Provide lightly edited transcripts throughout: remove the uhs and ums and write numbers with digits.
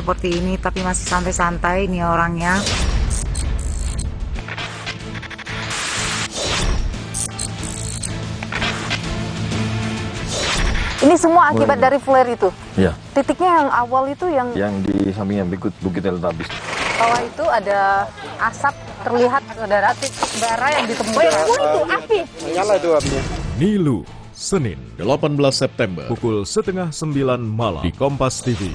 seperti ini, tapi masih santai-santai nih orangnya. Ini semua akibat dari flare itu? Iya. Titiknya yang awal itu yang di sampingnya Bukit Teletabis. bawah itu ada asap, terlihat saudara titik bara yang ditemukan. Oh itu api? Nyala itu apinya. Nilu, Senin 18 September pukul 8:30 malam di Kompas TV.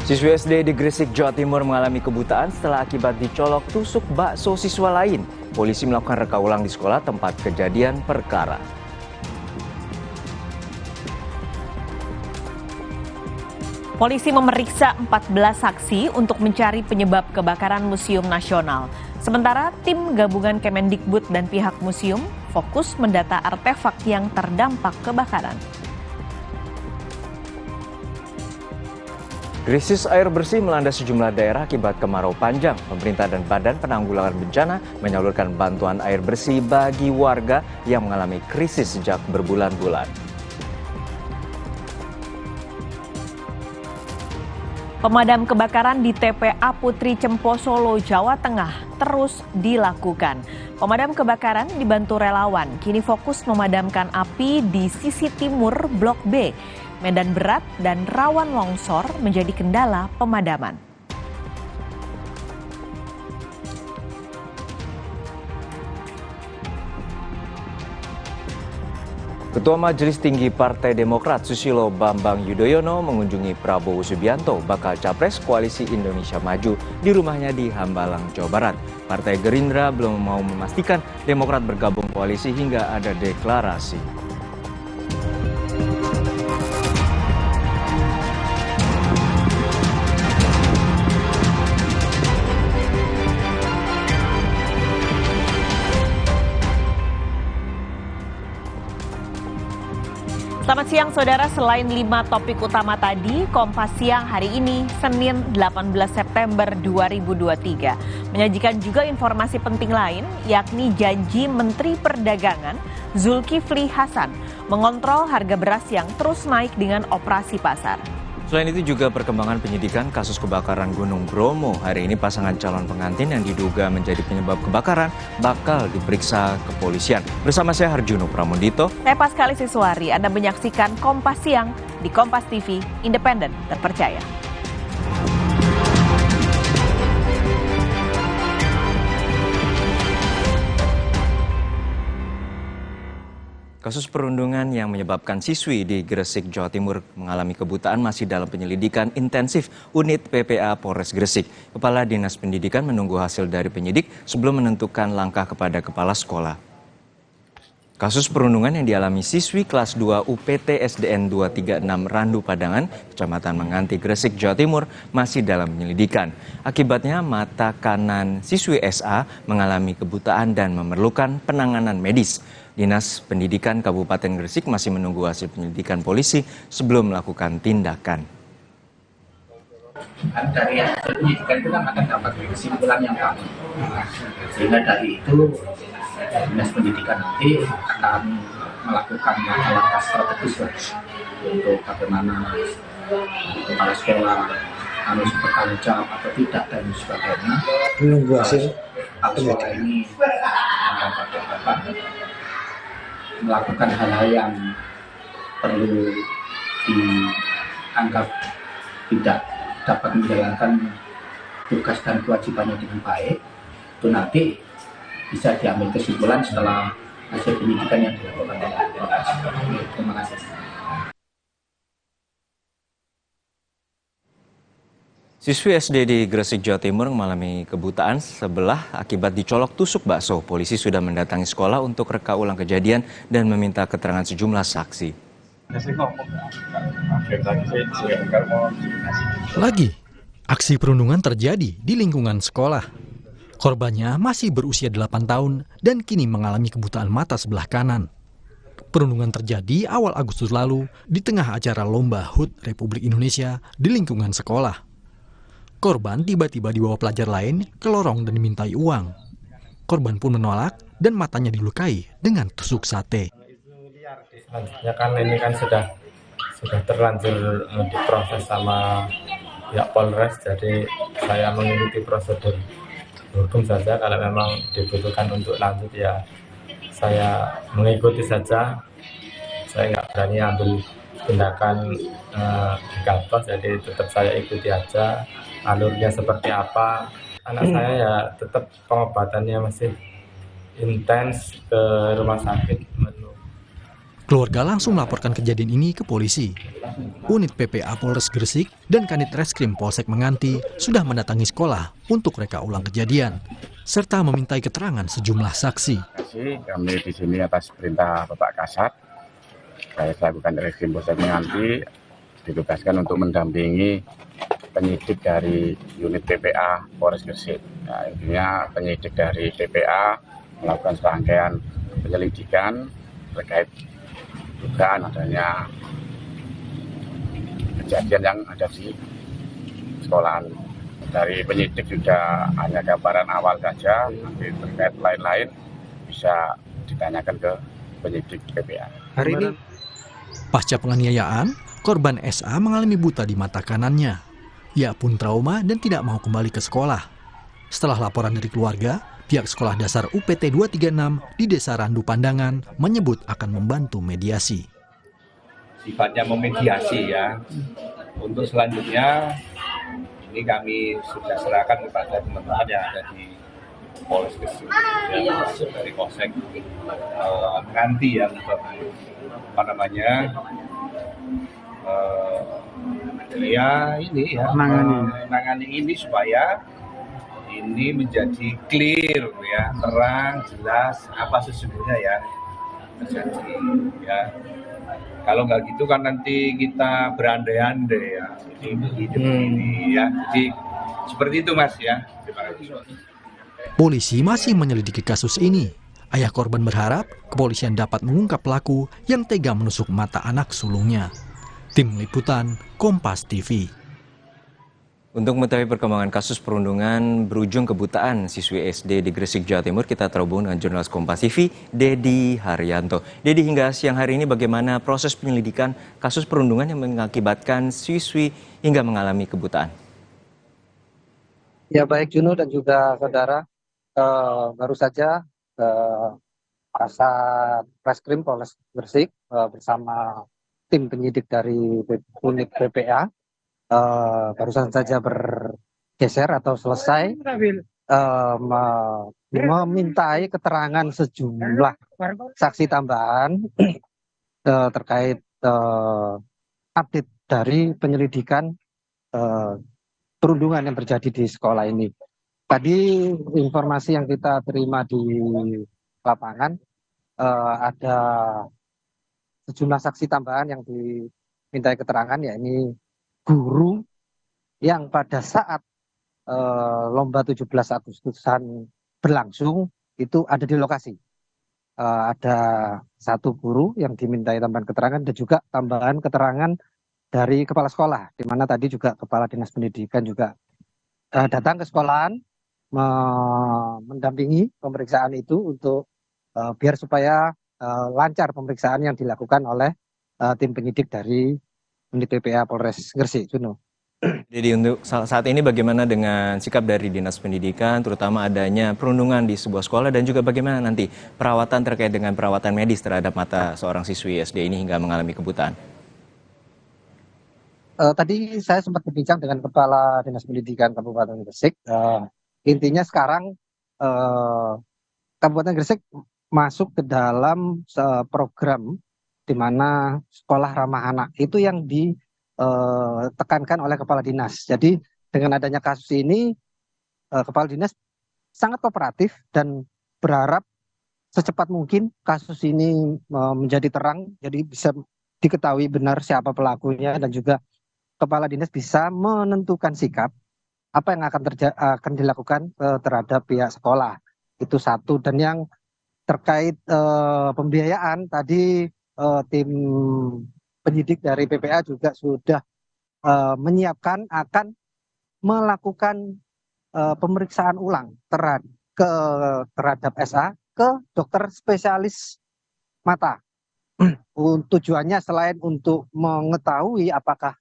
Siswi SD di Gresik, Jawa Timur mengalami kebutaan setelah akibat dicolok tusuk bakso siswa lain. Polisi melakukan reka ulang di sekolah tempat kejadian perkara. Polisi memeriksa 14 saksi untuk mencari penyebab kebakaran Museum Nasional. Sementara tim gabungan Kemendikbud dan pihak museum fokus mendata artefak yang terdampak kebakaran. Krisis air bersih melanda sejumlah daerah akibat kemarau panjang. Pemerintah dan Badan Penanggulangan Bencana menyalurkan bantuan air bersih bagi warga yang mengalami krisis sejak berbulan-bulan. Pemadam kebakaran di TPA Putri Cempo Solo, Jawa Tengah terus dilakukan. Pemadam kebakaran dibantu relawan kini fokus memadamkan api di sisi timur Blok B. Medan berat dan rawan longsor menjadi kendala pemadaman. Ketua Majelis Tinggi Partai Demokrat Susilo Bambang Yudhoyono mengunjungi Prabowo Subianto, bakal capres Koalisi Indonesia Maju, di rumahnya di Hambalang, Jawa Barat. Partai Gerindra belum mau memastikan Demokrat bergabung koalisi hingga ada deklarasi. Selamat siang saudara, selain 5 topik utama tadi, Kompas Siang hari ini, Senin 18 September 2023, menyajikan juga informasi penting lain, yakni janji Menteri Perdagangan Zulkifli Hasan mengontrol harga beras yang terus naik dengan operasi pasar. Selain itu juga perkembangan penyidikan kasus kebakaran Gunung Bromo. Hari ini pasangan calon pengantin yang diduga menjadi penyebab kebakaran bakal diperiksa kepolisian. Bersama saya Harjuno Pramundito. Saya Paskali Siswari, Anda menyaksikan Kompas Siang di Kompas TV, independen, terpercaya. Kasus perundungan yang menyebabkan siswi di Gresik, Jawa Timur mengalami kebutaan masih dalam penyelidikan intensif unit PPA Polres Gresik. Kepala Dinas Pendidikan menunggu hasil dari penyidik sebelum menentukan langkah kepada kepala sekolah. Kasus perundungan yang dialami siswi kelas 2 UPT SDN 236 Randu Padangan, Kecamatan Menganti, Gresik, Jawa Timur masih dalam penyelidikan. Akibatnya mata kanan siswi SA mengalami kebutaan dan memerlukan penanganan medis. Dinas Pendidikan Kabupaten Gresik masih menunggu hasil penyelidikan polisi sebelum melakukan tindakan. Dari hasil penyidikan itu kan akan dapat kesimpulan yang pasti. Sehingga dari itu Dinas Pendidikan nanti akan melakukan langkah strategis untuk bagaimana kepala sekolah harus bertanggung jawab atau tidak dan sebagainya. Menunggu hasil sekolah ini melakukan hal-hal yang perlu dianggap tidak dapat menjalankan tugas dan kewajibannya dengan baik, itu nanti bisa diambil kesimpulan setelah hasil penyidikan yang dilakukan oleh Polres. Terima kasih. Siswi SD di Gresik, Jawa Timur mengalami kebutaan sebelah akibat dicolok tusuk bakso. Polisi sudah mendatangi sekolah untuk reka ulang kejadian dan meminta keterangan sejumlah saksi. Lagi, aksi perundungan terjadi di lingkungan sekolah. Korbannya masih berusia 8 tahun dan kini mengalami kebutaan mata sebelah kanan. Perundungan terjadi awal Agustus lalu di tengah acara Lomba HUT Republik Indonesia di lingkungan sekolah. Korban tiba-tiba dibawa pelajar lain ke lorong dan dimintai uang. Korban pun menolak dan matanya dilukai dengan tusuk sate. Ya kan ini kan sudah sudah terlanjur diproses sama pihak Polres, jadi saya mengikuti prosedur hukum saja. Kalau memang dibutuhkan untuk lanjut ya saya mengikuti saja. Saya nggak berani ambil tindakan di kantor, jadi tetap saya ikuti aja alurnya seperti apa. Anak saya ya tetap pengobatannya masih intens ke rumah sakit. Keluarga langsung melaporkan kejadian ini ke polisi. Unit PPA Polres Gresik dan Kanit Reskrim Polsek Menganti sudah mendatangi sekolah untuk reka ulang kejadian, serta memintai keterangan sejumlah saksi. Kami di sini atas perintah Bapak Kasat, saya selaku Kanit Reskrim Polsek Menganti ditugaskan untuk mendampingi penyidik dari unit PPA Polres Gresik. Nah, intinya penyidik dari PPA melakukan serangkaian penyelidikan terkait dugaan adanya kejadian yang ada di sekolahan. Dari penyidik juga hanya gambaran awal saja, nanti terkait lain-lain bisa ditanyakan ke penyidik PPA. Hari ini Pasca penganiayaan, korban SA mengalami buta di mata kanannya. Ia pun trauma dan tidak mau kembali ke sekolah. Setelah laporan dari keluarga, pihak Sekolah Dasar UPT 236 di Desa Randu Pandangan menyebut akan membantu mediasi. Sifatnya memediasi ya. Untuk selanjutnya ini kami sudah serahkan kepada teman-teman yang ada di Polres Gresik, ya, dari Polsek Menganti yang menangani ini supaya ini menjadi clear ya, terang, jelas apa sesungguhnya ya terjadi ya. Kalau nggak gitu kan nanti kita berandai-andai ya, ini ya. Jadi seperti itu Mas ya. Terima kasih. Polisi masih menyelidiki kasus ini. Ayah korban berharap kepolisian dapat mengungkap pelaku yang tega menusuk mata anak sulungnya. Tim Liputan, Kompas TV. Untuk mengetahui perkembangan kasus perundungan berujung kebutaan siswi SD di Gresik, Jawa Timur, kita terhubung dengan jurnalis Kompas TV, Dedi Haryanto. Dedi, hingga siang hari ini bagaimana proses penyelidikan kasus perundungan yang mengakibatkan siswi hingga mengalami kebutaan? Ya baik Juno dan juga saudara, baru saja Kasat Reskrim Polres Gresik bersama tim penyidik dari unit PPA barusan saja bergeser atau selesai memintai keterangan sejumlah saksi tambahan terkait update dari penyelidikan perundungan yang terjadi di sekolah ini. Tadi informasi yang kita terima di lapangan ada sejumlah saksi tambahan yang dimintai keterangan, yakni guru yang pada saat lomba 17 Agustusan berlangsung itu ada di lokasi. Ada satu guru yang dimintai tambahan keterangan dan juga tambahan keterangan dari kepala sekolah, di mana tadi juga kepala dinas pendidikan juga datang ke sekolahan mendampingi pemeriksaan itu untuk biar supaya lancar pemeriksaan yang dilakukan oleh tim penyidik dari unit PPA Polres Gresik, Juno. Jadi untuk saat ini bagaimana dengan sikap dari dinas pendidikan, terutama adanya perundungan di sebuah sekolah, dan juga bagaimana nanti perawatan terkait dengan perawatan medis terhadap mata seorang siswi SD ini hingga mengalami kebutaan? Tadi saya sempat berbincang dengan Kepala Dinas Pendidikan Kabupaten Gresik. Intinya sekarang Kabupaten Gresik masuk ke dalam program di mana sekolah ramah anak itu yang ditekankan oleh Kepala Dinas. Jadi dengan adanya kasus ini, Kepala Dinas sangat kooperatif dan berharap secepat mungkin kasus ini menjadi terang, jadi bisa diketahui benar siapa pelakunya, dan juga Kepala Dinas bisa menentukan sikap apa yang akan dilakukan terhadap pihak sekolah. Itu satu. Dan yang terkait pembiayaan, tadi tim penyidik dari PPA juga sudah menyiapkan akan melakukan pemeriksaan ulang terhadap SA ke dokter spesialis mata tujuannya selain untuk mengetahui apakah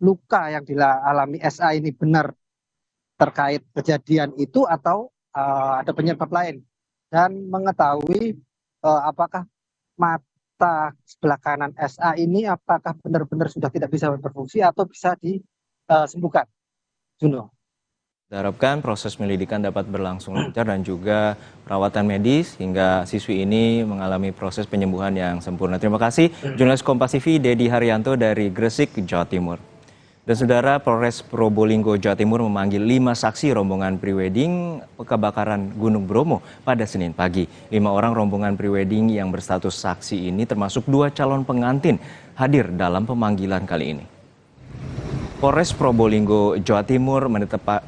luka yang dialami SA ini benar terkait kejadian itu atau ada penyebab lain, dan mengetahui apakah mata sebelah kanan SA ini apakah benar-benar sudah tidak bisa berfungsi atau bisa disembuhkan. Juno. Diharapkan proses penyelidikan dapat berlangsung lancar dan juga perawatan medis hingga siswi ini mengalami proses penyembuhan yang sempurna. Terima kasih jurnalis Kompas TV Dedi Haryanto dari Gresik, Jawa Timur. Dan saudara, Polres Probolinggo, Jawa Timur memanggil 5 saksi rombongan prewedding kebakaran Gunung Bromo pada Senin pagi. 5 orang rombongan prewedding yang berstatus saksi ini termasuk 2 calon pengantin hadir dalam pemanggilan kali ini. Polres Probolinggo, Jawa Timur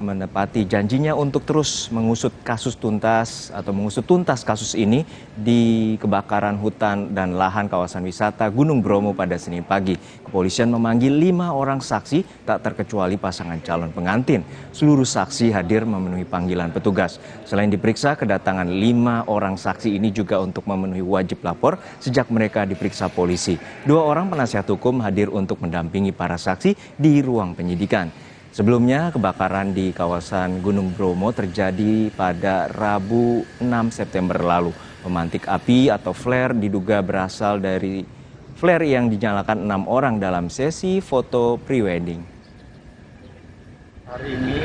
menepati janjinya untuk terus mengusut tuntas kasus ini di kebakaran hutan dan lahan kawasan wisata Gunung Bromo pada Senin pagi. Kepolisian memanggil 5 orang saksi tak terkecuali pasangan calon pengantin. Seluruh saksi hadir memenuhi panggilan petugas. Selain diperiksa, kedatangan 5 orang saksi ini juga untuk memenuhi wajib lapor sejak mereka diperiksa polisi. 2 orang penasihat hukum hadir untuk mendampingi para saksi di ruang penyidikan. Sebelumnya, kebakaran di kawasan Gunung Bromo terjadi pada Rabu 6 September lalu. Pemantik api atau flare diduga berasal dari flare yang dinyalakan 6 orang dalam sesi foto prewedding. Hari ini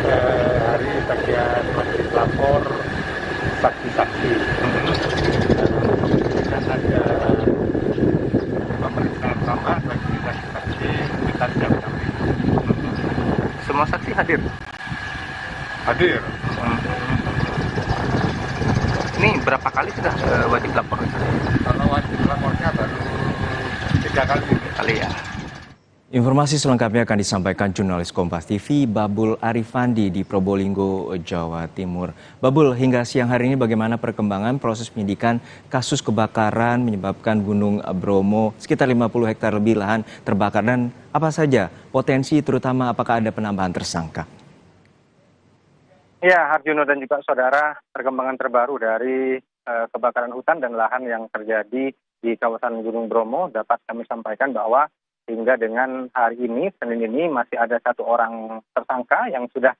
hari bagian wajib lapor saksi-saksi. Dan ada pemeriksaan tambahan bagi saksi-saksi sekitar jam 6. Semua saksi hadir? Hadir. Ini berapa kali sudah wajib lapor? Kalau wajib lapornya baru 3 kali ya. Informasi selengkapnya akan disampaikan jurnalis Kompas TV Babul Arifandi di Probolinggo, Jawa Timur. Babul, hingga siang hari ini bagaimana perkembangan proses penyidikan kasus kebakaran menyebabkan Gunung Bromo sekitar 50 hektar lebih lahan terbakar, dan apa saja potensi terutama apakah ada penambahan tersangka? Ya, Harjuno dan juga saudara, perkembangan terbaru dari kebakaran hutan dan lahan yang terjadi di kawasan Gunung Bromo dapat kami sampaikan bahwa hingga dengan hari ini, Senin ini, masih ada 1 orang tersangka yang sudah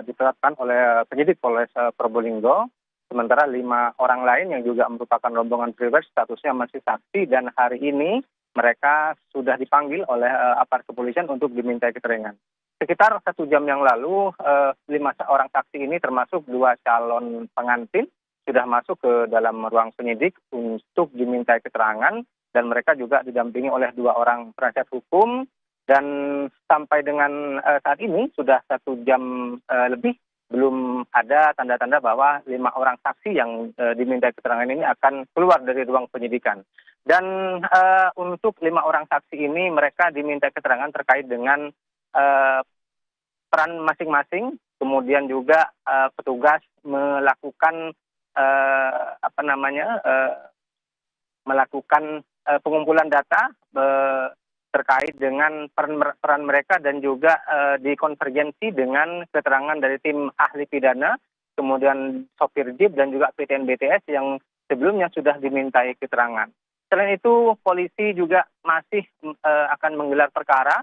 ditetapkan oleh penyidik Polres Probolinggo. Sementara 5 orang lain yang juga merupakan rombongan pribadi statusnya masih saksi, dan hari ini mereka sudah dipanggil oleh aparat kepolisian untuk dimintai keterangan. Sekitar 1 jam yang lalu, 5 orang saksi ini termasuk 2 calon pengantin sudah masuk ke dalam ruang penyidik untuk dimintai keterangan, dan mereka juga didampingi oleh 2 orang penasihat hukum, dan sampai dengan saat ini sudah 1 jam lebih belum ada tanda-tanda bahwa 5 orang saksi yang dimintai keterangan ini akan keluar dari ruang penyidikan. Dan untuk 5 orang saksi ini mereka diminta keterangan terkait dengan peran masing-masing, kemudian juga petugas melakukan melakukan pengumpulan data terkait dengan peran mereka, dan juga dikonvergensi dengan keterangan dari tim ahli pidana, kemudian sopir jeep dan juga PTN BTS yang sebelumnya sudah dimintai keterangan. Selain itu, polisi juga masih akan menggelar perkara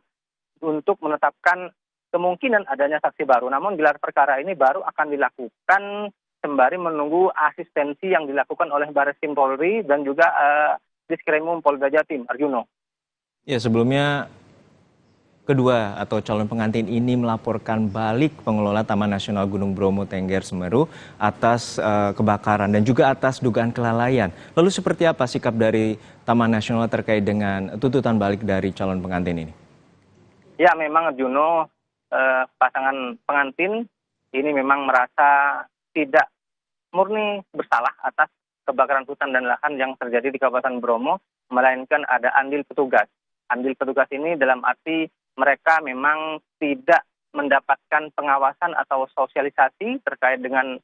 untuk menetapkan kemungkinan adanya saksi baru. Namun gelar perkara ini baru akan dilakukan sembari menunggu asistensi yang dilakukan oleh Barreskrim Polri dan juga Diskrimum Polda Jatim, Arjuno. Ya, sebelumnya kedua atau calon pengantin ini melaporkan balik pengelola Taman Nasional Gunung Bromo Tengger Semeru atas kebakaran dan juga atas dugaan kelalaian. Lalu seperti apa sikap dari Taman Nasional terkait dengan tuntutan balik dari calon pengantin ini? Ya, memang Arjuno, pasangan pengantin ini memang merasa tidak murni bersalah atas kebakaran hutan dan lahan yang terjadi di Kabupaten Bromo, melainkan ada andil petugas. Andil petugas ini dalam arti mereka memang tidak mendapatkan pengawasan atau sosialisasi terkait dengan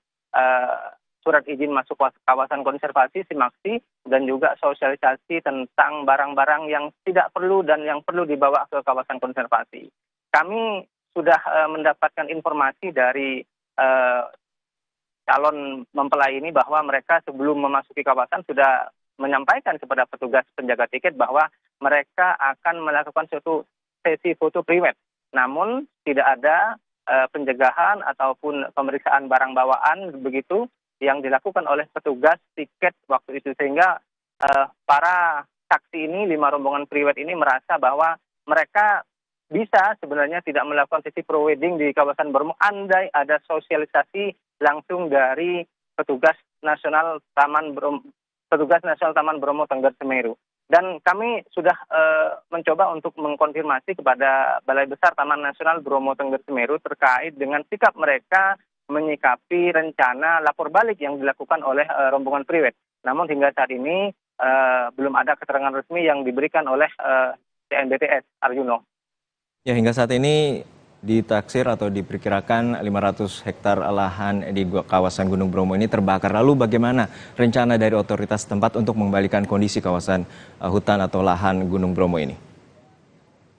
surat izin masuk kawasan konservasi SIMAKSI, dan juga sosialisasi tentang barang-barang yang tidak perlu dan yang perlu dibawa ke kawasan konservasi. Kami sudah mendapatkan informasi dari calon mempelai ini bahwa mereka sebelum memasuki kawasan sudah menyampaikan kepada petugas penjaga tiket bahwa mereka akan melakukan suatu sesi foto priwet. Namun tidak ada pencegahan ataupun pemeriksaan barang bawaan begitu yang dilakukan oleh petugas tiket waktu itu, sehingga para saksi ini, 5 rombongan priwet ini merasa bahwa mereka bisa sebenarnya tidak melakukan sesi pro-wedding di kawasan Bromo andai ada sosialisasi langsung dari petugas nasional Taman Bromo Tengger Semeru. Dan kami sudah mencoba untuk mengkonfirmasi kepada Balai Besar Taman Nasional Bromo Tengger Semeru terkait dengan sikap mereka menyikapi rencana lapor balik yang dilakukan oleh rombongan priwet. Namun hingga saat ini belum ada keterangan resmi yang diberikan oleh CNBTS, Arjuno. Ya, hingga saat ini ditaksir atau diperkirakan 500 hektar lahan di kawasan Gunung Bromo ini terbakar. Lalu bagaimana rencana dari otoritas tempat untuk mengembalikan kondisi kawasan hutan atau lahan Gunung Bromo ini?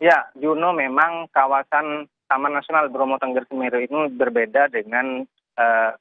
Ya, Juno, memang kawasan Taman Nasional Bromo Tengger Semeru ini berbeda dengan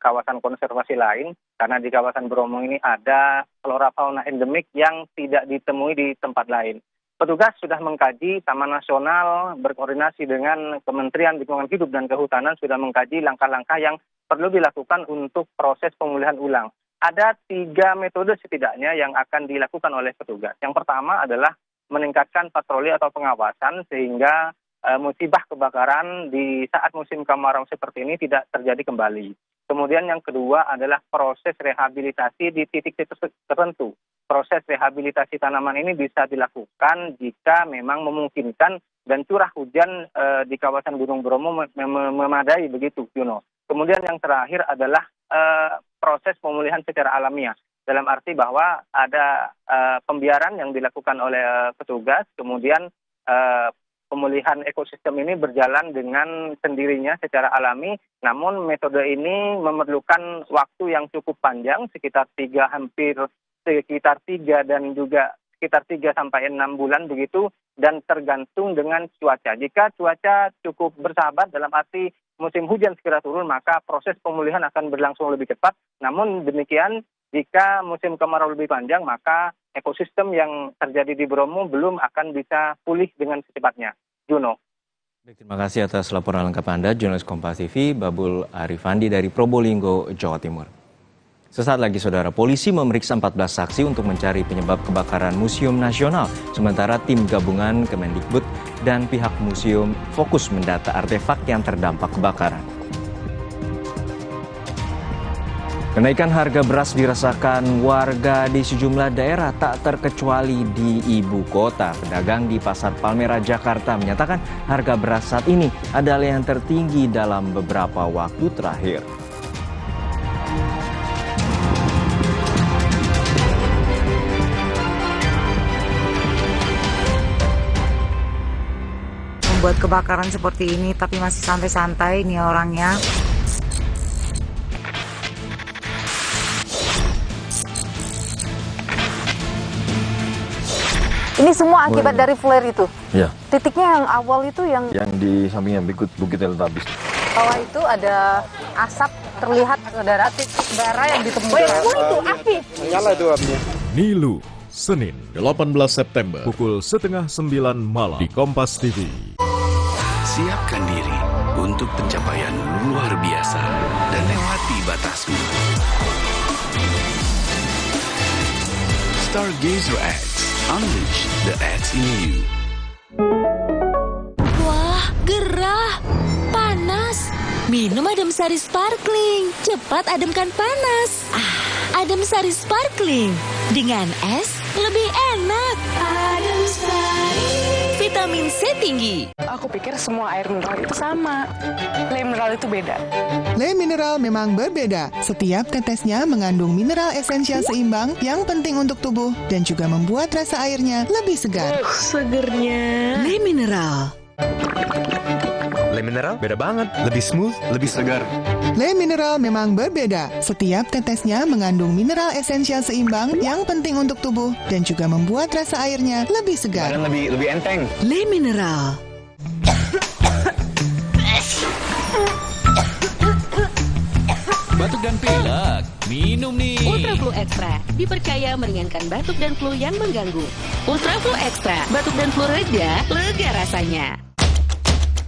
kawasan konservasi lain, karena di kawasan Bromo ini ada flora fauna endemik yang tidak ditemui di tempat lain. Petugas sudah mengkaji, Taman Nasional berkoordinasi dengan Kementerian Lingkungan Hidup dan Kehutanan sudah mengkaji langkah-langkah yang perlu dilakukan untuk proses pemulihan ulang. Ada 3 metode setidaknya yang akan dilakukan oleh petugas. Yang pertama adalah meningkatkan patroli atau pengawasan sehingga musibah kebakaran di saat musim kemarau seperti ini tidak terjadi kembali. Kemudian yang kedua adalah proses rehabilitasi di titik-titik tertentu. Proses rehabilitasi tanaman ini bisa dilakukan jika memang memungkinkan dan curah hujan di kawasan Gunung Bromo memadai begitu, Juno. Kemudian yang terakhir adalah proses pemulihan secara alamiah. Dalam arti bahwa ada pembiaran yang dilakukan oleh petugas, kemudian pemulihan ekosistem ini berjalan dengan sendirinya secara alami, namun metode ini memerlukan waktu yang cukup panjang, sekitar 3 dan juga sekitar 3 sampai 6 bulan begitu, dan tergantung dengan cuaca. Jika cuaca cukup bersahabat dalam arti musim hujan segera turun, maka proses pemulihan akan berlangsung lebih cepat. Namun demikian, jika musim kemarau lebih panjang, maka ekosistem yang terjadi di Bromo belum akan bisa pulih dengan secepatnya. Juno. Terima kasih atas laporan lengkap Anda, jurnalis Kompas TV, Babul Arifandi dari Probolinggo, Jawa Timur. Sesaat lagi, saudara, polisi memeriksa 14 saksi untuk mencari penyebab kebakaran Museum Nasional. Sementara tim gabungan Kemendikbud dan pihak museum fokus mendata artefak yang terdampak kebakaran. Kenaikan harga beras dirasakan warga di sejumlah daerah, tak terkecuali di ibu kota. Pedagang di Pasar Palmerah, Jakarta menyatakan harga beras saat ini adalah yang tertinggi dalam beberapa waktu terakhir. Membuat kebakaran seperti ini tapi masih santai-santai nih orangnya. Ini semua akibat dari flare itu? Ya. Titiknya yang awal itu yang di sampingnya Bukit Teletabis. bawah itu ada asap, terlihat ada titik bara yang ditemukan. Itu api. Nyala itu apinya. Nilu, Senin 18 September pukul 8:30 malam di Kompas TV. Siapkan diri untuk pencapaian luar biasa dan lewati batasmu. Stargazer X, unleash the X in you. Wah, gerah, panas. Minum Adem Sari Sparkling, cepat ademkan panas. Adem Sari Sparkling, dengan es lebih enak. Adem Sari, vitamin C tinggi. Aku pikir semua air mineral itu sama. Le mineral itu beda. Le mineral memang berbeda. Setiap tetesnya mengandung mineral esensial seimbang yang penting untuk tubuh dan juga membuat rasa airnya lebih segar. Segernya. Le mineral. Le mineral beda banget, lebih smooth, lebih segar. Le mineral memang berbeda. Setiap tetesnya mengandung mineral esensial seimbang yang penting untuk tubuh dan juga membuat rasa airnya lebih segar. Dan lebih enteng. Le mineral. Batuk dan pilek, minum nih. Ultra Flu Extra dipercaya meringankan batuk dan flu yang mengganggu. Ultra Flu Extra, batuk dan flu reda, lega rasanya.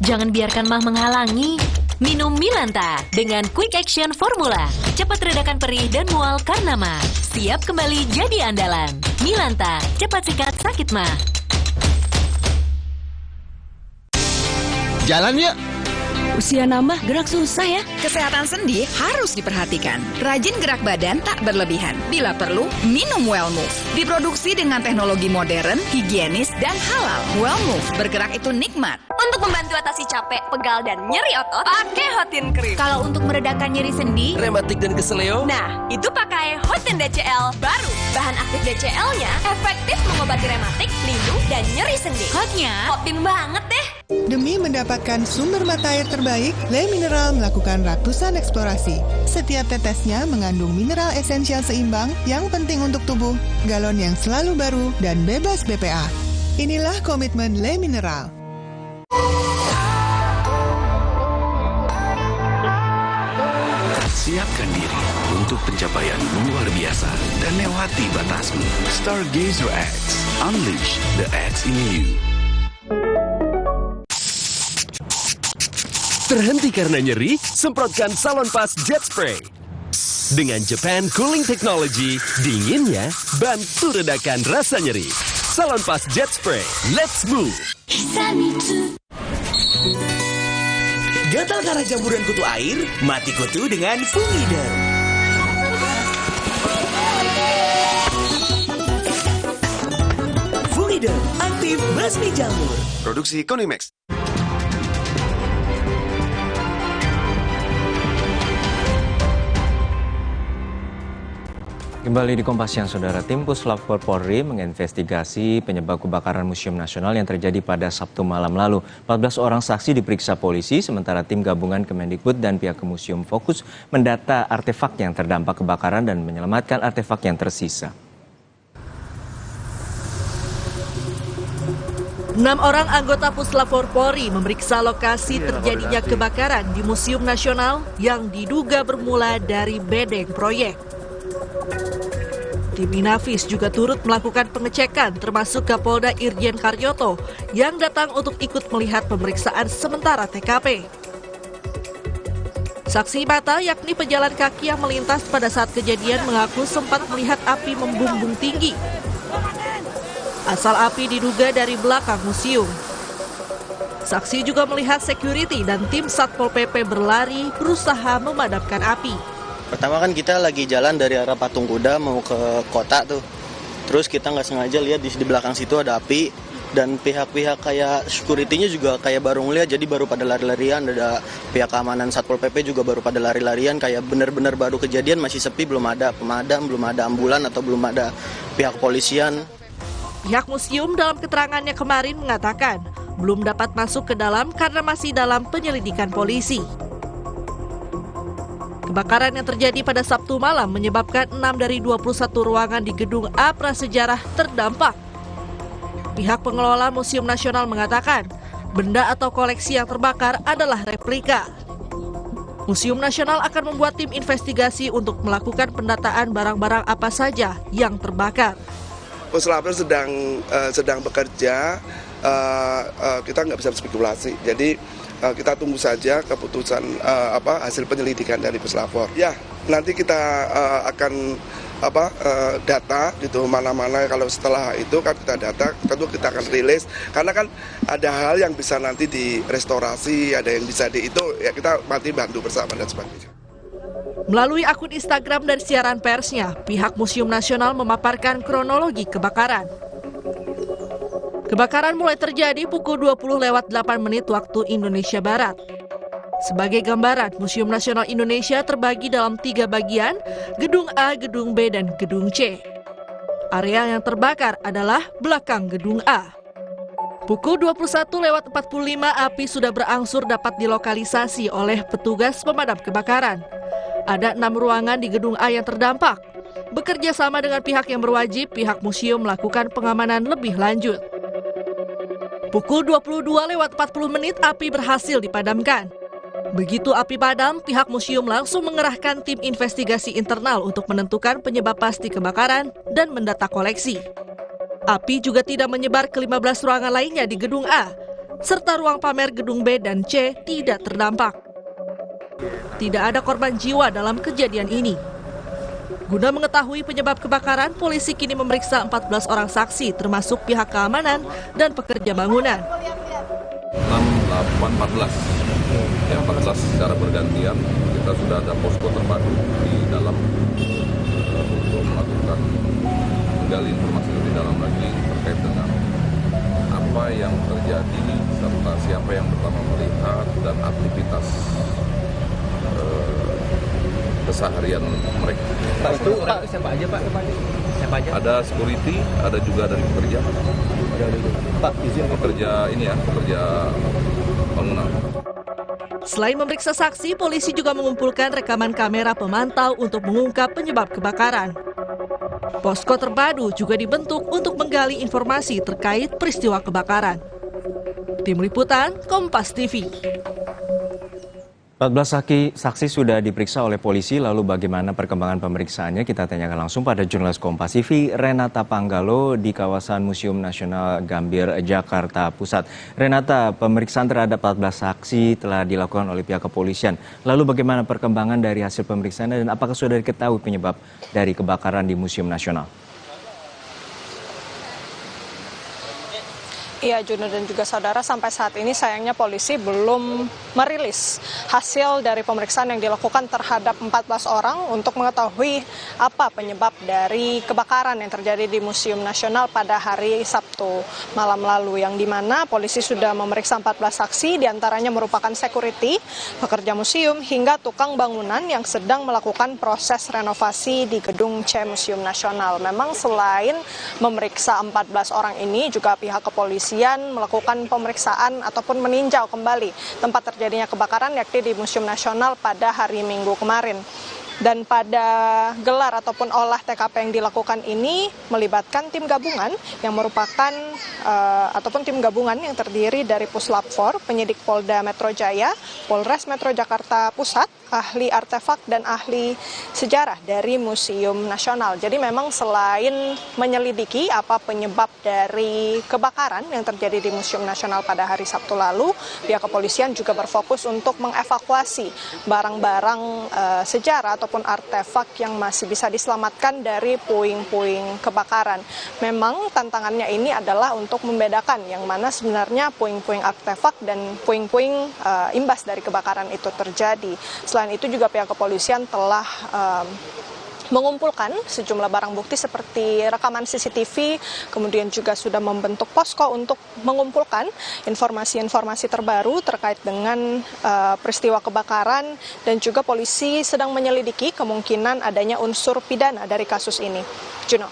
Jangan biarkan mah menghalangi. Minum Milanta dengan Quick Action Formula. Cepat redakan perih dan mual karena mah. Siap kembali jadi andalan. Milanta, cepat sikat sakit mah. Jalan yuk. Usia nambah, gerak susah ya. Kesehatan sendi harus diperhatikan. Rajin gerak badan tak berlebihan. Bila perlu, minum Wellmove. Diproduksi dengan teknologi modern, higienis, dan halal. Wellmove, bergerak itu nikmat. Untuk membantu atasi capek, pegal, dan nyeri otot, pakai Hotin Cream. Kalau untuk meredakan nyeri sendi, rematik dan keseleo, nah, itu pakai Hotin DCL baru. Bahan aktif DCL-nya efektif mengobati rematik, lindung, dan nyeri sendi. Hotnya Hotin banget deh. Demi mendapatkan sumber mata air terbaik, Le Mineral melakukan ratusan eksplorasi. Setiap tetesnya mengandung mineral esensial seimbang yang penting untuk tubuh, galon yang selalu baru, dan bebas BPA. Inilah komitmen Le Mineral. Siapkan diri untuk pencapaian luar biasa dan lewati batasmu. Stargazer X, unleash the X in you. terhenti karena nyeri? Semprotkan Salonpas Jet Spray. Dengan Japan Cooling Technology, dinginnya bantu redakan rasa nyeri. Salonpas Jet Spray, let's move! Gatal karena jamburan kutu air? Mati kutu dengan Fungider. Fungider, aktif basmi jamur. Produksi Konimax. Kembali di Kompas Siang, Saudara. Tim Puslapfor Polri menginvestigasi penyebab kebakaran Museum Nasional yang terjadi pada Sabtu malam lalu. 14 orang saksi diperiksa polisi, sementara tim gabungan Kemendikbud dan pihak museum fokus mendata artefak yang terdampak kebakaran dan menyelamatkan artefak yang tersisa. 6 orang anggota Puslapfor Polri memeriksa lokasi terjadinya kebakaran di Museum Nasional yang diduga bermula dari bedeng proyek. Tim Inafis juga turut melakukan pengecekan termasuk Kapolda Irjen Karyoto yang datang untuk ikut melihat pemeriksaan sementara TKP. Saksi mata yakni pejalan kaki yang melintas pada saat kejadian mengaku sempat melihat api membumbung tinggi. Asal api diduga dari belakang museum. Saksi juga melihat security dan tim Satpol PP berlari berusaha memadamkan api. Pertama kan kita lagi jalan dari arah Patung Kuda mau ke kota tuh. Terus kita nggak sengaja lihat di belakang situ ada api. Dan pihak-pihak kayak security-nya juga kayak baru ngeliat, jadi baru pada lari-larian. Ada pihak keamanan Satpol PP juga baru pada lari-larian. Kayak benar-benar baru kejadian, masih sepi, belum ada pemadam, belum ada ambulan atau belum ada pihak kepolisian. Pihak museum dalam keterangannya kemarin mengatakan belum dapat masuk ke dalam karena masih dalam penyelidikan polisi. Kebakaran yang terjadi pada Sabtu malam menyebabkan 6 dari 21 ruangan di Gedung A Prasejarah terdampak. Pihak pengelola Museum Nasional mengatakan benda atau koleksi yang terbakar adalah replika. Museum Nasional akan membuat tim investigasi untuk melakukan pendataan barang-barang apa saja yang terbakar. Puslapfor sedang bekerja, kita nggak bisa berspekulasi. Jadi kita tunggu saja keputusan hasil penyelidikan dari Puslapfor. Ya, nanti kita akan data gitu mana-mana, kalau setelah itu kan kita data, tentu kita akan rilis karena kan ada hal yang bisa nanti direstorasi, ada yang bisa itu ya kita nanti bantu bersama dan sebagainya. Melalui akun Instagram dan siaran persnya, pihak Museum Nasional memaparkan kronologi kebakaran. Kebakaran mulai terjadi pukul 20:08 waktu Indonesia Barat. Sebagai gambaran, Museum Nasional Indonesia terbagi dalam 3 bagian, Gedung A, Gedung B, dan Gedung C. Area yang terbakar adalah belakang Gedung A. Pukul 21:45 api sudah berangsur dapat dilokalisasi oleh petugas pemadam kebakaran. Ada 6 ruangan di Gedung A yang terdampak. Bekerja sama dengan pihak yang berwajib, pihak museum melakukan pengamanan lebih lanjut. Pukul 22:40 api berhasil dipadamkan. Begitu api padam, pihak museum langsung mengerahkan tim investigasi internal untuk menentukan penyebab pasti kebakaran dan mendata koleksi. Api juga tidak menyebar ke 15 ruangan lainnya di gedung A, serta ruang pamer gedung B dan C tidak terdampak. Tidak ada korban jiwa dalam kejadian ini. Guna mengetahui penyebab kebakaran, polisi kini memeriksa 14 orang saksi termasuk pihak keamanan dan pekerja bangunan. 6, 8, 14. Ya, 14 secara bergantian. Kita sudah ada posko terpadu di dalam untuk melakukan menggali informasi lebih dalam lagi terkait dengan apa yang terjadi serta siapa yang pertama melihat dan aktivitas keseharian mereka. Pak, itu siapa aja Pak? Siapa aja? Ada security, ada juga dari pekerja. Pak, izin pekerja ini ya, pekerja bangunan. Selain memeriksa saksi, polisi juga mengumpulkan rekaman kamera pemantau untuk mengungkap penyebab kebakaran. Posko terpadu juga dibentuk untuk menggali informasi terkait peristiwa kebakaran. Tim Liputan, Kompas TV. 14 saksi sudah diperiksa oleh polisi, lalu bagaimana perkembangan pemeriksaannya? Kita tanyakan langsung pada jurnalis Kompas TV, Renata Panggalo di kawasan Museum Nasional Gambir, Jakarta Pusat. Renata, pemeriksaan terhadap 14 saksi telah dilakukan oleh pihak kepolisian. Lalu bagaimana perkembangan dari hasil pemeriksaan dan apakah sudah diketahui penyebab dari kebakaran di Museum Nasional? Iya, Juno dan juga saudara, sampai saat ini sayangnya polisi belum merilis hasil dari pemeriksaan yang dilakukan terhadap 14 orang untuk mengetahui apa penyebab dari kebakaran yang terjadi di Museum Nasional pada hari Sabtu malam lalu, yang dimana polisi sudah memeriksa 14 saksi, diantaranya merupakan security, pekerja museum, hingga tukang bangunan yang sedang melakukan proses renovasi di gedung C Museum Nasional. Memang selain memeriksa 14 orang ini, juga pihak kepolisian melakukan pemeriksaan ataupun meninjau kembali tempat terjadinya kebakaran, yakni di Museum Nasional pada hari Minggu kemarin. Dan pada gelar ataupun olah TKP yang dilakukan ini melibatkan tim gabungan yang merupakan ataupun tim gabungan yang terdiri dari Puslap 4, penyidik Polda Metro Jaya, Polres Metro Jakarta Pusat, ahli artefak dan ahli sejarah dari Museum Nasional. Jadi memang selain menyelidiki apa penyebab dari kebakaran yang terjadi di Museum Nasional pada hari Sabtu lalu, pihak kepolisian juga berfokus untuk mengevakuasi barang-barang sejarah ataupun artefak yang masih bisa diselamatkan dari puing-puing kebakaran. Memang tantangannya ini adalah untuk membedakan yang mana sebenarnya puing-puing artefak dan puing-puing imbas dari kebakaran itu terjadi. Selain itu juga pihak kepolisian telah mengumpulkan sejumlah barang bukti seperti rekaman CCTV, kemudian juga sudah membentuk posko untuk mengumpulkan informasi-informasi terbaru terkait dengan peristiwa kebakaran, dan juga polisi sedang menyelidiki kemungkinan adanya unsur pidana dari kasus ini. Juno.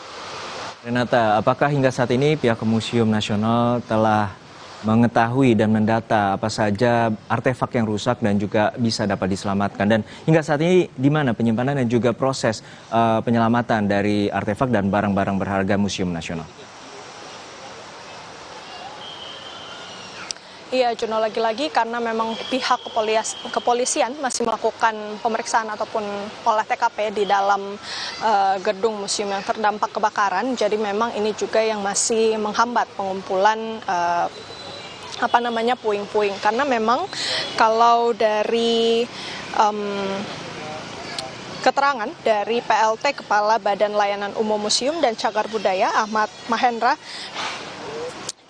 Renata, apakah hingga saat ini pihak Museum Nasional telah mengetahui dan mendata apa saja artefak yang rusak dan juga bisa dapat diselamatkan? Dan hingga saat ini di mana penyimpanan dan juga proses penyelamatan dari artefak dan barang-barang berharga Museum Nasional? Iya, Juno, lagi-lagi karena memang pihak kepolisian masih melakukan pemeriksaan ataupun olah TKP di dalam gedung museum yang terdampak kebakaran. Jadi memang ini juga yang masih menghambat pengumpulan puing-puing, karena memang kalau dari keterangan dari PLT Kepala Badan Layanan Umum Museum dan Cagar Budaya Ahmad Mahendra,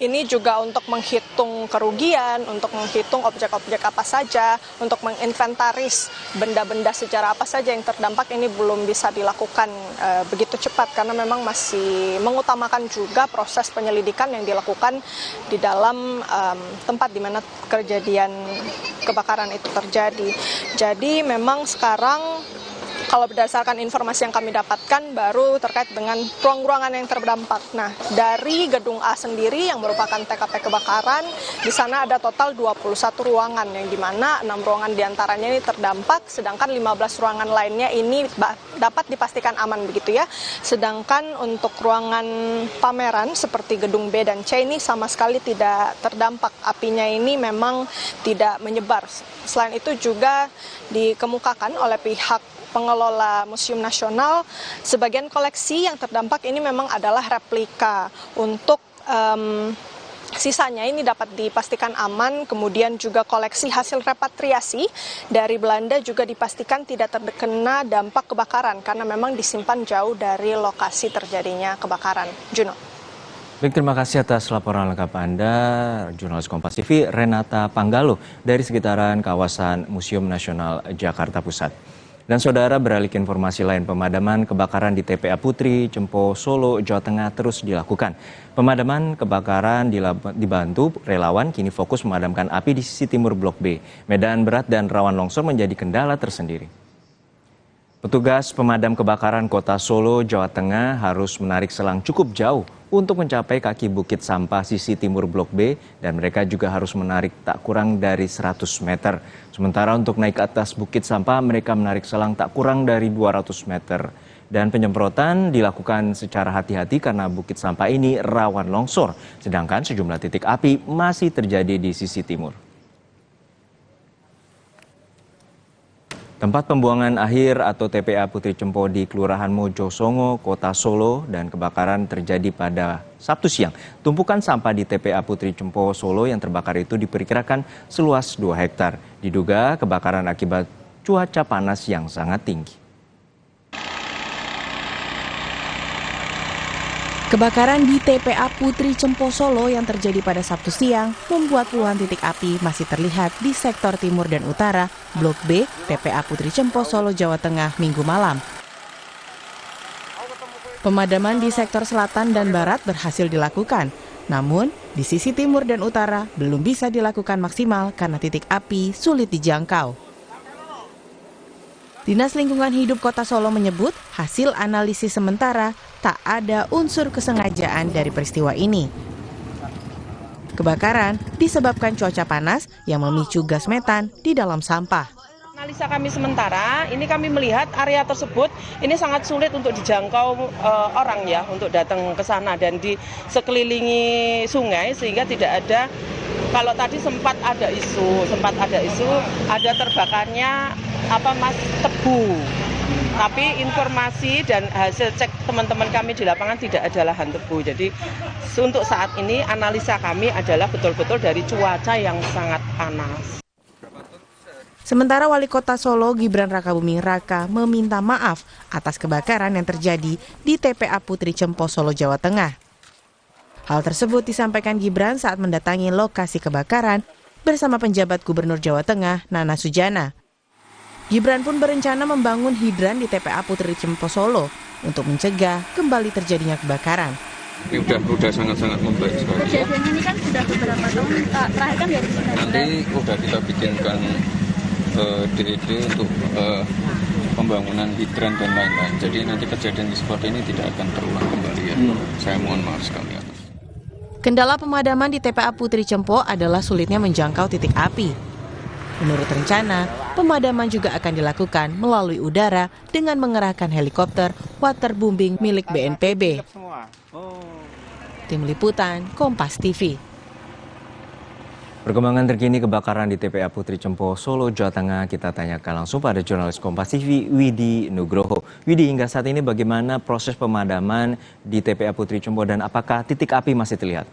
ini juga untuk menghitung kerugian, untuk menghitung objek-objek apa saja, untuk menginventaris benda-benda sejarah apa saja yang terdampak, ini belum bisa dilakukan begitu cepat karena memang masih mengutamakan juga proses penyelidikan yang dilakukan di dalam tempat di mana kejadian kebakaran itu terjadi. Jadi memang sekarang Kalau berdasarkan informasi yang kami dapatkan baru terkait dengan ruang-ruangan yang terdampak. Nah, dari gedung A sendiri yang merupakan TKP kebakaran, di sana ada total 21 ruangan yang dimana 6 ruangan diantaranya ini terdampak, sedangkan 15 ruangan lainnya ini dapat dipastikan aman begitu ya. Sedangkan untuk ruangan pameran seperti gedung B dan C ini sama sekali tidak terdampak. Apinya ini memang tidak menyebar. Selain itu juga dikemukakan oleh pihak pengelola Museum Nasional, sebagian koleksi yang terdampak ini memang adalah replika. Untuk sisanya ini dapat dipastikan aman, kemudian juga koleksi hasil repatriasi dari Belanda juga dipastikan tidak terkena dampak kebakaran karena memang disimpan jauh dari lokasi terjadinya kebakaran. Juno. Baik, terima kasih atas laporan lengkap Anda, jurnalis Kompas TV Renata Panggalo dari sekitaran kawasan Museum Nasional Jakarta Pusat. Dan saudara, beralih ke informasi lain, pemadaman kebakaran di TPA Putri Cempo Solo, Jawa Tengah terus dilakukan. Pemadaman kebakaran dibantu relawan kini fokus memadamkan api di sisi timur Blok B. Medan berat dan rawan longsor menjadi kendala tersendiri. Petugas pemadam kebakaran Kota Solo, Jawa Tengah harus menarik selang cukup jauh untuk mencapai kaki bukit sampah sisi timur Blok B dan mereka juga harus menarik tak kurang dari 100 meter. Sementara untuk naik ke atas bukit sampah mereka menarik selang tak kurang dari 200 meter. Dan penyemprotan dilakukan secara hati-hati karena bukit sampah ini rawan longsor, sedangkan sejumlah titik api masih terjadi di sisi timur. Tempat pembuangan akhir atau TPA Putri Cempo di Kelurahan Mojosongo, Kota Solo dan kebakaran terjadi pada Sabtu siang. Tumpukan sampah di TPA Putri Cempo Solo yang terbakar itu diperkirakan seluas 2 hektar. Diduga kebakaran akibat cuaca panas yang sangat tinggi. Kebakaran di TPA Putri Cempo Solo yang terjadi pada Sabtu siang membuat puluhan titik api masih terlihat di sektor timur dan utara, Blok B, TPA Putri Cempo Solo, Jawa Tengah, Minggu malam. Pemadaman di sektor selatan dan barat berhasil dilakukan, namun di sisi timur dan utara belum bisa dilakukan maksimal karena titik api sulit dijangkau. Dinas Lingkungan Hidup Kota Solo menyebut hasil analisis sementara tak ada unsur kesengajaan dari peristiwa ini. Kebakaran disebabkan cuaca panas yang memicu gas metan di dalam sampah. Analisa kami sementara, ini kami melihat area tersebut ini sangat sulit untuk dijangkau orang ya untuk datang ke sana dan di sekelilingi sungai sehingga tidak ada. Kalau tadi sempat ada isu ada terbakarnya tebu. Tapi informasi dan hasil cek teman-teman kami di lapangan tidak ada lahan tebu. Jadi untuk saat ini analisa kami adalah betul-betul dari cuaca yang sangat panas. Sementara Wali Kota Solo Gibran Rakabuming Raka meminta maaf atas kebakaran yang terjadi di TPA Putri Cempo Solo, Jawa Tengah. Hal tersebut disampaikan Gibran saat mendatangi lokasi kebakaran bersama penjabat Gubernur Jawa Tengah Nana Sujana. Gibran pun berencana membangun hidran di TPA Putri Cempo Solo untuk mencegah kembali terjadinya kebakaran. Ini udah sangat-sangat membaik sekali. Kejadian ini kan sudah beberapa tahun terakhir kan 2019. Nanti udah kita bikinkan DED untuk pembangunan hidran dan lain-lain. Jadi nanti kejadian seperti ini tidak akan terulang kembali ya. Saya mohon maaf sekali atas. Kendala pemadaman di TPA Putri Cempo adalah sulitnya menjangkau titik api. Menurut rencana, pemadaman juga akan dilakukan melalui udara dengan mengerahkan helikopter waterbombing milik BNPB. Tim Liputan, Kompas TV. Perkembangan terkini kebakaran di TPA Putri Cempo Solo, Jawa Tengah kita tanyakan langsung pada jurnalis Kompas TV Widi Nugroho. Widi, hingga saat ini bagaimana proses pemadaman di TPA Putri Cempo dan apakah titik api masih terlihat?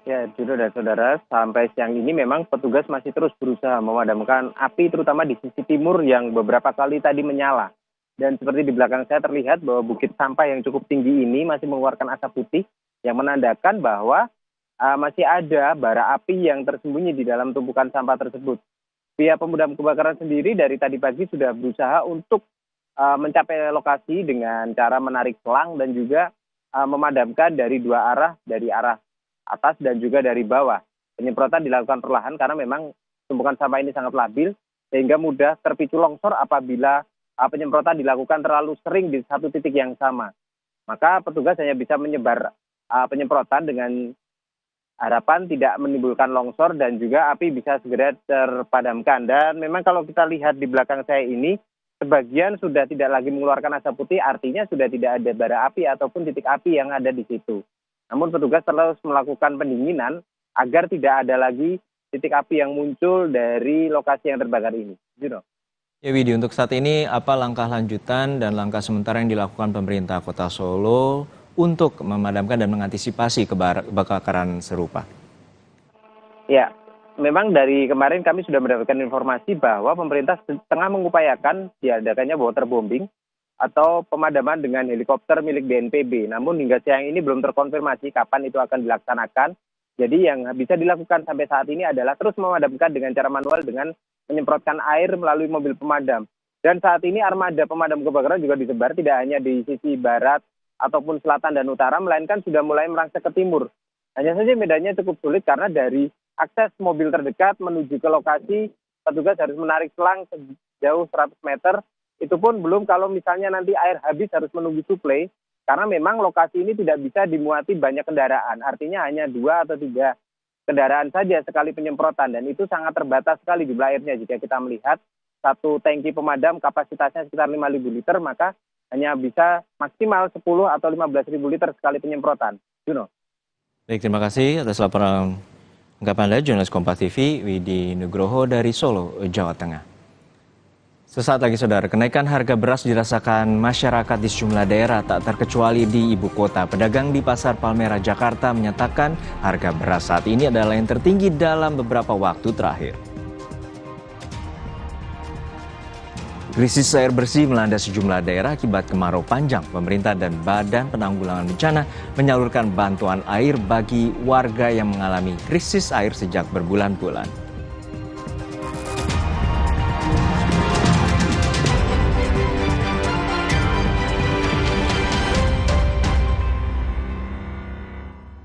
Ya, Juno dan saudara, sampai siang ini memang petugas masih terus berusaha memadamkan api terutama di sisi timur yang beberapa kali tadi menyala. Dan seperti di belakang saya terlihat bahwa bukit sampah yang cukup tinggi ini masih mengeluarkan asap putih yang menandakan bahwa masih ada bara api yang tersembunyi di dalam tumpukan sampah tersebut. Pihak pemadam kebakaran sendiri dari tadi pagi sudah berusaha untuk mencapai lokasi dengan cara menarik selang dan juga memadamkan dari dua arah, dari arah atas dan juga dari bawah. Penyemprotan dilakukan perlahan karena memang tumpukan sampah ini sangat labil sehingga mudah terpicu longsor apabila penyemprotan dilakukan terlalu sering di satu titik yang sama. Maka petugas hanya bisa menyebar penyemprotan dengan harapan tidak menimbulkan longsor dan juga api bisa segera terpadamkan. Dan memang kalau kita lihat di belakang saya ini, sebagian sudah tidak lagi mengeluarkan asap putih, artinya sudah tidak ada bara api ataupun titik api yang ada di situ. Namun petugas terus melakukan pendinginan agar tidak ada lagi titik api yang muncul dari lokasi yang terbakar ini. Juno. Ya Widi, untuk saat ini apa langkah lanjutan dan langkah sementara yang dilakukan pemerintah Kota Solo untuk memadamkan dan mengantisipasi kebakaran serupa? Ya, memang dari kemarin kami sudah mendapatkan informasi bahwa pemerintah tengah mengupayakan diadakannya waterbombing atau pemadaman dengan helikopter milik BNPB. Namun hingga siang ini belum terkonfirmasi kapan itu akan dilaksanakan. Jadi yang bisa dilakukan sampai saat ini adalah terus memadamkan dengan cara manual dengan menyemprotkan air melalui mobil pemadam. Dan saat ini armada pemadam kebakaran juga disebar tidak hanya di sisi barat ataupun selatan dan utara, melainkan sudah mulai merangsek ke timur. Hanya saja medannya cukup sulit karena dari akses mobil terdekat menuju ke lokasi, petugas harus menarik selang sejauh 100 meter. Itu pun belum kalau misalnya nanti air habis harus menunggu suplai, karena memang lokasi ini tidak bisa dimuati banyak kendaraan. Artinya hanya 2 atau 3 kendaraan saja sekali penyemprotan. Dan itu sangat terbatas sekali jumlah airnya. Jika kita melihat satu tangki pemadam kapasitasnya sekitar 5.000 liter, maka hanya bisa maksimal 10 atau 15.000 liter sekali penyemprotan. Juno. Baik, terima kasih atas laporan lengkap Anda, jurnalis Kompas TV, Widi Nugroho dari Solo, Jawa Tengah. Sesaat lagi saudara, kenaikan harga beras dirasakan masyarakat di sejumlah daerah tak terkecuali di ibu kota. Pedagang di Pasar Palmerah, Jakarta menyatakan harga beras saat ini adalah yang tertinggi dalam beberapa waktu terakhir. Krisis air bersih melanda sejumlah daerah akibat kemarau panjang. Pemerintah dan Badan Penanggulangan Bencana menyalurkan bantuan air bagi warga yang mengalami krisis air sejak berbulan-bulan.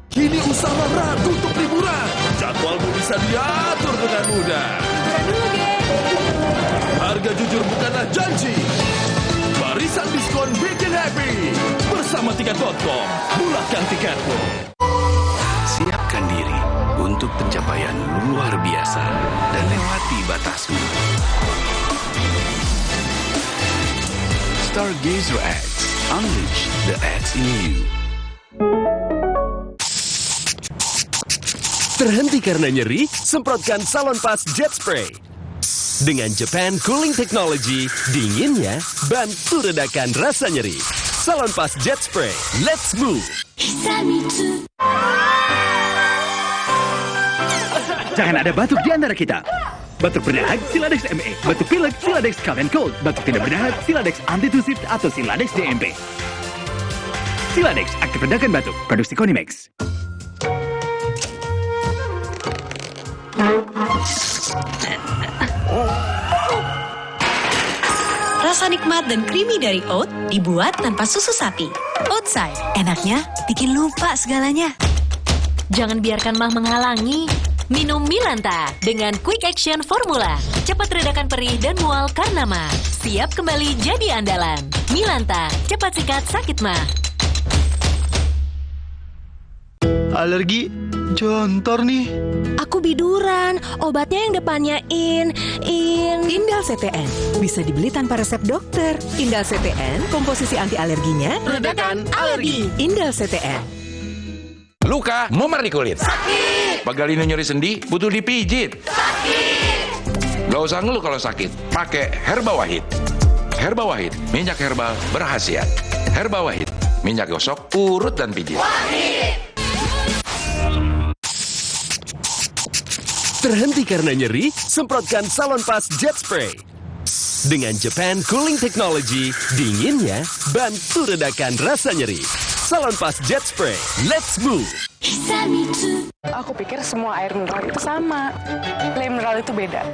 Kini usaha Ratu untuk liburan. Jadwalmu bisa diatur dengan mudah. Harga jujur bukanlah janji. Barisan diskon bikin happy. Bersama Tiket.com, mulakan tiketmu. Siapkan diri untuk pencapaian luar biasa dan lewati batasmu. Stargazer X, unleash the X in you. Terhenti karena nyeri? Semprotkan Salonpas Jet Spray. Dengan Japan Cooling Technology, dinginnya bantu redakan rasa nyeri. Salonpas Jet Spray, let's move! Jangan ada batuk di antara kita. Batuk berdahak, Siladex ME. Batuk pilek, Siladex Cough and Cold. Batuk tidak berdahak, Siladex Antitusif atau Siladex DMP. Siladex, aktif redakan batuk. Produksi Konimex. Rasa nikmat dan creamy dari oat dibuat tanpa susu sapi. Oatside, enaknya bikin lupa segalanya. Jangan biarkan mah menghalangi. Minum Milanta dengan Quick Action Formula. Cepat redakan perih dan mual karena mah. Siap kembali jadi andalan. Milanta, cepat sikat sakit mah. Alergi jontor nih. Aku biduran, obatnya yang depannya Indal CTN. Bisa dibeli tanpa resep dokter. Indal CTN, komposisi anti alerginya redakan alergi. Indal CTN. Luka, memar di kulit. Sakit. Pegalino nyeri sendi, butuh dipijit. Sakit. Gak usah ngeluh kalau sakit, pakai Herba Wahid. Herba Wahid, minyak herbal berkhasiat. Herba Wahid, minyak gosok, urut dan pijit. Wahid. Terhenti karena nyeri? Semprotkan Salonpas Jet Spray. Dengan Japan Cooling Technology, dinginnya bantu redakan rasa nyeri. Salonpas Jet Spray, let's move! Aku pikir semua air mineral itu sama. Le mineral itu beda.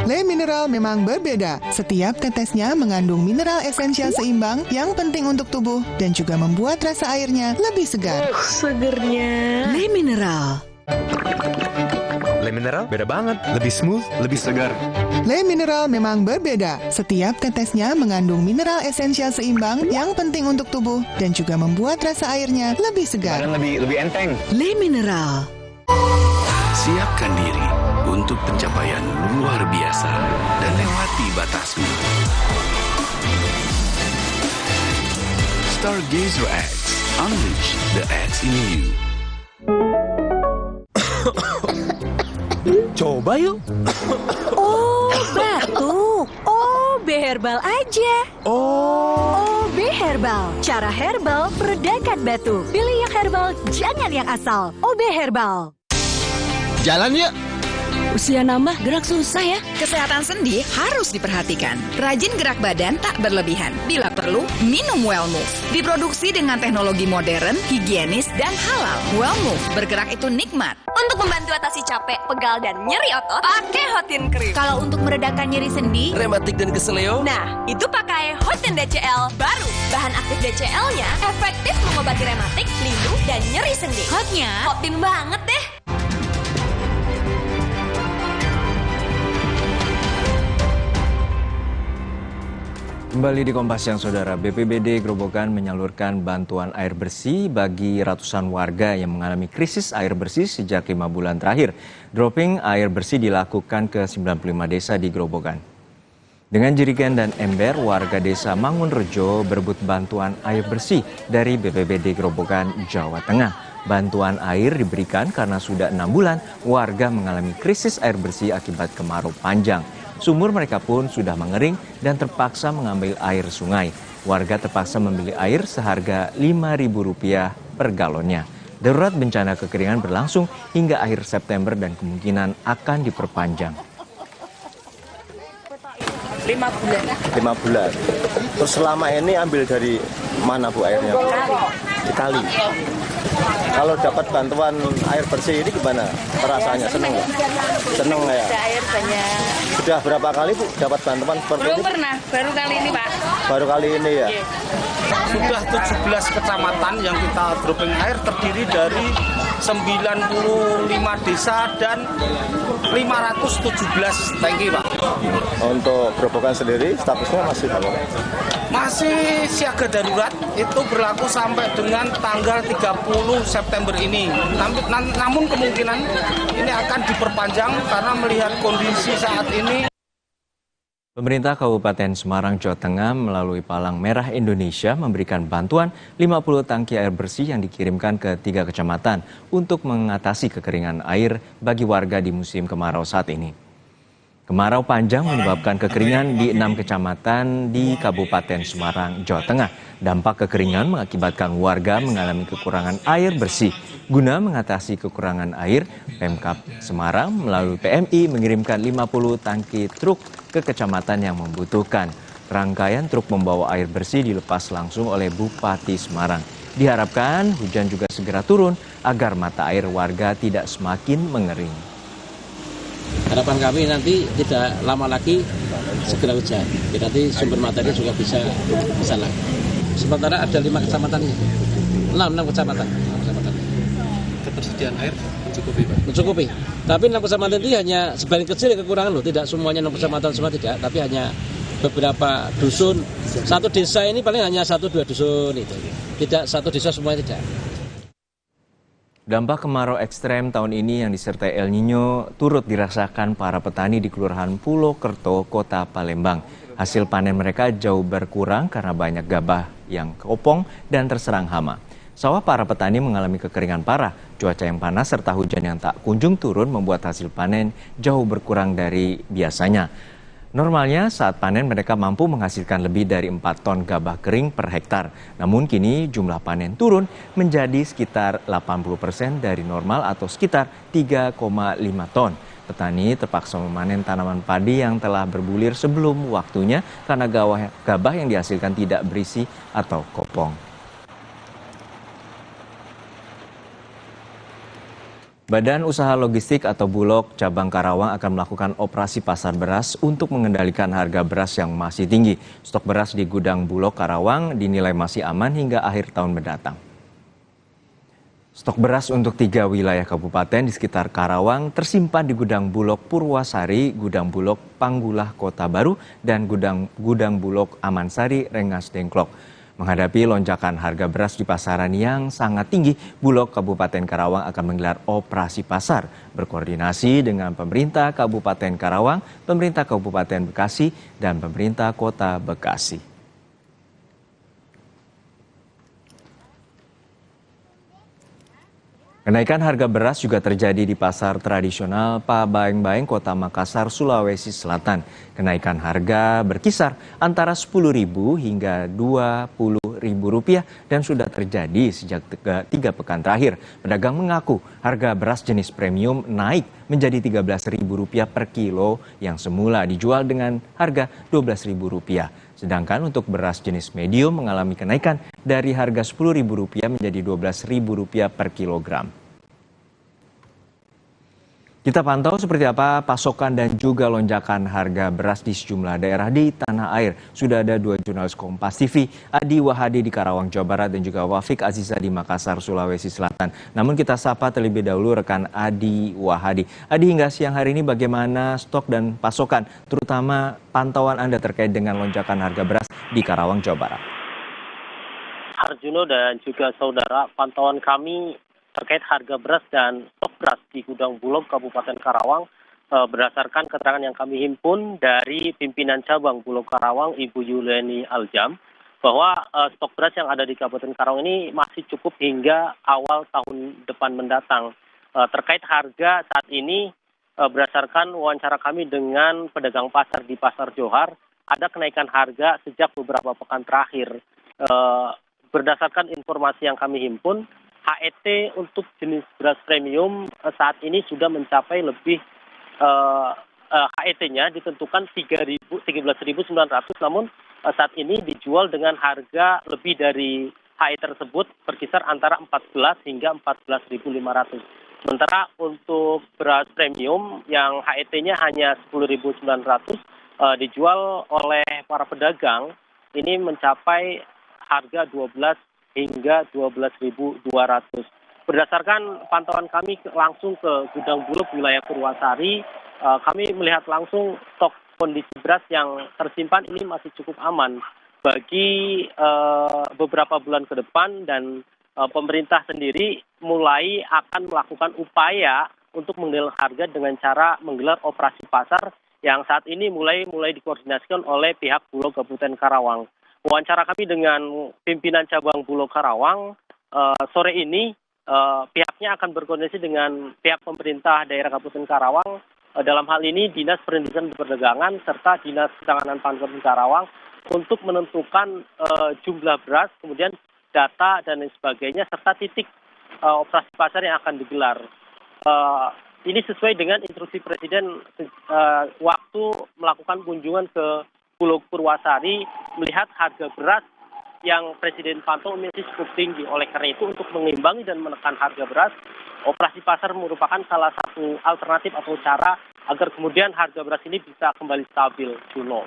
Le mineral memang berbeda. Setiap tetesnya mengandung mineral esensial seimbang yang penting untuk tubuh dan juga membuat rasa airnya lebih segar. Segernya. Le mineral. Le Mineral beda banget, lebih smooth, lebih segar. Le Mineral memang berbeda. Setiap tetesnya mengandung mineral esensial seimbang yang penting untuk tubuh dan juga membuat rasa airnya lebih segar. Dan lebih enteng. Le Mineral. Siapkan diri untuk pencapaian luar biasa dan lewati batasmu. Stargazer X, unleash the X in you. Coba yuk. Oh, batuk. OB Herbal aja. OB Herbal. Cara herbal meredakan batuk. Pilih yang herbal, jangan yang asal. OB Herbal. Jalan yuk. Usia nambah, gerak susah ya. Kesehatan sendi harus diperhatikan. Rajin gerak badan tak berlebihan. Bila perlu, minum Wellmove. Diproduksi dengan teknologi modern, higienis, dan halal. Wellmove, bergerak itu nikmat. Untuk membantu atasi capek, pegal, dan nyeri otot, pakai Hotin Cream. Kalau untuk meredakan nyeri sendi, rematik dan keseleo, nah, itu pakai Hotin DCL. Baru, bahan aktif DCL-nya efektif mengobati rematik, linu, dan nyeri sendi. Hotnya, Hotin banget deh. Kembali di Kompas Siang, Saudara. BPBD Grobogan menyalurkan bantuan air bersih bagi ratusan warga yang mengalami krisis air bersih sejak 5 bulan terakhir. Dropping air bersih dilakukan ke 95 desa di Grobogan. Dengan jerigen dan ember, warga desa Mangunrejo berebut bantuan air bersih dari BPBD Grobogan, Jawa Tengah. Bantuan air diberikan karena sudah 6 bulan warga mengalami krisis air bersih akibat kemarau panjang. Sumur mereka pun sudah mengering dan terpaksa mengambil air sungai. Warga terpaksa membeli air seharga Rp5.000 per galonnya. Darurat bencana kekeringan berlangsung hingga akhir September dan kemungkinan akan diperpanjang. 5 bulan. 5 bulan. Terus selama ini ambil dari mana Bu airnya? Di kali. Kalau dapat bantuan air bersih ini gimana? Perasaannya seneng nggak? Seneng ya? Air banyak. Sudah berapa kali Bu dapat bantuan seperti ini? Belum pernah, baru kali ini Pak. Baru kali ini ya? Sudah 17 kecamatan yang kita dropping air terdiri dari 95 desa dan 517 tangki Pak. Untuk Grobogan sendiri statusnya masih apa? Masih siaga darurat, itu berlaku sampai dengan tanggal 30 September ini. Namun kemungkinan ini akan diperpanjang karena melihat kondisi saat ini. Pemerintah Kabupaten Semarang, Jawa Tengah melalui Palang Merah Indonesia memberikan bantuan 50 tangki air bersih yang dikirimkan ke 3 kecamatan untuk mengatasi kekeringan air bagi warga di musim kemarau saat ini. Kemarau panjang menyebabkan kekeringan di 6 kecamatan di Kabupaten Semarang, Jawa Tengah. Dampak kekeringan mengakibatkan warga mengalami kekurangan air bersih. Guna mengatasi kekurangan air, Pemkab Semarang melalui PMI mengirimkan 50 tangki truk ke kecamatan yang membutuhkan. Rangkaian truk membawa air bersih dilepas langsung oleh Bupati Semarang. Diharapkan hujan juga segera turun agar mata air warga tidak semakin mengering. Harapan kami nanti tidak lama lagi segera hujan. Nanti sumber mata ini juga bisa lagi. Sementara ada 5 kecamatan ini. 6 kecamatan. Ketersediaan air mencukupi Pak? Mencukupi. Tapi 6 kecamatan itu hanya sebagian kecil kekurangan loh. Tidak semuanya 6 kecamatan semua tidak. Tapi hanya beberapa dusun. Satu desa ini paling hanya 1-2 dusun itu. Tidak satu desa semuanya tidak. Dampak kemarau ekstrem tahun ini yang disertai El Nino turut dirasakan para petani di Kelurahan Pulau Kerto, Kota Palembang. Hasil panen mereka jauh berkurang karena banyak gabah yang kopong dan terserang hama. Sawah para petani mengalami kekeringan parah. Cuaca yang panas serta hujan yang tak kunjung turun membuat hasil panen jauh berkurang dari biasanya. Normalnya saat panen mereka mampu menghasilkan lebih dari 4 ton gabah kering per hektar. Namun kini jumlah panen turun menjadi sekitar 80% dari normal atau sekitar 3,5 ton. Petani terpaksa memanen tanaman padi yang telah berbulir sebelum waktunya karena gabah yang dihasilkan tidak berisi atau kopong. Badan Usaha Logistik atau Bulog Cabang Karawang akan melakukan operasi pasar beras untuk mengendalikan harga beras yang masih tinggi. Stok beras di gudang Bulog Karawang dinilai masih aman hingga akhir tahun mendatang. Stok beras untuk 3 wilayah kabupaten di sekitar Karawang tersimpan di Gudang Bulog Purwasari, Gudang Bulog Panggulah Kota Baru, dan Gudang Bulog Amansari, Rengas Dengklok. Menghadapi lonjakan harga beras di pasaran yang sangat tinggi, Bulog Kabupaten Karawang akan menggelar operasi pasar berkoordinasi dengan pemerintah Kabupaten Karawang, pemerintah Kabupaten Bekasi, dan pemerintah Kota Bekasi. Kenaikan harga beras juga terjadi di pasar tradisional Pabaeng-Baeng, Kota Makassar, Sulawesi Selatan. Kenaikan harga berkisar antara Rp10.000 hingga Rp20.000 dan sudah terjadi sejak 3 pekan terakhir. Pedagang mengaku harga beras jenis premium naik menjadi Rp13.000 per kilo yang semula dijual dengan harga Rp12.000. Sedangkan untuk beras jenis medium mengalami kenaikan dari harga Rp10.000 menjadi Rp12.000 per kilogram. Kita pantau seperti apa pasokan dan juga lonjakan harga beras di sejumlah daerah di tanah air. Sudah ada 2 jurnalis Kompas TV, Adi Wahadi di Karawang, Jawa Barat, dan juga Wafik Aziza di Makassar, Sulawesi Selatan. Namun kita sapa terlebih dahulu rekan Adi Wahadi. Adi, hingga siang hari ini bagaimana stok dan pasokan, terutama pantauan Anda terkait dengan lonjakan harga beras di Karawang, Jawa Barat? Arjuno dan juga saudara, pantauan kami terkait harga beras dan stok beras di Gudang Bulog Kabupaten Karawang berdasarkan keterangan yang kami himpun dari pimpinan cabang Bulog Karawang, Ibu Yuleni Aljam, bahwa stok beras yang ada di Kabupaten Karawang ini masih cukup hingga awal tahun depan mendatang. Terkait harga saat ini, berdasarkan wawancara kami dengan pedagang pasar di Pasar Johar, ada kenaikan harga sejak beberapa pekan terakhir. Berdasarkan informasi yang kami himpun, HET untuk jenis beras premium saat ini sudah mencapai lebih HET-nya ditentukan 13.900, namun saat ini dijual dengan harga lebih dari HET tersebut berkisar antara 14 hingga 14.500. Sementara untuk beras premium yang HET-nya hanya 10.900 dijual oleh para pedagang ini mencapai harga 12 hingga 12.200. Berdasarkan pantauan kami langsung ke Gudang Bulog wilayah Purwasari, kami melihat langsung stok kondisi beras yang tersimpan ini masih cukup aman bagi beberapa bulan ke depan, dan pemerintah sendiri mulai akan melakukan upaya untuk mengendalikan harga dengan cara menggelar operasi pasar yang saat ini mulai dikoordinasikan oleh pihak Bulog Kabupaten Karawang. Wawancara kami dengan pimpinan cabang Bulog Karawang sore ini, pihaknya akan berkoordinasi dengan pihak pemerintah daerah Kabupaten Karawang, dalam hal ini Dinas Perindustrian dan Perdagangan serta Dinas Ketahanan Pangan Kabupaten Karawang untuk menentukan jumlah beras, kemudian data dan lain sebagainya, serta titik operasi pasar yang akan digelar. Ini sesuai dengan instruksi Presiden waktu melakukan kunjungan ke Bulog Purwasari, melihat harga beras yang Presiden pantau masih cukup tinggi. Oleh karena itu, untuk mengimbangi dan menekan harga beras, operasi pasar merupakan salah satu alternatif atau cara agar kemudian harga beras ini bisa kembali stabil, Juno.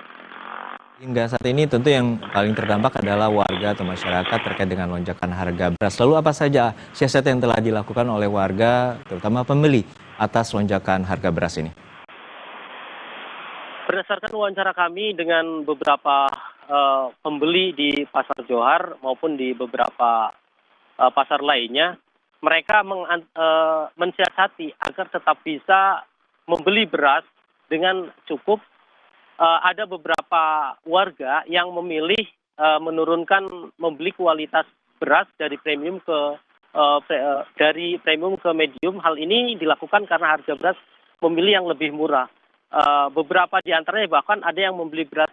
Hingga saat ini tentu yang paling terdampak adalah warga atau masyarakat terkait dengan lonjakan harga beras. Lalu apa saja siasat yang telah dilakukan oleh warga, terutama pembeli, atas lonjakan harga beras ini? Berdasarkan wawancara kami dengan beberapa pembeli di Pasar Johar maupun di beberapa pasar lainnya, mereka mensiasati agar tetap bisa membeli beras dengan cukup. Ada beberapa warga yang memilih menurunkan membeli kualitas beras dari premium ke medium. Hal ini dilakukan karena harga beras memilih yang lebih murah. Beberapa di antaranya bahkan ada yang membeli beras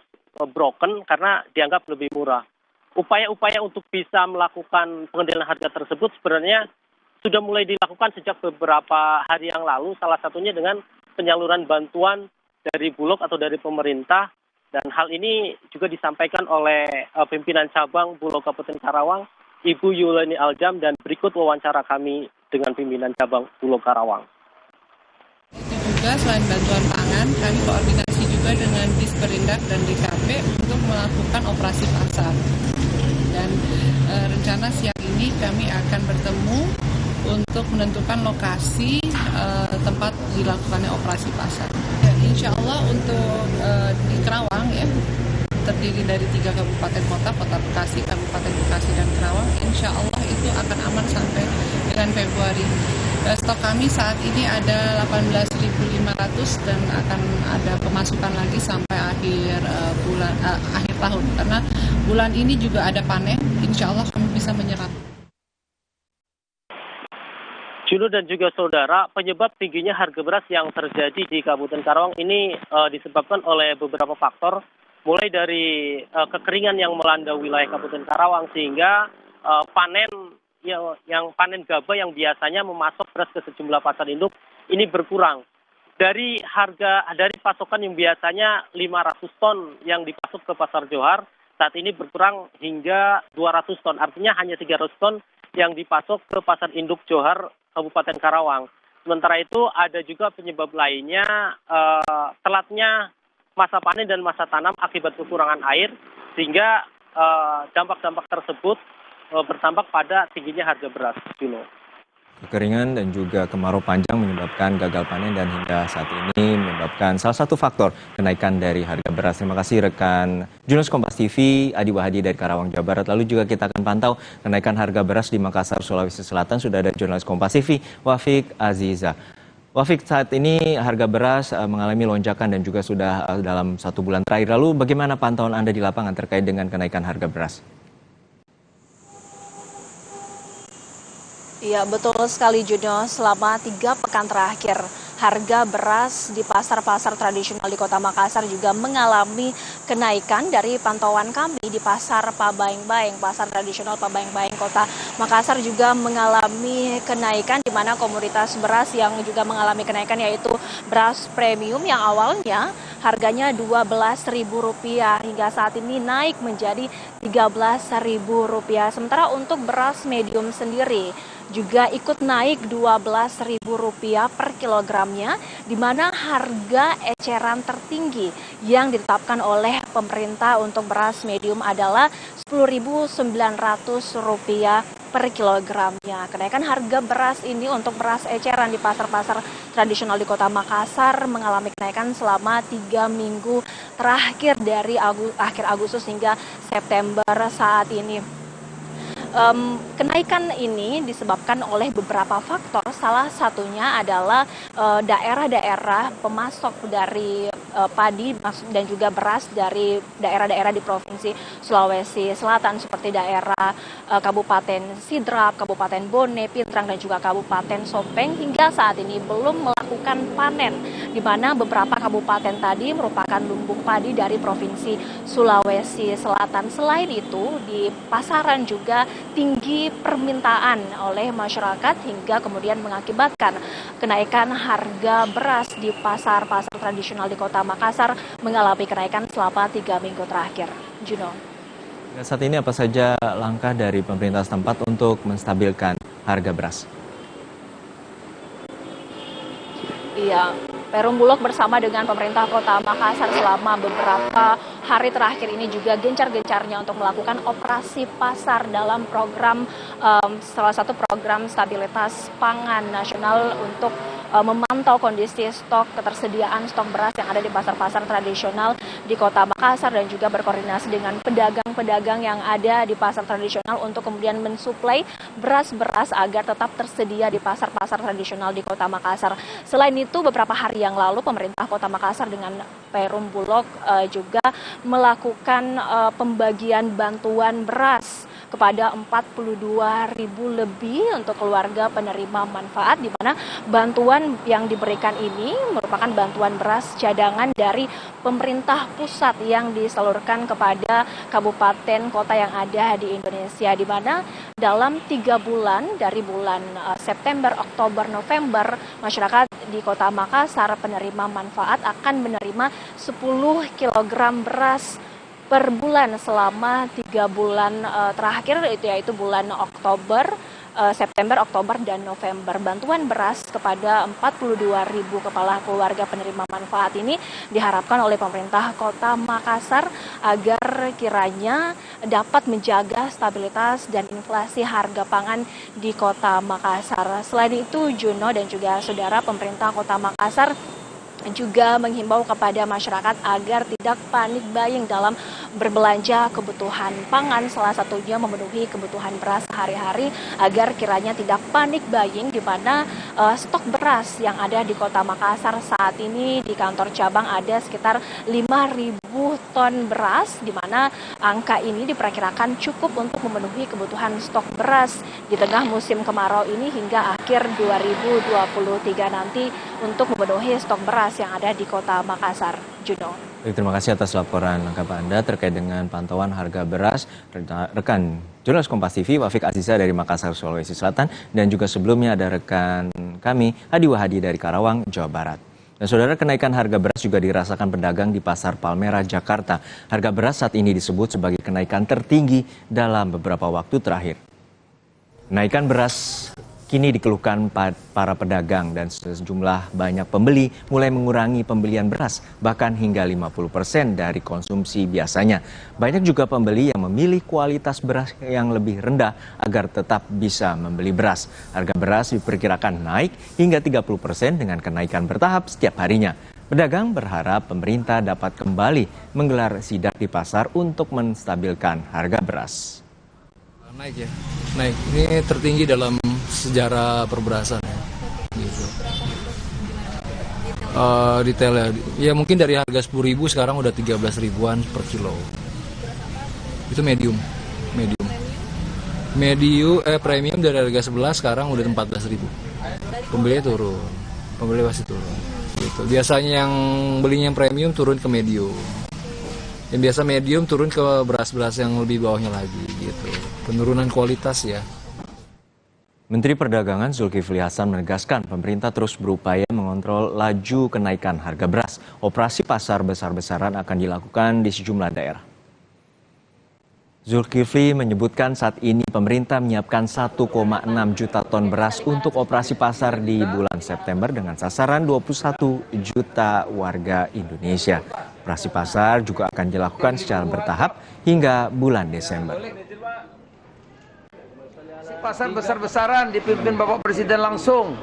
broken karena dianggap lebih murah. Upaya-upaya untuk bisa melakukan pengendalian harga tersebut sebenarnya sudah mulai dilakukan sejak beberapa hari yang lalu, salah satunya dengan penyaluran bantuan dari Bulog atau dari pemerintah, dan hal ini juga disampaikan oleh pimpinan cabang Bulog Kabupaten Karawang, Ibu Yuleni Aljam, dan berikut wawancara kami dengan pimpinan cabang Bulog Karawang. Juga selain bantuan pangan, kami koordinasi juga dengan Disperindak dan DKP untuk melakukan operasi pasar. Dan rencana siang ini kami akan bertemu untuk menentukan lokasi tempat dilakukannya operasi pasar. Ya, insya Allah untuk di Kerawang ya, terdiri dari 3 kabupaten kota, Kota Bekasi, Kabupaten Bekasi, dan Kerawang, insya Allah itu akan aman sampai bulan Februari. Stok kami saat ini ada 18.500 dan akan ada pemasukan lagi sampai akhir tahun, karena bulan ini juga ada panen, insya Allah kami bisa menyerap. Juno dan juga saudara, penyebab tingginya harga beras yang terjadi di Kabupaten Karawang ini disebabkan oleh beberapa faktor, mulai dari kekeringan yang melanda wilayah Kabupaten Karawang sehingga panen panen gabah yang biasanya memasok beras ke sejumlah pasar induk ini berkurang. Dari pasokan yang biasanya 500 ton yang dipasok ke pasar Johar, saat ini berkurang hingga 200 ton. Artinya hanya 300 ton yang dipasok ke pasar induk Johar Kabupaten Karawang. Sementara itu ada juga penyebab lainnya, telatnya masa panen dan masa tanam akibat kekurangan air, sehingga dampak-dampak tersebut berdampak pada tingginya harga beras. Juno. Kekeringan dan juga kemarau panjang menyebabkan gagal panen dan hingga saat ini menyebabkan salah satu faktor kenaikan dari harga beras. Terima kasih rekan jurnalis Kompas TV Adi Wahadi dari Karawang, Jawa Barat. Lalu juga kita akan pantau kenaikan harga beras di Makassar, Sulawesi Selatan. Sudah ada jurnalis Kompas TV Wafik Aziza. Wafik, saat ini harga beras mengalami lonjakan dan juga sudah dalam 1 bulan terakhir. Lalu bagaimana pantauan Anda di lapangan terkait dengan kenaikan harga beras? Iya, betul sekali Juno. Selama 3 pekan terakhir, harga beras di pasar-pasar tradisional di Kota Makassar juga mengalami kenaikan. Dari pantauan kami di pasar Pabaeng-Baeng, pasar tradisional Pabaeng-Baeng Kota Makassar juga mengalami kenaikan, di mana komoditas beras yang juga mengalami kenaikan yaitu beras premium yang awalnya harganya Rp12.000 hingga saat ini naik menjadi Rp13.000. Sementara untuk beras medium sendiri juga ikut naik Rp12.000 per kilogramnya, di mana harga eceran tertinggi yang ditetapkan oleh pemerintah untuk beras medium adalah Rp10.900 per kilogramnya. Kenaikan harga beras ini untuk beras eceran di pasar-pasar tradisional di Kota Makassar mengalami kenaikan selama 3 minggu terakhir dari akhir Agustus hingga September saat ini. Kenaikan ini disebabkan oleh beberapa faktor. Salah satunya adalah daerah-daerah pemasok dari padi dan juga beras dari daerah-daerah di Provinsi Sulawesi Selatan seperti daerah Kabupaten Sidrap, Kabupaten Bone, Pintrang, dan juga Kabupaten Sopeng hingga saat ini belum melakukan panen, di mana beberapa kabupaten tadi merupakan lumbung padi dari Provinsi Sulawesi Selatan. Selain itu, di pasaran juga tinggi permintaan oleh masyarakat hingga kemudian mengakibatkan kenaikan harga beras di pasar-pasar tradisional di Kota Makassar mengalami kenaikan selama 3 minggu terakhir. Juno. Saat ini apa saja langkah dari pemerintah setempat untuk menstabilkan harga beras? Iya, Perum Bulog bersama dengan pemerintah Kota Makassar selama beberapa hari terakhir ini juga gencar-gencarnya untuk melakukan operasi pasar dalam program salah satu program stabilitas pangan nasional untuk memantau kondisi stok ketersediaan stok beras yang ada di pasar-pasar tradisional di Kota Makassar dan juga berkoordinasi dengan pedagang-pedagang yang ada di pasar tradisional untuk kemudian mensuplai beras-beras agar tetap tersedia di pasar-pasar tradisional di Kota Makassar. Selain itu, beberapa hari yang lalu pemerintah Kota Makassar dengan Perum Bulog juga melakukan pembagian bantuan beras kepada 42.000 lebih untuk keluarga penerima manfaat, di mana bantuan yang diberikan ini merupakan bantuan beras cadangan dari pemerintah pusat yang disalurkan kepada kabupaten kota yang ada di Indonesia, di mana dalam 3 bulan dari bulan September, Oktober, November, masyarakat di Kota Makassar penerima manfaat akan menerima 10 kg beras per bulan selama 3 bulan terakhir, yaitu bulan Oktober, September, Oktober, dan November. Bantuan beras kepada 42.000 kepala keluarga penerima manfaat ini diharapkan oleh pemerintah Kota Makassar agar kiranya dapat menjaga stabilitas dan inflasi harga pangan di Kota Makassar. Selain itu, Juno dan juga saudara, pemerintah Kota Makassar juga menghimbau kepada masyarakat agar tidak panik buying dalam berbelanja kebutuhan pangan, salah satunya memenuhi kebutuhan beras sehari-hari agar kiranya tidak panik buying, di mana stok beras yang ada di Kota Makassar saat ini di kantor cabang ada sekitar 5.000 ton beras, di mana angka ini diperkirakan cukup untuk memenuhi kebutuhan stok beras di tengah musim kemarau ini hingga akhir 2023 nanti untuk memenuhi stok beras yang ada di Kota Makassar. Juno. Baik, terima kasih atas laporan lengkap Anda terkait dengan pantauan harga beras. Rekan jurnalis Kompas TV Wafik Aziza dari Makassar, Sulawesi Selatan, dan juga sebelumnya ada rekan kami Hadi Wahadi dari Karawang, Jawa Barat. Dan saudara, kenaikan harga beras juga dirasakan pedagang di Pasar Palmerah, Jakarta. Harga beras saat ini disebut sebagai kenaikan tertinggi dalam beberapa waktu terakhir. Kenaikan beras kini dikeluhkan para pedagang dan sejumlah banyak pembeli mulai mengurangi pembelian beras, bahkan hingga 50% dari konsumsi biasanya. Banyak juga pembeli yang memilih kualitas beras yang lebih rendah agar tetap bisa membeli beras. Harga beras diperkirakan naik hingga 30% dengan kenaikan bertahap setiap harinya. Pedagang berharap pemerintah dapat kembali menggelar sidak di pasar untuk menstabilkan harga beras. Naik ya, naik. Ini tertinggi dalam sejarah perberasan ya. Gitu. Detailnya, ya mungkin dari harga 10.000 sekarang udah 13 ribuan per kilo. Itu medium. Premium dari harga 11 sekarang udah 14.000. Pembeli turun, pembeli masih turun. Gitu. Biasanya yang belinya yang premium turun ke medium. Yang biasa medium turun ke beras-beras yang lebih bawahnya lagi gitu. Penurunan kualitas ya. Menteri Perdagangan Zulkifli Hasan menegaskan pemerintah terus berupaya mengontrol laju kenaikan harga beras. Operasi pasar besar-besaran akan dilakukan di sejumlah daerah. Zulkifli menyebutkan saat ini pemerintah menyiapkan 1,6 juta ton beras untuk operasi pasar di bulan September dengan sasaran 21 juta warga Indonesia. Operasi pasar juga akan dilakukan secara bertahap hingga bulan Desember. Pasar besar-besaran dipimpin Bapak Presiden langsung.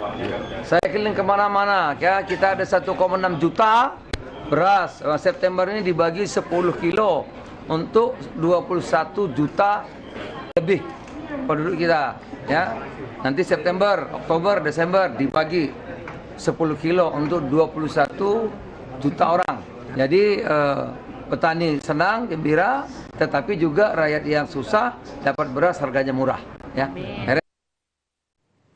Saya keliling kemana-mana. Ya, kita ada 1,6 juta beras. September ini dibagi 10 kilo untuk 21 juta lebih penduduk kita. Ya, nanti September, Oktober, Desember dibagi 10 kilo untuk 21 juta orang. Jadi petani senang, gembira, tetapi juga rakyat yang susah dapat beras harganya murah. Ya.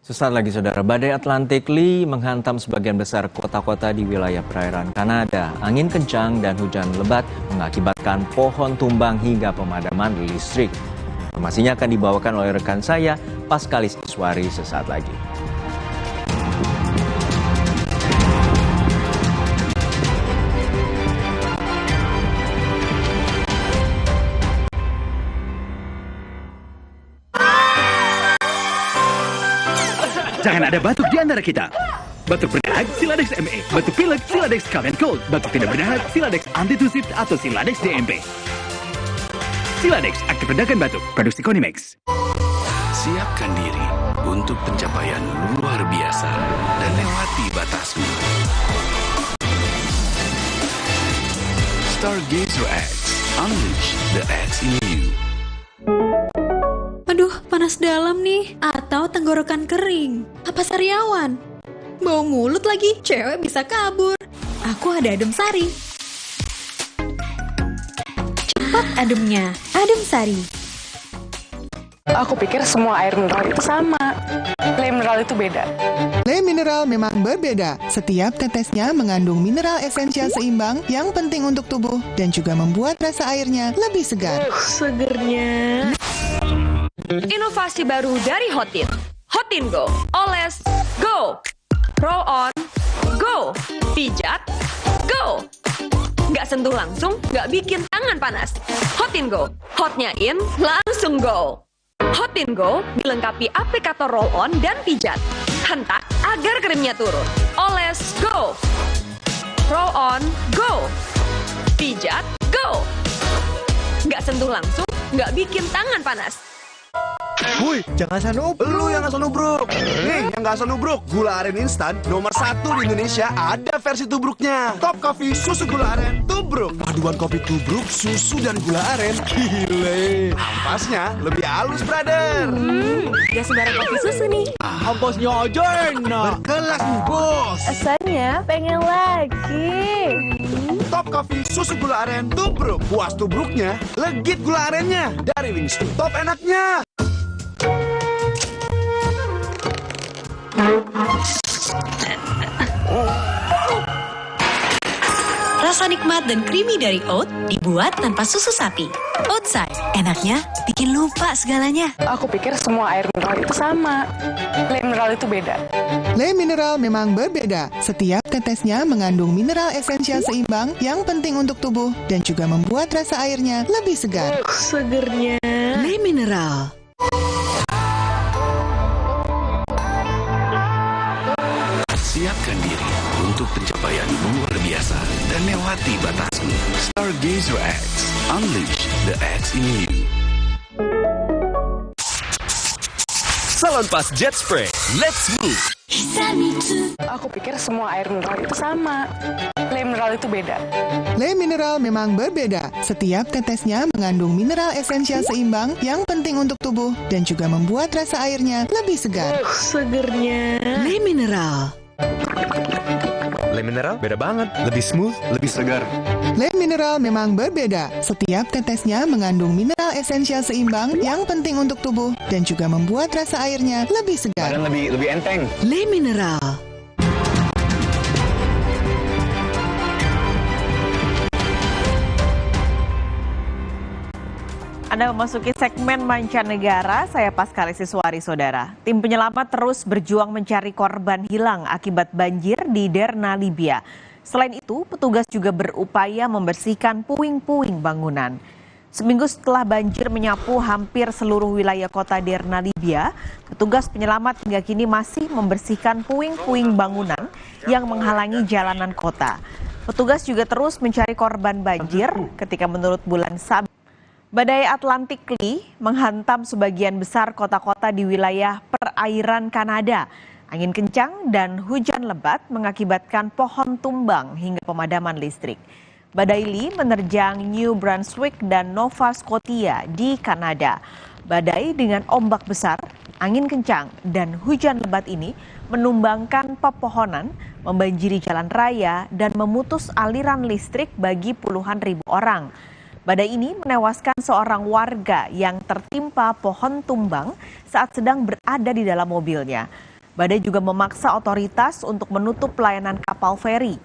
Sesaat lagi saudara, badai Atlantik Lee menghantam sebagian besar kota-kota di wilayah perairan Kanada. Angin kencang dan hujan lebat mengakibatkan pohon tumbang hingga pemadaman listrik. Informasinya akan dibawakan oleh rekan saya, Paskalis Iswari, sesaat lagi. Jangan ada batuk di antara kita. Batuk berdahak, Siladex ME. Batuk pilek, Siladex Cough and Cold. Batuk tidak berdahak, Siladex Antitusif atau Siladex DMP. Siladex, aktif redakan batuk. Produksi Konimex. Siapkan diri untuk pencapaian luar biasa dan lewati batasmu. Stargazer X. Unleash the X in you. Aduh, panas dalam nih. Atau tenggorokan kering. Apa sariawan? Bau mulut lagi, cewek bisa kabur. Aku ada adem sari. Cepat ademnya, adem sari. Aku pikir semua air mineral itu sama. Le mineral itu beda. Le mineral memang berbeda. Setiap tetesnya mengandung mineral esensial seimbang yang penting untuk tubuh dan juga membuat rasa airnya lebih segar. Segernya. Inovasi baru dari Hotin. Hotin Go. Oles, go. Roll on, go. Pijat, go. Nggak sentuh langsung, nggak bikin tangan panas. Hotin Go. Hotnya in, langsung go. Hot & Go dilengkapi aplikator roll-on dan pijat. Hentak agar krimnya turun. Oles go. Roll-on go. Pijat go. Nggak sentuh langsung, nggak bikin tangan panas. Woi, jangan asal nubruk. Lu yang asal nubruk. Nih, yang nggak asal nubruk. Gula aren instan nomor 1 di Indonesia ada versi tubruknya. Top Coffee susu gula aren tubruk. Paduan kopi tubruk, susu dan gula aren. Gile. Ampasnya lebih halus, brother. Gak sembarang kopi susu nih. Ampasnya aja enak. Berkelas, bos. Rasanya pengen lagi. Top Coffee susu gula aren tubruk. Puas tubruknya, legit gula arennya. Dari Wings Top enaknya. Rasa nikmat dan creamy dari oat dibuat tanpa susu sapi. Oatside, enaknya bikin lupa segalanya. Aku pikir semua air mineral itu sama. Le mineral itu beda. Le mineral memang berbeda. Setiap tetesnya mengandung mineral esensial seimbang yang penting untuk tubuh dan juga membuat rasa airnya lebih segar. Segernya. Le mineral. Siapkan diri untuk pencapaian luar biasa dan lewati batasmu. Stargazer X. Unleash the X in you. Salonpas Jet Spray. Let's move. Aku pikir semua air mineral itu sama. Le mineral itu beda. Le mineral memang berbeda. Setiap tetesnya mengandung mineral esensial seimbang yang penting untuk tubuh dan juga membuat rasa airnya lebih segar. Segernya. Le mineral. Le mineral beda banget, lebih smooth, lebih segar. Le mineral memang berbeda. Setiap tetesnya mengandung mineral esensial seimbang yang penting untuk tubuh dan juga membuat rasa airnya lebih segar. Dan lebih enteng. Le mineral. Anda memasuki segmen mancanegara, saya Paskalis Siswari, saudara. Tim penyelamat terus berjuang mencari korban hilang akibat banjir di Derna, Libya. Selain itu, petugas juga berupaya membersihkan puing-puing bangunan. Seminggu setelah banjir menyapu hampir seluruh wilayah kota Derna, Libya, petugas penyelamat hingga kini masih membersihkan puing-puing bangunan yang menghalangi jalanan kota. Petugas juga terus mencari korban banjir ketika menurut bulan Sabtu, badai Atlantic Lee menghantam sebagian besar kota-kota di wilayah perairan Kanada. Angin kencang dan hujan lebat mengakibatkan pohon tumbang hingga pemadaman listrik. Badai Lee menerjang New Brunswick dan Nova Scotia di Kanada. Badai dengan ombak besar, angin kencang, dan hujan lebat ini menumbangkan pepohonan, membanjiri jalan raya, dan memutus aliran listrik bagi puluhan ribu orang. Badai ini menewaskan seorang warga yang tertimpa pohon tumbang saat sedang berada di dalam mobilnya. Badai juga memaksa otoritas untuk menutup pelayanan kapal feri.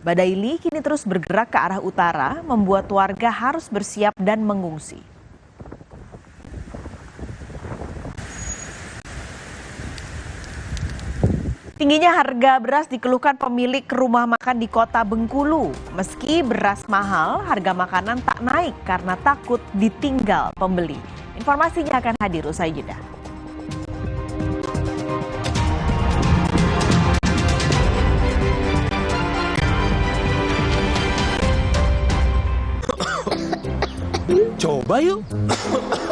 Badai Lee kini terus bergerak ke arah utara, membuat warga harus bersiap dan mengungsi. Tingginya harga beras dikeluhkan pemilik rumah makan di kota Bengkulu. Meski beras mahal, harga makanan tak naik karena takut ditinggal pembeli. Informasinya akan hadir usai jeda. Coba yuk.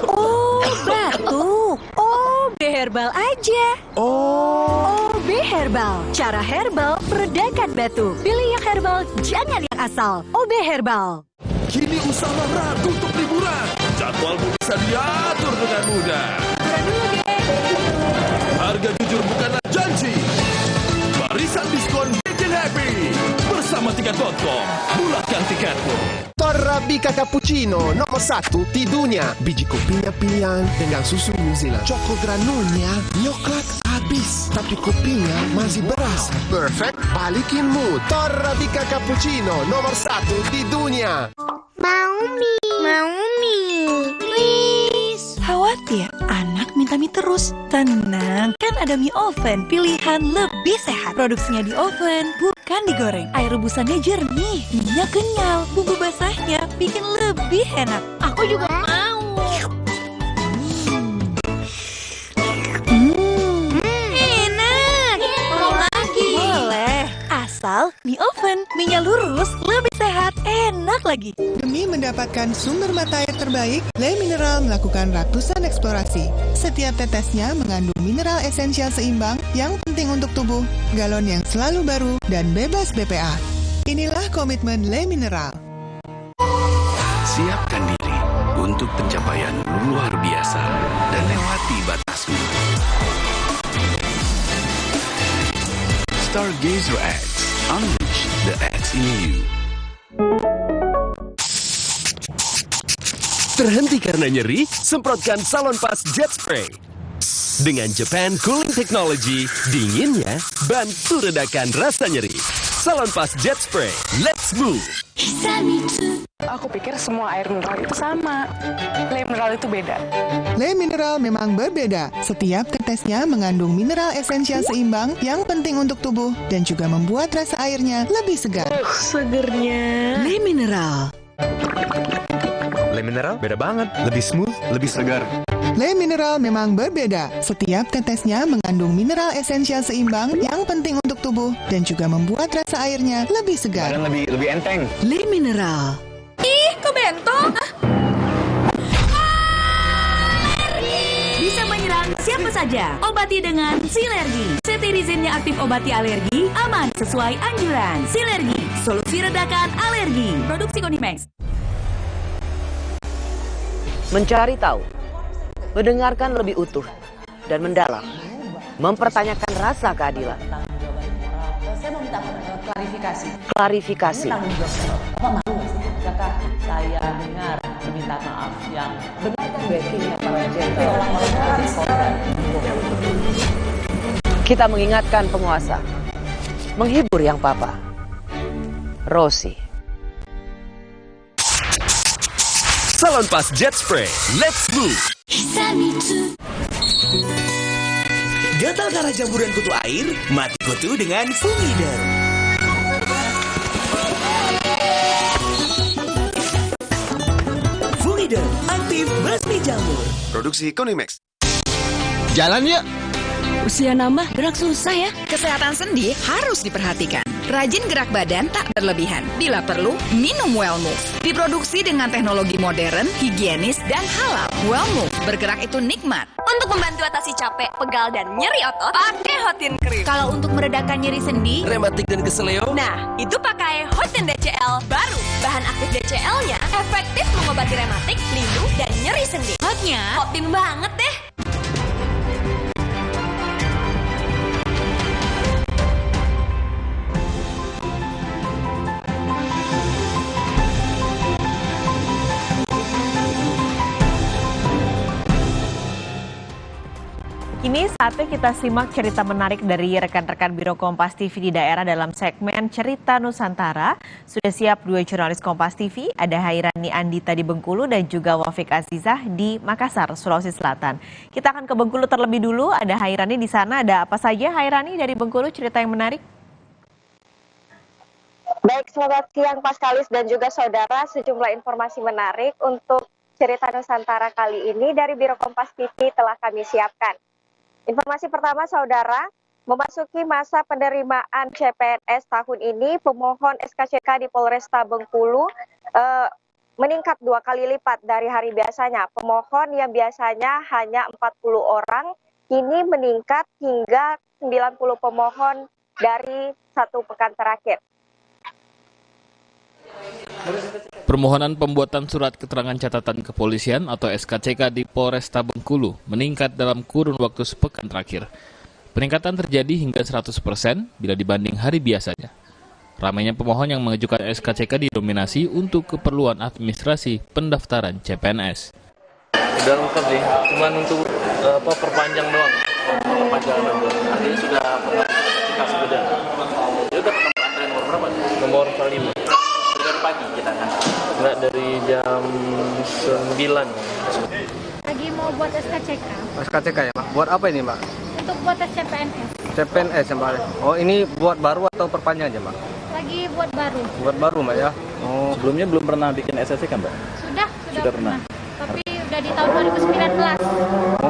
Oh, batuk. OB Herbal aja. OB Herbal. Cara herbal meredakan batuk. Pilih yang herbal, jangan yang asal. OB Herbal. Kini usaha ragu untuk liburan. Jadwalmu bisa diatur dengan mudah. Harga jujur bukanlah janji. Barisan diskon bikin happy. Bersama Tiket.com, bulatkan tiketmu. Torabika Cappuccino nomor 1 di dunia. Biji kopinya pilihan dengan susu New Zealand. Choco granulnya coklat habis, tapi kopinya masih beras. Perfect, balikin mood. Torabika Cappuccino nomor 1 di dunia. Mau mie, please. Khawatir, anak minta mie terus. Tenang, kan ada mie oven, pilihan lebih sehat. Produksinya di oven, bukan digoreng. Air rebusannya jernih, mie-nya kenyal. Bumbu basahnya bikin lebih enak. Aku juga mau. oven. Minyak lurus, lebih sehat, enak lagi. Demi mendapatkan sumber mata air terbaik, Le Mineral melakukan ratusan eksplorasi. Setiap tetesnya mengandung mineral esensial seimbang yang penting untuk tubuh, galon yang selalu baru, dan bebas BPA. Inilah komitmen Le Mineral. Siapkan diri untuk pencapaian luar biasa dan lewati batasmu. Stargazer X, unleash the X in you. Terhenti karena nyeri? Semprotkan Salonpas Jet Spray. Dengan Japan Cooling Technology, dinginnya bantu redakan rasa nyeri. Salonpas Jet Spray, let's move! Aku pikir semua air mineral itu sama. Le Mineral itu beda. Le Mineral memang berbeda. Setiap tetesnya mengandung mineral esensial seimbang yang penting untuk tubuh dan juga membuat rasa airnya lebih segar. Segernya. Le Mineral. Le Mineral beda banget, lebih smooth, lebih segar. Le Mineral memang berbeda. Setiap tetesnya mengandung mineral esensial seimbang yang penting untuk tubuh dan juga membuat rasa airnya lebih segar. Dan lebih enteng. Le Mineral. Ih, kok bentol? Bisa menyerang siapa saja. Obati dengan Silergi. Cetirizin yang aktif obati alergi, aman sesuai anjuran. Silergi, solusi redakan alergi. Produksi Konimax. Mencari tahu, mendengarkan lebih utuh dan mendalam, mempertanyakan rasa keadilan. Saya mau minta klarifikasi. Klarifikasi. Tanggung jawab saya. Bapak malu nggak sih? Jika saya dengar perminta maaf yang benar kan backing para jenderal Kita mengingatkan penguasa, menghibur yang papa. Rosi. Salonpas Jet Spray, let's move! Gatal karena campuran kutu air, mati kutu dengan Fumider. Fumider, aktif basmi jamur. Produksi Konimax. Jalan yuk! Usia nambah, gerak susah ya. Kesehatan sendi harus diperhatikan. Rajin gerak badan tak berlebihan. Bila perlu, minum Wellmove. Diproduksi dengan teknologi modern, higienis, dan halal. Wellmove, bergerak itu nikmat. Untuk membantu atasi capek, pegal, dan nyeri otot, pakai Hotin Cream. Kalau untuk meredakan nyeri sendi, rematik dan keseleo, nah, itu pakai Hotin DCL baru. Bahan aktif DCL-nya efektif mengobati rematik, lindung, dan nyeri sendi. hotnya Hotin banget deh. Kini saatnya kita simak cerita menarik dari rekan-rekan Biro Kompas TV di daerah dalam segmen Cerita Nusantara. Sudah siap dua jurnalis Kompas TV, ada Hairani Andita di Bengkulu dan juga Wafik Azizah di Makassar, Sulawesi Selatan. Kita akan ke Bengkulu terlebih dulu, ada Hairani di sana. Ada apa saja Hairani dari Bengkulu, cerita yang menarik? Baik, selamat siang Paskalis dan juga saudara, sejumlah informasi menarik untuk Cerita Nusantara kali ini dari Biro Kompas TV telah kami siapkan. Informasi pertama, saudara, memasuki masa penerimaan CPNS tahun ini, pemohon SKCK di Polresta Bengkulu meningkat 2 kali lipat dari hari biasanya. Pemohon yang biasanya hanya 40 orang, kini meningkat hingga 90 pemohon dari 1 pekan terakhir. Permohonan pembuatan surat keterangan catatan kepolisian atau SKCK di Polresta Bengkulu meningkat dalam kurun waktu sepekan terakhir. Peningkatan terjadi hingga 100% bila dibanding hari biasanya. Ramainya pemohon yang mengajukan SKCK didominasi untuk keperluan administrasi pendaftaran CPNS. Sudah lengkap sih, cuma untuk perpanjang doang. Perpanjangan doang. Artinya sudah kita sudah. Itu dapat nomor antrean nomor berapa? Nomor 5. Dari pagi kita kan? Enggak, dari jam 9. Lagi mau buat SKCK. SKCK ya Pak? Buat apa ini Mbak? Untuk buat CPNS. CPNS ya Mbak? Oh ini buat baru atau perpanjang aja Mbak? Lagi buat baru. Buat baru Mbak ya? Oh. Sebelumnya belum pernah bikin SKCK Mbak? Sudah pernah. Tapi udah di tahun 2019.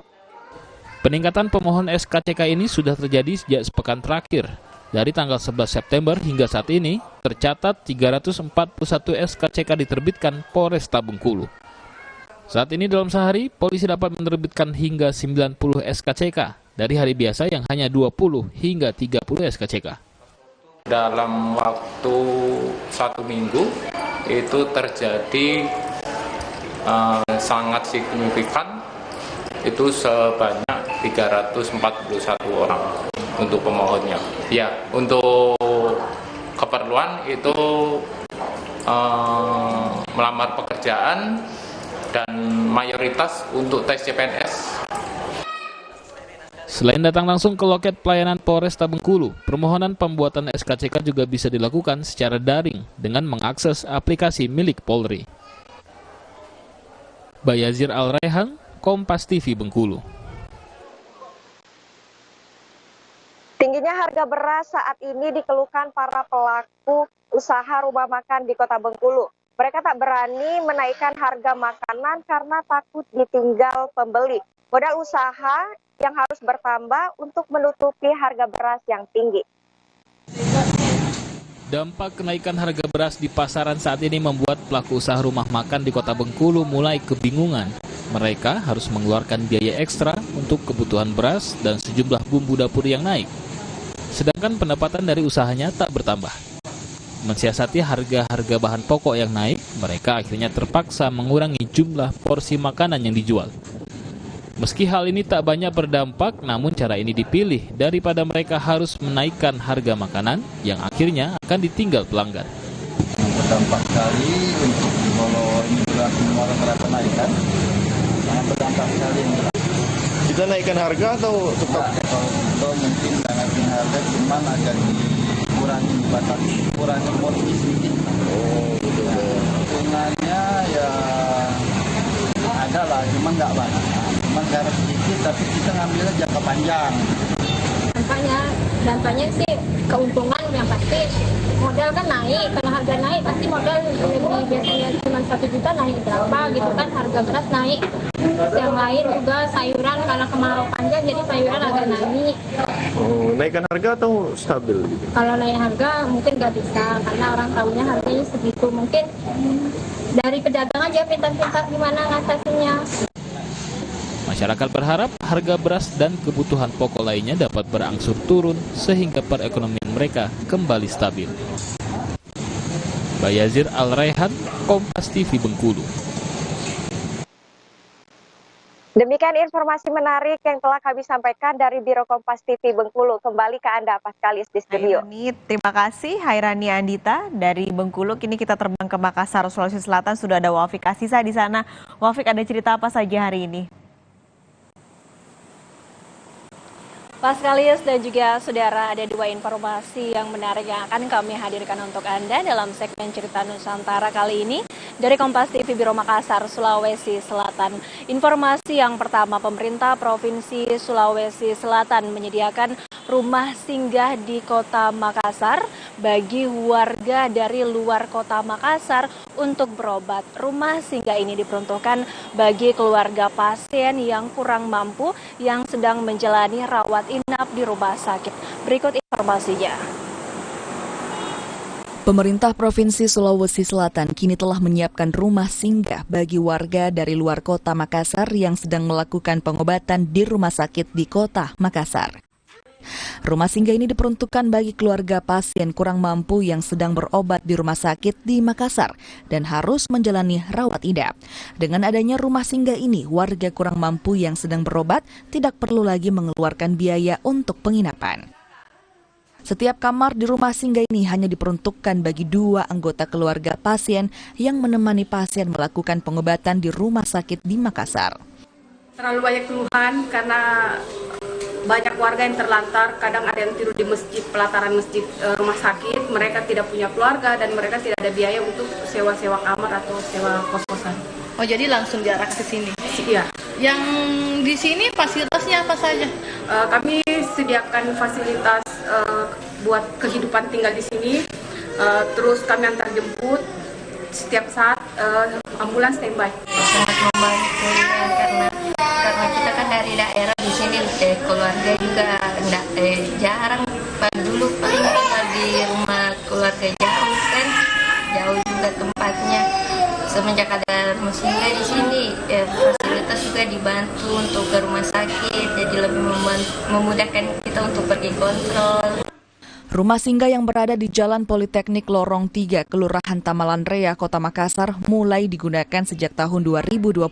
Peningkatan pemohon SKCK ini sudah terjadi sejak sepekan terakhir. Dari tanggal 11 September hingga saat ini, tercatat 341 SKCK diterbitkan Polresta Bengkulu. Saat ini dalam sehari, polisi dapat menerbitkan hingga 90 SKCK dari hari biasa yang hanya 20 hingga 30 SKCK. Dalam waktu 1 minggu itu terjadi sangat signifikan, itu sebanyak 341 orang untuk pemohonnya. Ya, untuk keperluan itu melamar pekerjaan dan mayoritas untuk tes CPNS. Selain datang langsung ke loket pelayanan Polresta Bengkulu, permohonan pembuatan SKCK juga bisa dilakukan secara daring dengan mengakses aplikasi milik Polri. Bayazir Al-Raihan, Kompas TV Bengkulu. Tingginya harga beras saat ini dikeluhkan para pelaku usaha rumah makan di Kota Bengkulu. Mereka tak berani menaikkan harga makanan karena takut ditinggal pembeli. Modal usaha yang harus bertambah untuk menutupi harga beras yang tinggi. Dampak kenaikan harga beras di pasaran saat ini membuat pelaku usaha rumah makan di Kota Bengkulu mulai kebingungan. Mereka harus mengeluarkan biaya ekstra untuk kebutuhan beras dan sejumlah bumbu dapur yang naik. Sedangkan pendapatan dari usahanya tak bertambah. Mensiasati harga-harga bahan pokok yang naik, mereka akhirnya terpaksa mengurangi jumlah porsi makanan yang dijual. Meski hal ini tak banyak berdampak, namun cara ini dipilih daripada mereka harus menaikkan harga makanan yang akhirnya akan ditinggal pelanggan. Berdampak sekali untuk kalau ini sudah semua rata kenaikan, sangat berdampak sekali. Kita naikkan harga atau tetap? Kalau mungkin naikkan harga, cuman agak dikurangi batas, kurangi porsi sedikit. Oh, betul. Keuntungannya ya ada lah, cuman nggak banyak. Cuman karena sedikit, tapi kita ngambilnya jangka panjang. Dampaknya sih keuntungan yang pasti. Modal kan naik, kalau harga naik pasti modal biasanya cuma 1 juta naik berapa gitu kan, harga beras naik. Yang lain juga sayuran, karena kemarau panjang jadi sayuran agak naik. Oh, naikkan harga atau stabil gitu? Kalau naik harga mungkin nggak bisa, karena orang tahunya harganya segitu. Mungkin dari pedagang aja pintar-pintar gimana ngatasinnya. Masyarakat berharap harga beras dan kebutuhan pokok lainnya dapat berangsur turun sehingga perekonomian mereka kembali stabil. Bayazir Al-Raihan, Kompas TV Bengkulu. Demikian informasi menarik yang telah kami sampaikan dari Biro Kompas TV Bengkulu. Kembali ke Anda, Paskalis di studio. Terima kasih Hairani Andita dari Bengkulu. Kini kita terbang ke Makassar, Sulawesi Selatan. Sudah ada Wafik Asisa di sana. Wafik, ada cerita apa saja hari ini? Paskalis dan juga saudara, ada 2 informasi yang menarik yang akan kami hadirkan untuk Anda dalam segmen Cerita Nusantara kali ini dari Kompas TV Biro Makassar, Sulawesi Selatan. Informasi yang pertama, pemerintah Provinsi Sulawesi Selatan menyediakan rumah singgah di Kota Makassar bagi warga dari luar Kota Makassar untuk berobat. Rumah singgah ini diperuntukkan bagi keluarga pasien yang kurang mampu yang sedang menjalani rawat inap di rumah sakit. Berikut informasinya. Pemerintah Provinsi Sulawesi Selatan kini telah menyiapkan rumah singgah bagi warga dari luar Kota Makassar yang sedang melakukan pengobatan di rumah sakit di Kota Makassar. Rumah singgah ini diperuntukkan bagi keluarga pasien kurang mampu yang sedang berobat di rumah sakit di Makassar dan harus menjalani rawat inap. Dengan adanya rumah singgah ini, warga kurang mampu yang sedang berobat tidak perlu lagi mengeluarkan biaya untuk penginapan. Setiap kamar di rumah singgah ini hanya diperuntukkan bagi 2 anggota keluarga pasien yang menemani pasien melakukan pengobatan di rumah sakit di Makassar. Terlalu banyak keluhan karena banyak warga yang terlantar, kadang ada yang tidur di masjid, pelataran masjid rumah sakit, mereka tidak punya keluarga dan mereka tidak ada biaya untuk sewa-sewa kamar atau sewa kos-kosan. Oh, jadi langsung diarahkan ke sini? Iya. Yang di sini fasilitasnya apa saja? Kami sediakan fasilitas buat kehidupan tinggal di sini, terus kami antar jemput setiap saat, ambulans standby. Sangat membantu karena kita kan dari daerah di sini keluarga juga enggak jarang, dulu paling juga dibantu untuk ke rumah sakit, jadi lebih memudahkan kita untuk pergi kontrol. Rumah singgah yang berada di Jalan Politeknik Lorong 3, Kelurahan Tamalan Rea, Kota Makassar mulai digunakan sejak tahun 2022.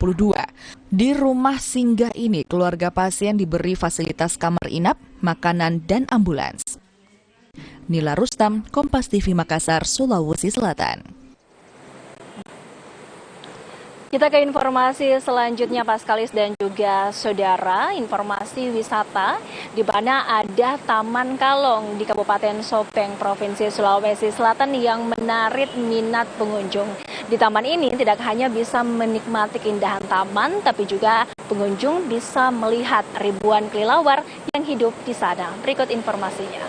Di rumah singgah ini, keluarga pasien diberi fasilitas kamar inap, makanan, dan ambulans. Nila Rustam, Kompas TV Makassar, Sulawesi Selatan. Kita ke informasi selanjutnya, Paskalis dan juga saudara, informasi wisata di mana ada Taman Kalong di Kabupaten Sopeng, Provinsi Sulawesi Selatan yang menarik minat pengunjung. Di taman ini tidak hanya bisa menikmati keindahan taman, tapi juga pengunjung bisa melihat ribuan kelelawar yang hidup di sana. Berikut informasinya.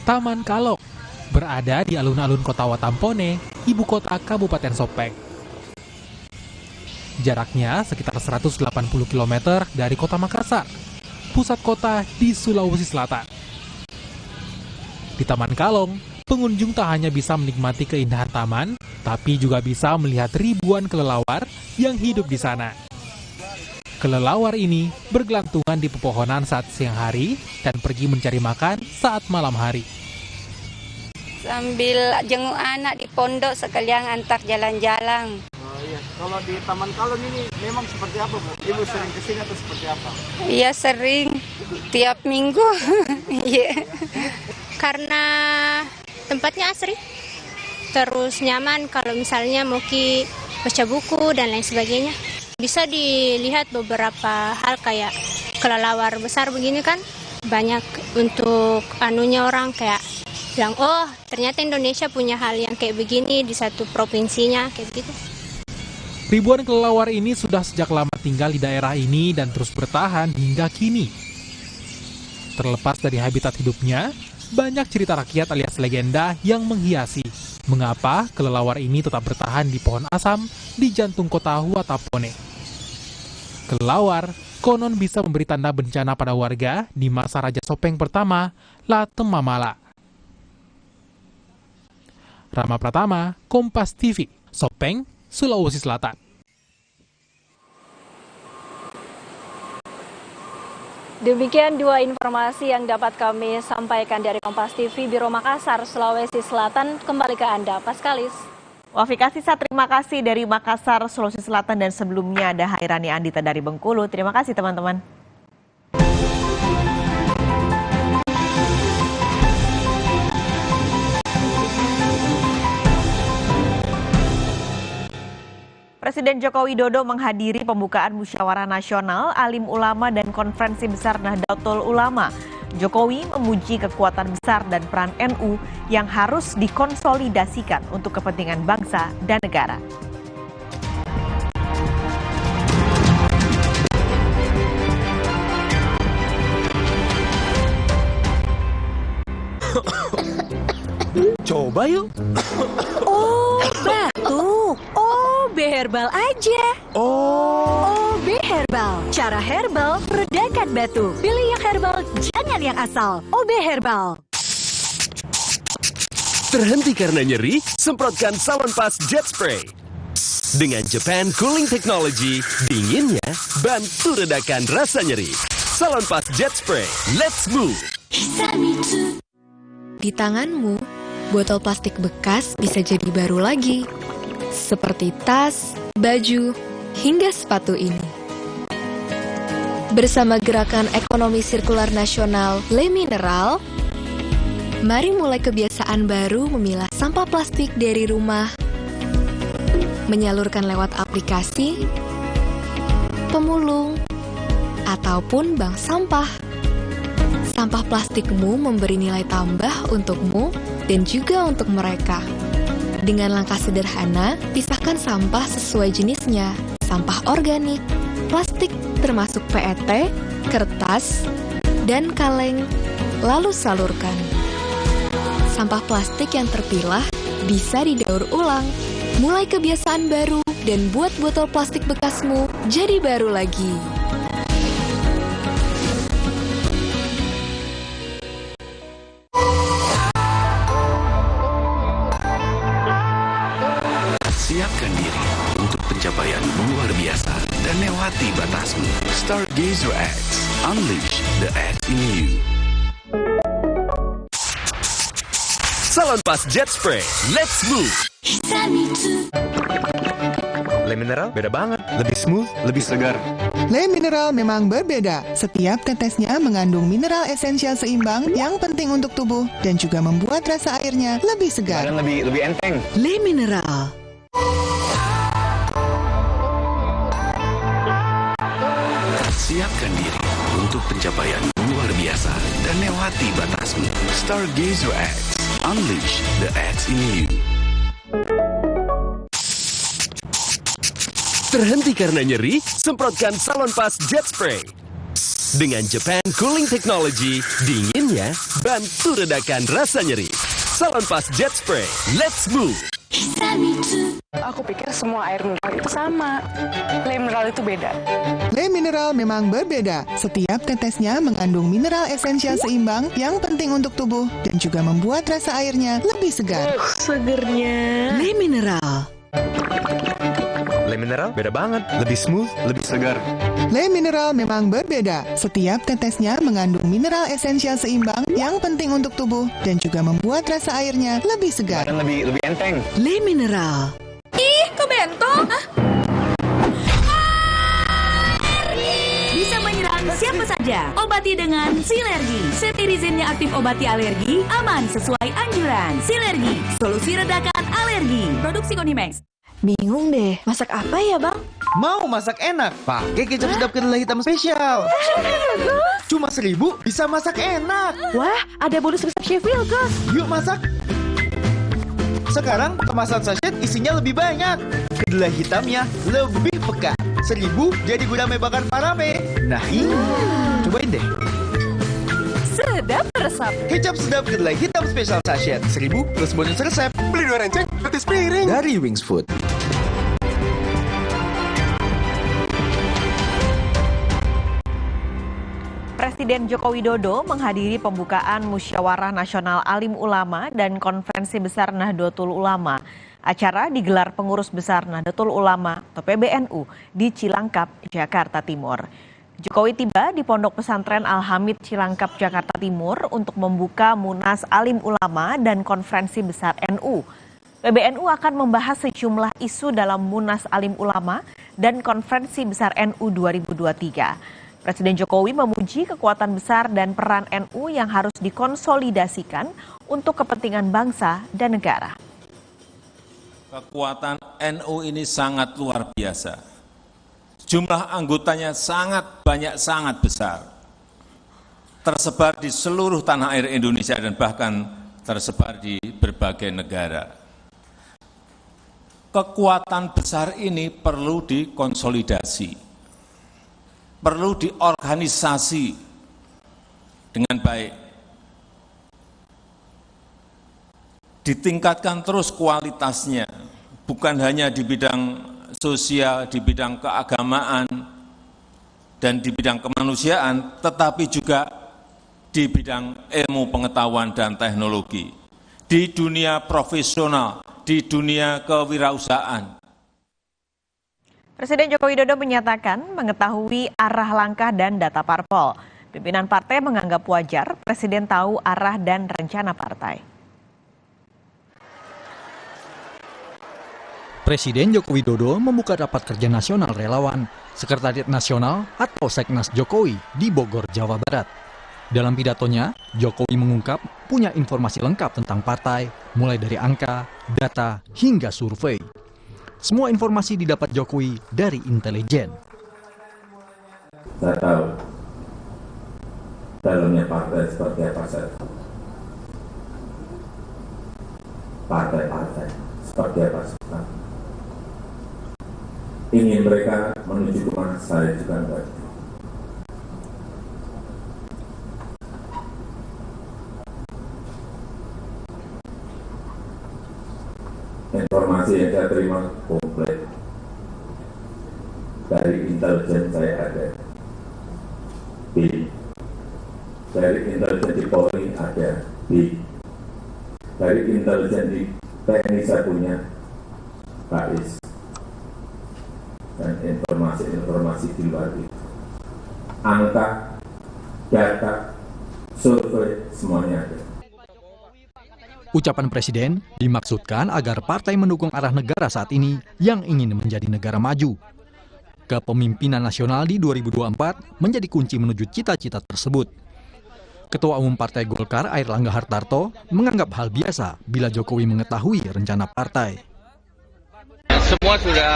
Taman Kalong berada di alun-alun Kota Watampone, ibu kota Kabupaten Sopeng. Jaraknya sekitar 180 km dari Kota Makassar, pusat kota di Sulawesi Selatan. Di Taman Kalong, pengunjung tak hanya bisa menikmati keindahan taman, tapi juga bisa melihat ribuan kelelawar yang hidup di sana. Kelelawar ini bergelantungan di pepohonan saat siang hari dan pergi mencari makan saat malam hari. Sambil jenguk anak di pondok sekalian antar jalan-jalan. Oh iya, kalau di Taman Kalong ini memang seperti apa, Bu? Ibu sering kesini atau seperti apa? Iya sering, tiap minggu. Iya. Karena tempatnya asri, terus nyaman kalau misalnya mau baca buku dan lain sebagainya. Bisa dilihat beberapa hal kayak kelelawar besar begini kan, banyak untuk orang kayak bilang, oh ternyata Indonesia punya hal yang kayak begini di satu provinsinya, kayak gitu. Ribuan kelelawar ini sudah sejak lama tinggal di daerah ini dan terus bertahan hingga kini. Terlepas dari habitat hidupnya, banyak cerita rakyat alias legenda yang menghiasi mengapa kelelawar ini tetap bertahan di pohon asam di jantung kota Watampone. Kelelawar konon bisa memberi tanda bencana pada warga di masa Raja Sopeng pertama, Latem Mamala. Rama Pratama, Kompas TV, Sopeng, Sulawesi Selatan. Demikian dua informasi yang dapat kami sampaikan dari Kompas TV Biro Makassar, Sulawesi Selatan. Kembali ke Anda, Paskalis. Wafikasi, terima kasih dari Makassar, Sulawesi Selatan, dan sebelumnya ada Hairani Andita dari Bengkulu. Terima kasih teman-teman. Presiden Joko Widodo menghadiri pembukaan Musyawarah Nasional Alim Ulama dan Konferensi Besar Nahdlatul Ulama. Jokowi memuji kekuatan besar dan peran NU yang harus dikonsolidasikan untuk kepentingan bangsa dan negara. Coba yuk. Oh, batuk. OB Herbal aja. OB Herbal. Cara herbal meredakan batuk. Pilih yang herbal, jangan yang asal. OB Herbal. Terhenti karena nyeri? Semprotkan Salonpas Jet Spray. Dengan Japan Cooling Technology, dinginnya bantu redakan rasa nyeri. Salonpas Jet Spray, let's move. Di tanganmu, botol plastik bekas bisa jadi baru lagi. Seperti tas, baju, hingga sepatu ini. Bersama Gerakan Ekonomi Sirkular Nasional Le Mineral, mari mulai kebiasaan baru memilah sampah plastik dari rumah, menyalurkan lewat aplikasi, pemulung, ataupun bank sampah. Sampah plastikmu memberi nilai tambah untukmu dan juga untuk mereka. Dengan langkah sederhana, pisahkan sampah sesuai jenisnya. Sampah organik, plastik termasuk PET, kertas, dan kaleng, lalu salurkan. Sampah plastik yang terpilah bisa didaur ulang. Mulai kebiasaan baru dan buat botol plastik bekasmu jadi baru lagi. Siapkan diri untuk pencapaianmu luar biasa dan lewati batasmu. Stargaze Your X. Unleash the X in you. Salonpas Jet Spray. Let's move. Le Mineral beda banget, lebih smooth, lebih segar. Le Mineral memang berbeda. Setiap tetesnya mengandung mineral esensial seimbang yang penting untuk tubuh dan juga membuat rasa airnya lebih segar. Dan lebih enteng. Le Mineral. Siapkan diri untuk pencapaian luar biasa dan lewati batasmu. Stargaze Your X. Unleash the X in you. Terhenti karena nyeri? Semprotkan Salonpas Jet Spray. Dengan Japan Cooling Technology, dinginnya bantu redakan rasa nyeri. Salonpas Jet Spray. Let's move. Aku pikir semua air mineral itu sama. Le Mineral itu beda. Le Mineral memang berbeda. Setiap tetesnya mengandung mineral esensial seimbang yang penting untuk tubuh dan juga membuat rasa airnya lebih segar. Segernya. Le Mineral. Le Mineral beda banget, lebih smooth, lebih segar. Le Mineral memang berbeda. Setiap tetesnya mengandung mineral esensial seimbang yang penting untuk tubuh dan juga membuat rasa airnya lebih segar. Dan lebih enteng. Le Mineral. Ih, kok bento? Bisa menyerang siapa saja. Obati dengan Silergi. Cetirizine-nya aktif obati alergi, aman sesuai anjuran. Silergi, solusi redakan alergi. Produksi Konimax. Bingung deh, masak apa ya bang? Mau masak enak? Pakai kecap sedap kedelai hitam spesial. Cuma 1.000 bisa masak enak. Wah, ada bonus resep Chef Wilkes. Yuk masak. Sekarang kemasan sachet isinya lebih banyak. Kedelai hitamnya lebih pekat. 1.000 jadi gudame bakar parame. Nah ini, cobain deh. Sedap resep. Kecap sedap kedelai hitam spesial sachet 1.000 plus bonus resep. Beli 2 renceng, gratis piring. Dari Wings Food. Presiden Joko Widodo menghadiri pembukaan Musyawarah Nasional Alim Ulama dan Konferensi Besar Nahdlatul Ulama. Acara digelar pengurus besar Nahdlatul Ulama atau PBNU di Cilangkap, Jakarta Timur. Jokowi tiba di Pondok Pesantren Al-Hamid Cilangkap, Jakarta Timur untuk membuka Munas Alim Ulama dan Konferensi Besar NU. PBNU akan membahas sejumlah isu dalam Munas Alim Ulama dan Konferensi Besar NU 2023. Presiden Jokowi memuji kekuatan besar dan peran NU yang harus dikonsolidasikan untuk kepentingan bangsa dan negara. Kekuatan NU ini sangat luar biasa. Jumlah anggotanya sangat banyak, sangat besar. Tersebar di seluruh tanah air Indonesia dan bahkan tersebar di berbagai negara. Kekuatan besar ini perlu dikonsolidasi, perlu diorganisasi dengan baik. Ditingkatkan terus kualitasnya, bukan hanya di bidang sosial, di bidang keagamaan, dan di bidang kemanusiaan, tetapi juga di bidang ilmu pengetahuan dan teknologi, di dunia profesional, di dunia kewirausahaan. Presiden Joko Widodo menyatakan mengetahui arah langkah dan data parpol. Pimpinan partai menganggap wajar Presiden tahu arah dan rencana partai. Presiden Joko Widodo membuka rapat kerja nasional relawan, Sekretariat Nasional atau Seknas Jokowi di Bogor, Jawa Barat. Dalam pidatonya, Jokowi mengungkap punya informasi lengkap tentang partai, mulai dari angka, data, hingga survei. Semua informasi didapat Jokowi dari intelijen. Saya tahu dalamnya partai seperti apa saja. Partai-partai seperti apa saja. Ingin mereka menuju kemana, saya juga enggak. Informasi yang saya terima komplit dari intelijen saya ada, B. Dari intelijen di Polri ada, B. Dari intelijen di TNI saya punya, KIS. dan informasi-informasi di luar itu. Angka, data, survei, semuanya ada. Ucapan Presiden dimaksudkan agar partai mendukung arah negara saat ini yang ingin menjadi negara maju. Kepemimpinan nasional di 2024 menjadi kunci menuju cita-cita tersebut. Ketua Umum Partai Golkar Airlangga Hartarto menganggap hal biasa bila Jokowi mengetahui rencana partai. Semua sudah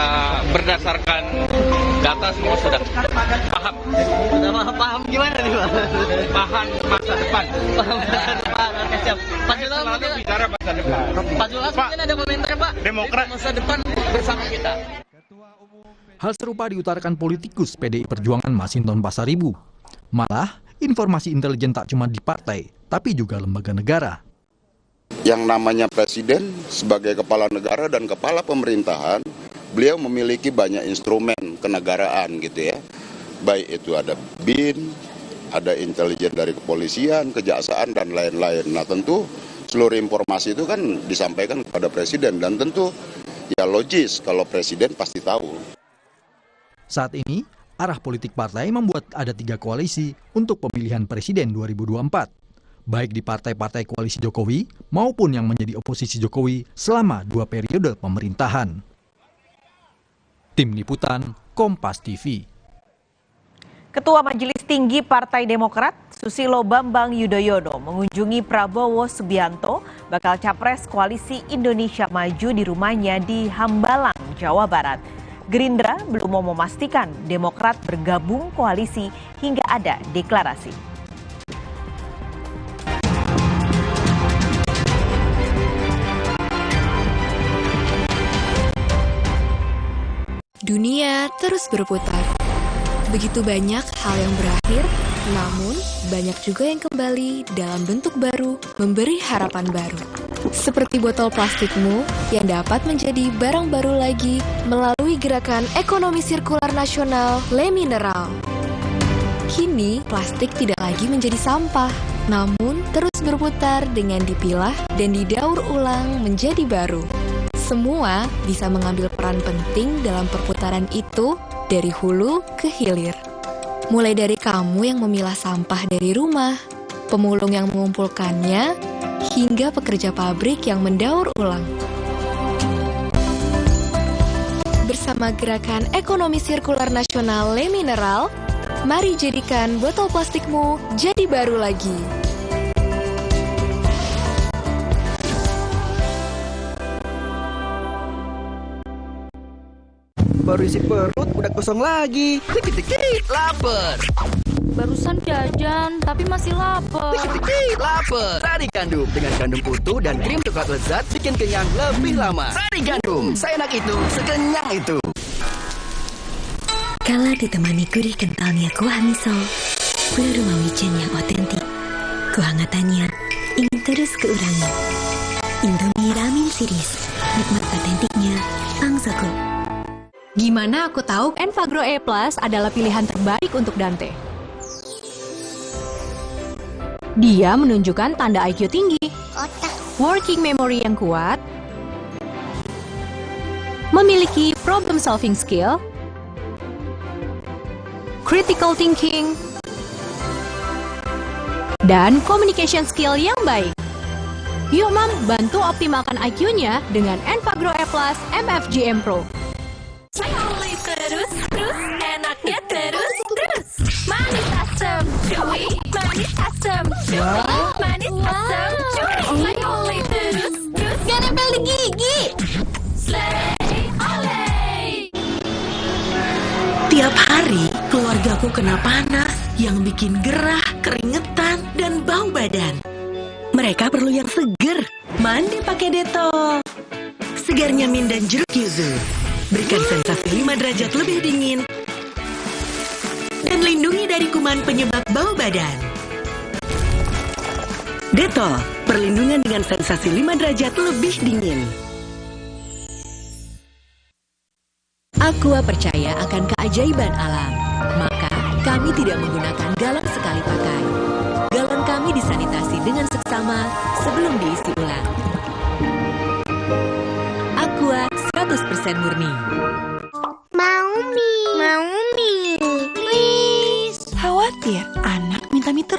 berdasarkan data, semua sudah paham. Sudah paham gimana nih Pak? Paham masa depan. Masa depan, oke siap. Pak Zulhas selalu bicara masa depan. Pak Zulhas mungkin ada komentar Pak? Demokrat masa depan bersama kita. Hal serupa diutarakan politikus PDI Perjuangan Masinton Pasaribu. Malah, informasi intelijen tak cuma di partai, tapi juga lembaga negara. Yang namanya presiden sebagai kepala negara dan kepala pemerintahan, beliau memiliki banyak instrumen kenegaraan gitu ya. Baik itu ada BIN, ada intelijen dari kepolisian, kejaksaan dan lain-lain. Nah tentu seluruh informasi itu kan disampaikan kepada presiden dan tentu ya logis kalau presiden pasti tahu. Saat ini, arah politik partai membuat ada 3 koalisi untuk pemilihan presiden 2024. Baik di partai-partai koalisi Jokowi maupun yang menjadi oposisi Jokowi selama 2 periode pemerintahan. Tim Liputan, Kompas TV. Ketua Majelis Tinggi Partai Demokrat, Susilo Bambang Yudhoyono mengunjungi Prabowo Subianto, bakal capres Koalisi Indonesia Maju di rumahnya di Hambalang, Jawa Barat. Gerindra belum mau memastikan Demokrat bergabung koalisi hingga ada deklarasi. Dunia terus berputar. Begitu banyak hal yang berakhir, namun banyak juga yang kembali dalam bentuk baru, memberi harapan baru. Seperti botol plastikmu yang dapat menjadi barang baru lagi melalui gerakan ekonomi sirkular nasional Le Mineral. Kini, plastik tidak lagi menjadi sampah, namun terus berputar dengan dipilah dan didaur ulang menjadi baru. Semua bisa mengambil peran penting dalam perputaran itu dari hulu ke hilir. Mulai dari kamu yang memilah sampah dari rumah, pemulung yang mengumpulkannya, hingga pekerja pabrik yang mendaur ulang. Bersama gerakan ekonomi sirkular nasional Le Mineral, mari jadikan botol plastikmu jadi baru lagi. Baru isi perut udah kosong lagi. Dikit-dikit lapar. Barusan jajan tapi masih lapar. Dikit-dikit lapar. Sari Gandum dengan gandum utuh dan krim coklat lezat bikin kenyang lebih lama. Sari Gandum, seenak itu, sekenyang itu. Kala ditemani gurih kentalnya kuah miso, beraroma wijen yang otentik, kehangatannya ingin terus keurangi. Indomie Ramen Series, nikmat otentiknya Pangzoko. Gimana aku tahu Enfagrow E Plus adalah pilihan terbaik untuk Dante? Dia menunjukkan tanda IQ tinggi, working memory yang kuat, memiliki problem solving skill, critical thinking, dan communication skill yang baik. Yuk Mam, bantu optimalkan IQ-nya dengan Enfagrow E Plus MFGM Pro. Terus, enaknya terus. Manis asam, cuy. Manis asam, cuy. Manis asam, cuy. Oleh terus. Gak nempel di gigi. Slay, oleh. Tiap hari, keluargaku kena panas yang bikin gerah, keringetan, dan bau badan. Mereka perlu yang seger. Mandi pakai Dettol. Segarnya min dan jeruk yuzu. Berikan sensasi 5 derajat lebih dingin. Dan lindungi dari kuman penyebab bau badan. Dettol, perlindungan dengan sensasi 5 derajat lebih dingin. Aqua percaya akan keajaiban alam. Maka, kami tidak menggunakan galon sekali pakai. Galon kami disanitasi dengan seksama sebelum diisi ulang. Aqua 100% murni. Mau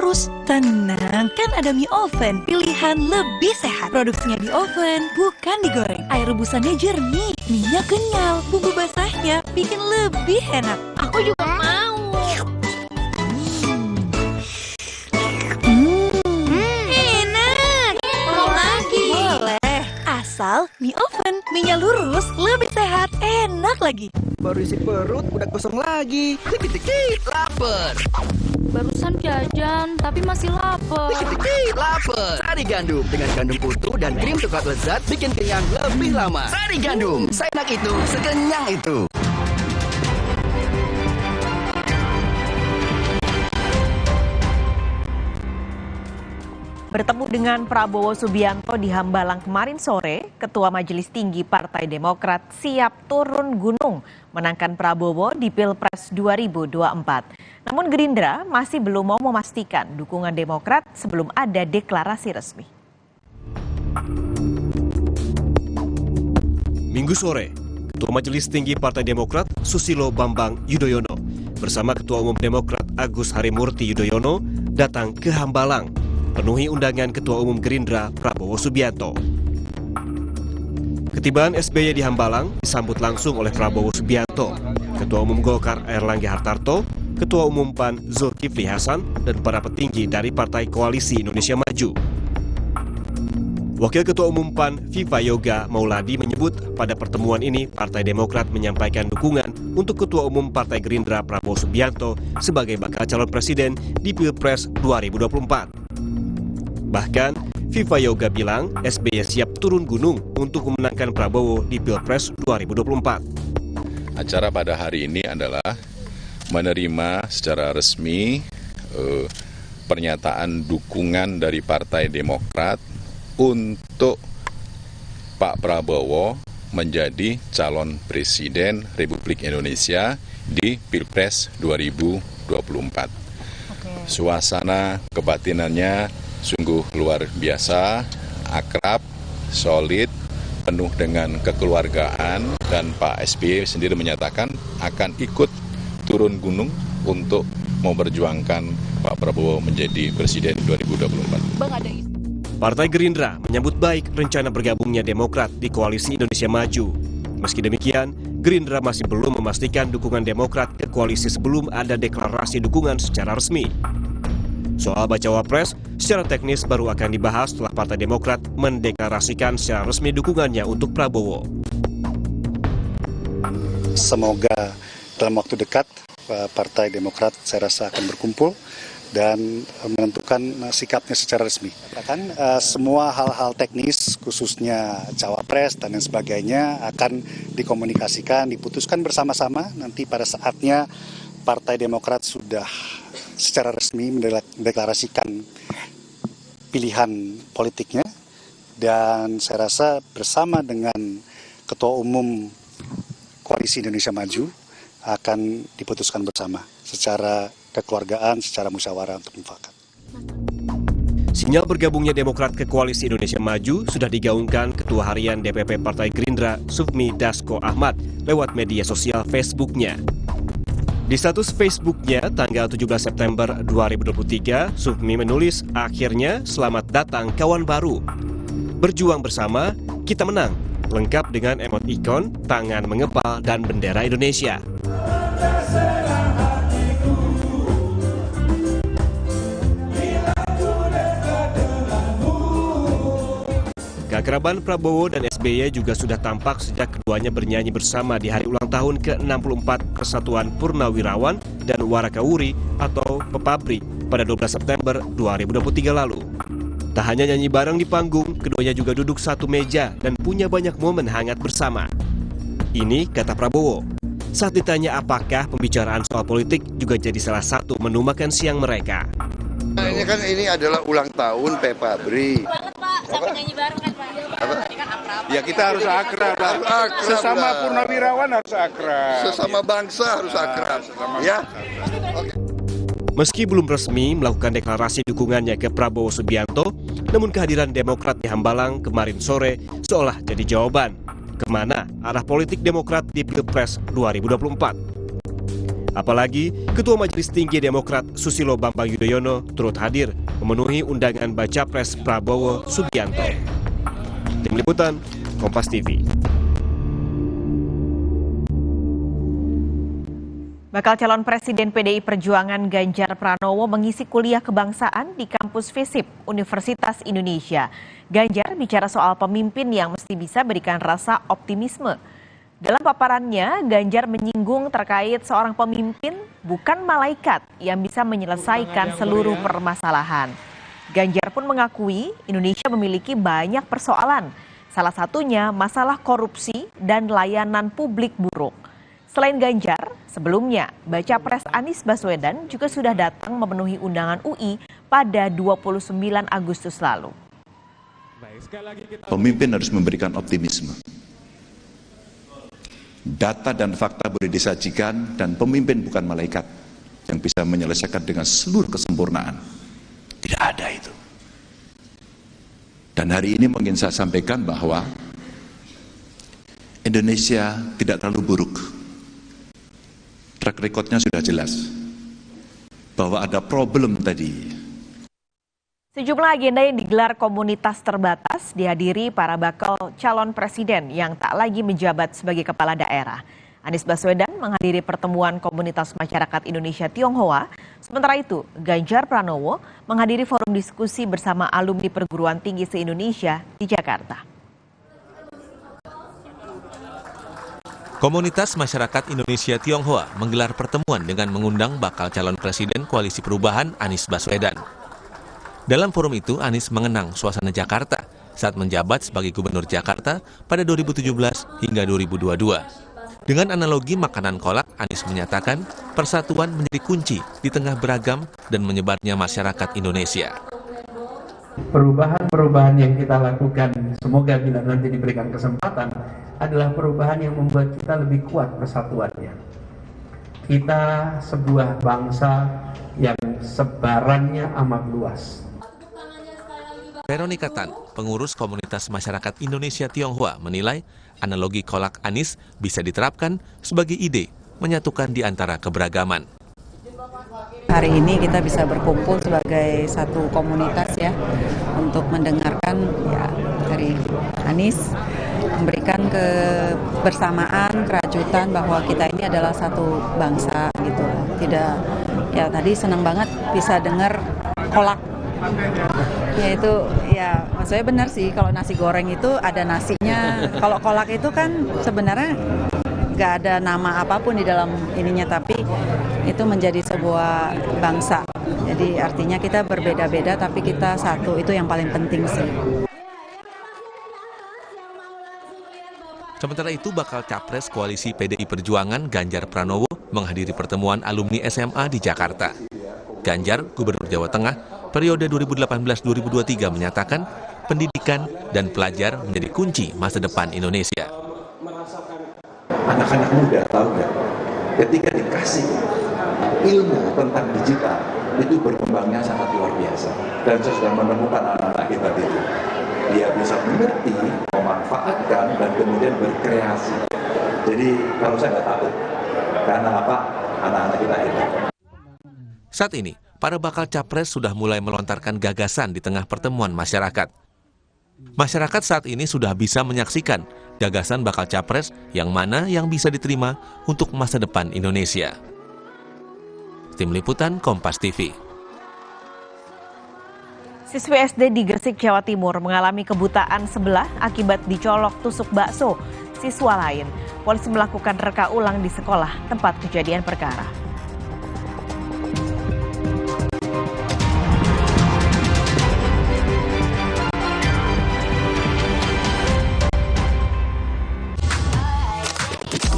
terus. Tenang, kan ada mie oven, pilihan lebih sehat. Produksinya di oven, bukan digoreng. Air rebusannya jernih, minyak kenyal, bumbu basahnya bikin lebih enak. Aku juga mau. Enak. Mau lagi. Boleh. Asal mie oven, minyak lurus, lebih sehat, enak lagi. Baru isi perut, udah kosong lagi. Dikit-dikit lapar. Barusan jajan, tapi masih lapar. Dikit-dikit lapar. Sari gandum dengan gandum utuh dan krim coklat lezat bikin kenyang lebih lama. Sari gandum, seenak itu, sekenyang itu. Bertemu dengan Prabowo Subianto di Hambalang kemarin sore, Ketua Majelis Tinggi Partai Demokrat siap turun gunung menangkan Prabowo di Pilpres 2024. Namun Gerindra masih belum mau memastikan dukungan Demokrat sebelum ada deklarasi resmi. Minggu sore, Ketua Majelis Tinggi Partai Demokrat Susilo Bambang Yudhoyono bersama Ketua Umum Demokrat Agus Harimurti Yudhoyono datang ke Hambalang penuhi undangan Ketua Umum Gerindra Prabowo Subianto. Ketibaan SBY di Hambalang disambut langsung oleh Prabowo Subianto, Ketua Umum Golkar Airlangga Hartarto, Ketua Umum PAN Zulkifli Hasan, dan para petinggi dari Partai Koalisi Indonesia Maju. Wakil Ketua Umum PAN Viva Yoga Mauladi menyebut pada pertemuan ini Partai Demokrat menyampaikan dukungan untuk Ketua Umum Partai Gerindra Prabowo Subianto sebagai bakal calon presiden di Pilpres 2024. Bahkan, Viva Yoga bilang SBY siap turun gunung untuk memenangkan Prabowo di Pilpres 2024. Acara pada hari ini adalah menerima secara resmi pernyataan dukungan dari Partai Demokrat untuk Pak Prabowo menjadi calon presiden Republik Indonesia di Pilpres 2024. Suasana kebatinannya sungguh luar biasa, akrab, solid, penuh dengan kekeluargaan, dan Pak SBY sendiri menyatakan akan ikut turun gunung untuk memperjuangkan Pak Prabowo menjadi presiden 2024. Partai Gerindra menyambut baik rencana bergabungnya Demokrat di Koalisi Indonesia Maju. Meski demikian, Gerindra masih belum memastikan dukungan Demokrat ke koalisi sebelum ada deklarasi dukungan secara resmi. Soal bacawa pres, secara teknis baru akan dibahas setelah Partai Demokrat mendeklarasikan secara resmi dukungannya untuk Prabowo. Semoga dalam waktu dekat Partai Demokrat saya rasa akan berkumpul dan menentukan sikapnya secara resmi. Semua hal-hal teknis khususnya cawapres dan lain sebagainya akan dikomunikasikan, diputuskan bersama-sama. Nanti pada saatnya Partai Demokrat sudah secara resmi mendeklarasikan pilihan politiknya, dan saya rasa bersama dengan Ketua Umum Koalisi Indonesia Maju akan diputuskan bersama secara kekeluargaan, secara musyawarah untuk mufakat. Sinyal bergabungnya Demokrat ke Koalisi Indonesia Maju sudah digaungkan Ketua Harian DPP Partai Gerindra Sufmi Dasko Ahmad lewat media sosial Facebook-nya. Di status Facebook-nya tanggal 17 September 2023, Sufmi menulis, "Akhirnya selamat datang kawan baru. Berjuang bersama, kita menang." Lengkap dengan emot ikon, tangan mengepal, dan bendera Indonesia. Keakraban Prabowo dan SBY juga sudah tampak sejak keduanya bernyanyi bersama di hari ulang tahun ke-64 Persatuan Purnawirawan dan Warakawuri atau Pepabri pada 12 September 2023 lalu. Tak hanya nyanyi bareng di panggung, keduanya juga duduk satu meja dan punya banyak momen hangat bersama. Ini kata Prabowo. Saat ditanya apakah pembicaraan soal politik juga jadi salah satu menu makan siang mereka. Nah, ini adalah ulang tahun Pepabri. Ya kita harus akrab. Sesama purnawirawan harus akrab. Sesama bangsa harus akrab. Ya. Meski belum resmi melakukan deklarasi dukungannya ke Prabowo Subianto, namun kehadiran Demokrat di Hambalang kemarin sore seolah jadi jawaban kemana arah politik Demokrat di Pilpres 2024. Apalagi Ketua Majelis Tinggi Demokrat Susilo Bambang Yudhoyono turut hadir memenuhi undangan baca pres Prabowo Subianto. Tim Liputan, Kompas TV. Bakal calon Presiden PDI Perjuangan Ganjar Pranowo mengisi kuliah kebangsaan di kampus FISIP Universitas Indonesia. Ganjar bicara soal pemimpin yang mesti bisa berikan rasa optimisme. Dalam paparannya, Ganjar menyinggung terkait seorang pemimpin bukan malaikat yang bisa menyelesaikan seluruh permasalahan. Ganjar pun mengakui Indonesia memiliki banyak persoalan, salah satunya masalah korupsi dan layanan publik buruk. Selain Ganjar, sebelumnya baca pres Anies Baswedan juga sudah datang memenuhi undangan UI pada 29 Agustus lalu. Pemimpin harus memberikan optimisme. Data dan fakta boleh disajikan dan pemimpin bukan malaikat yang bisa menyelesaikan dengan seluruh kesempurnaan. Tidak ada itu. Dan hari ini mungkin saya sampaikan bahwa Indonesia tidak terlalu buruk. Track recordnya sudah jelas bahwa ada problem tadi. Sejumlah agenda yang digelar komunitas terbatas dihadiri para bakal calon presiden yang tak lagi menjabat sebagai kepala daerah. Anies Baswedan menghadiri pertemuan komunitas masyarakat Indonesia Tionghoa. Sementara itu, Ganjar Pranowo menghadiri forum diskusi bersama alumni perguruan tinggi se-Indonesia di Jakarta. Komunitas Masyarakat Indonesia Tionghoa menggelar pertemuan dengan mengundang bakal calon presiden Koalisi Perubahan Anies Baswedan. Dalam forum itu, Anies mengenang suasana Jakarta saat menjabat sebagai Gubernur Jakarta pada 2017 hingga 2022. Dengan analogi makanan kolak, Anies menyatakan persatuan menjadi kunci di tengah beragam dan menyebarnya masyarakat Indonesia. Perubahan-perubahan yang kita lakukan, semoga bila nanti diberikan kesempatan, adalah perubahan yang membuat kita lebih kuat persatuannya. Kita sebuah bangsa yang sebarannya amat luas. Veronica Tan, pengurus komunitas masyarakat Indonesia Tionghoa, menilai analogi kolak Anies bisa diterapkan sebagai ide menyatukan di antara keberagaman. Hari ini kita bisa berkumpul sebagai satu komunitas ya untuk mendengarkan ya dari Anies, memberikan kebersamaan, kerajutan bahwa kita ini adalah satu bangsa gitu. Tidak ya tadi senang banget bisa dengar kolak. Ya itu ya maksudnya benar sih kalau nasi goreng itu ada nasinya. Kalau kolak itu kan sebenarnya nggak ada nama apapun di dalam ininya, tapi itu menjadi sebuah bangsa. Jadi artinya kita berbeda-beda tapi kita satu, itu yang paling penting sih. Sementara itu, bakal capres Koalisi PDI Perjuangan Ganjar Pranowo menghadiri pertemuan alumni SMA di Jakarta. Ganjar, Gubernur Jawa Tengah, periode 2018-2023 menyatakan pendidikan dan pelajar menjadi kunci masa depan Indonesia. Anak-anak muda tahu nggak? Ketika dikasih ilmu tentang digital, itu berkembangnya sangat luar biasa. Dan saya sudah menemukan anak-anak hebat itu. Dia bisa mengerti, memanfaatkan, dan kemudian berkreasi. Jadi kalau saya nggak takut, karena apa? Anak-anak kita hebat. Saat ini, para bakal capres sudah mulai melontarkan gagasan di tengah pertemuan masyarakat. Masyarakat saat ini sudah bisa menyaksikan gagasan bakal capres yang mana yang bisa diterima untuk masa depan Indonesia. Tim Liputan Kompas TV. Siswi SD di Gresik, Jawa Timur mengalami kebutaan sebelah akibat dicolok tusuk bakso siswa lain. Polisi melakukan reka ulang di sekolah tempat kejadian perkara.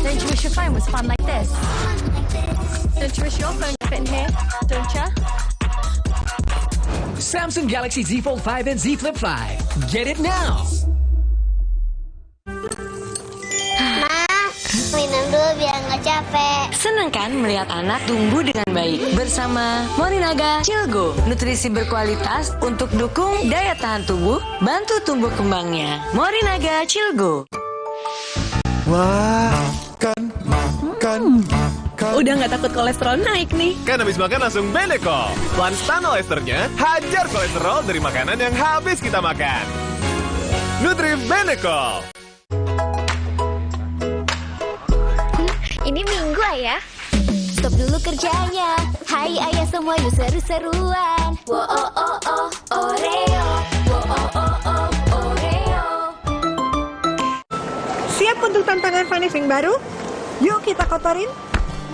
Don't you wish your phone was fun like this? Don't you wish your phone fit in here? Don't you? Samsung Galaxy Z Fold 5 and Z Flip 5. Get it now! Minum dulu biar nggak capek. Senang kan melihat anak tumbuh dengan baik bersama Morinaga Cilgo, nutrisi berkualitas untuk dukung daya tahan tubuh, bantu tumbuh kembangnya. Morinaga Cilgo. Wah, makan. Udah nggak takut kolesterol naik nih. Kan habis makan langsung Benecol. Lanstan Esternya hajar kolesterol dari makanan yang habis kita makan. Nutrif Benecol. Ini Minggu ayah. Stop dulu kerjanya. Hai ayah semua yuk seru-seruan. Wo oh oh oh Oreo. Wo oh oh oh Oreo. Siap untuk tantangan finishing baru? Yuk kita kotorin.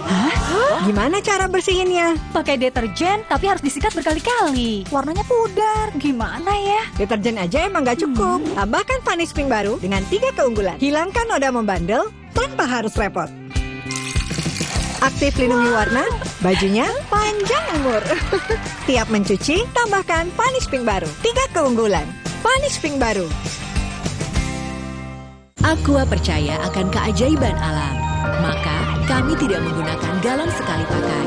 Hah? Gimana cara bersihinnya? Pakai deterjen, tapi harus disikat berkali-kali. Warnanya pudar. Gimana ya? Deterjen aja emang gak cukup. Tambahkan Vanish Pink baru dengan 3 keunggulan. Hilangkan noda membandel tanpa harus repot. Aktif lindungi warna, bajunya panjang umur. Tiap mencuci, tambahkan Vanish Pink baru. 3 keunggulan. Vanish Pink baru. Aqua percaya akan keajaiban alam. Maka, kami tidak menggunakan galon sekali pakai.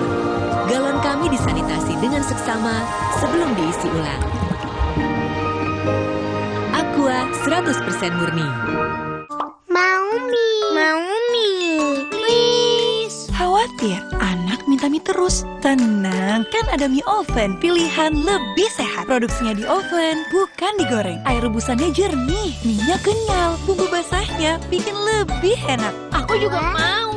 Galon kami disanitasi dengan seksama sebelum diisi ulang. Aqua 100% murni. Mau mie, please. Khawatir, anak minta mie terus. Tenang, kan ada mie oven, pilihan lebih sehat. Produksinya di oven, bukan digoreng. Air rebusannya jernih, minyak kenyal, bumbu basahnya bikin lebih enak. Aku juga mau.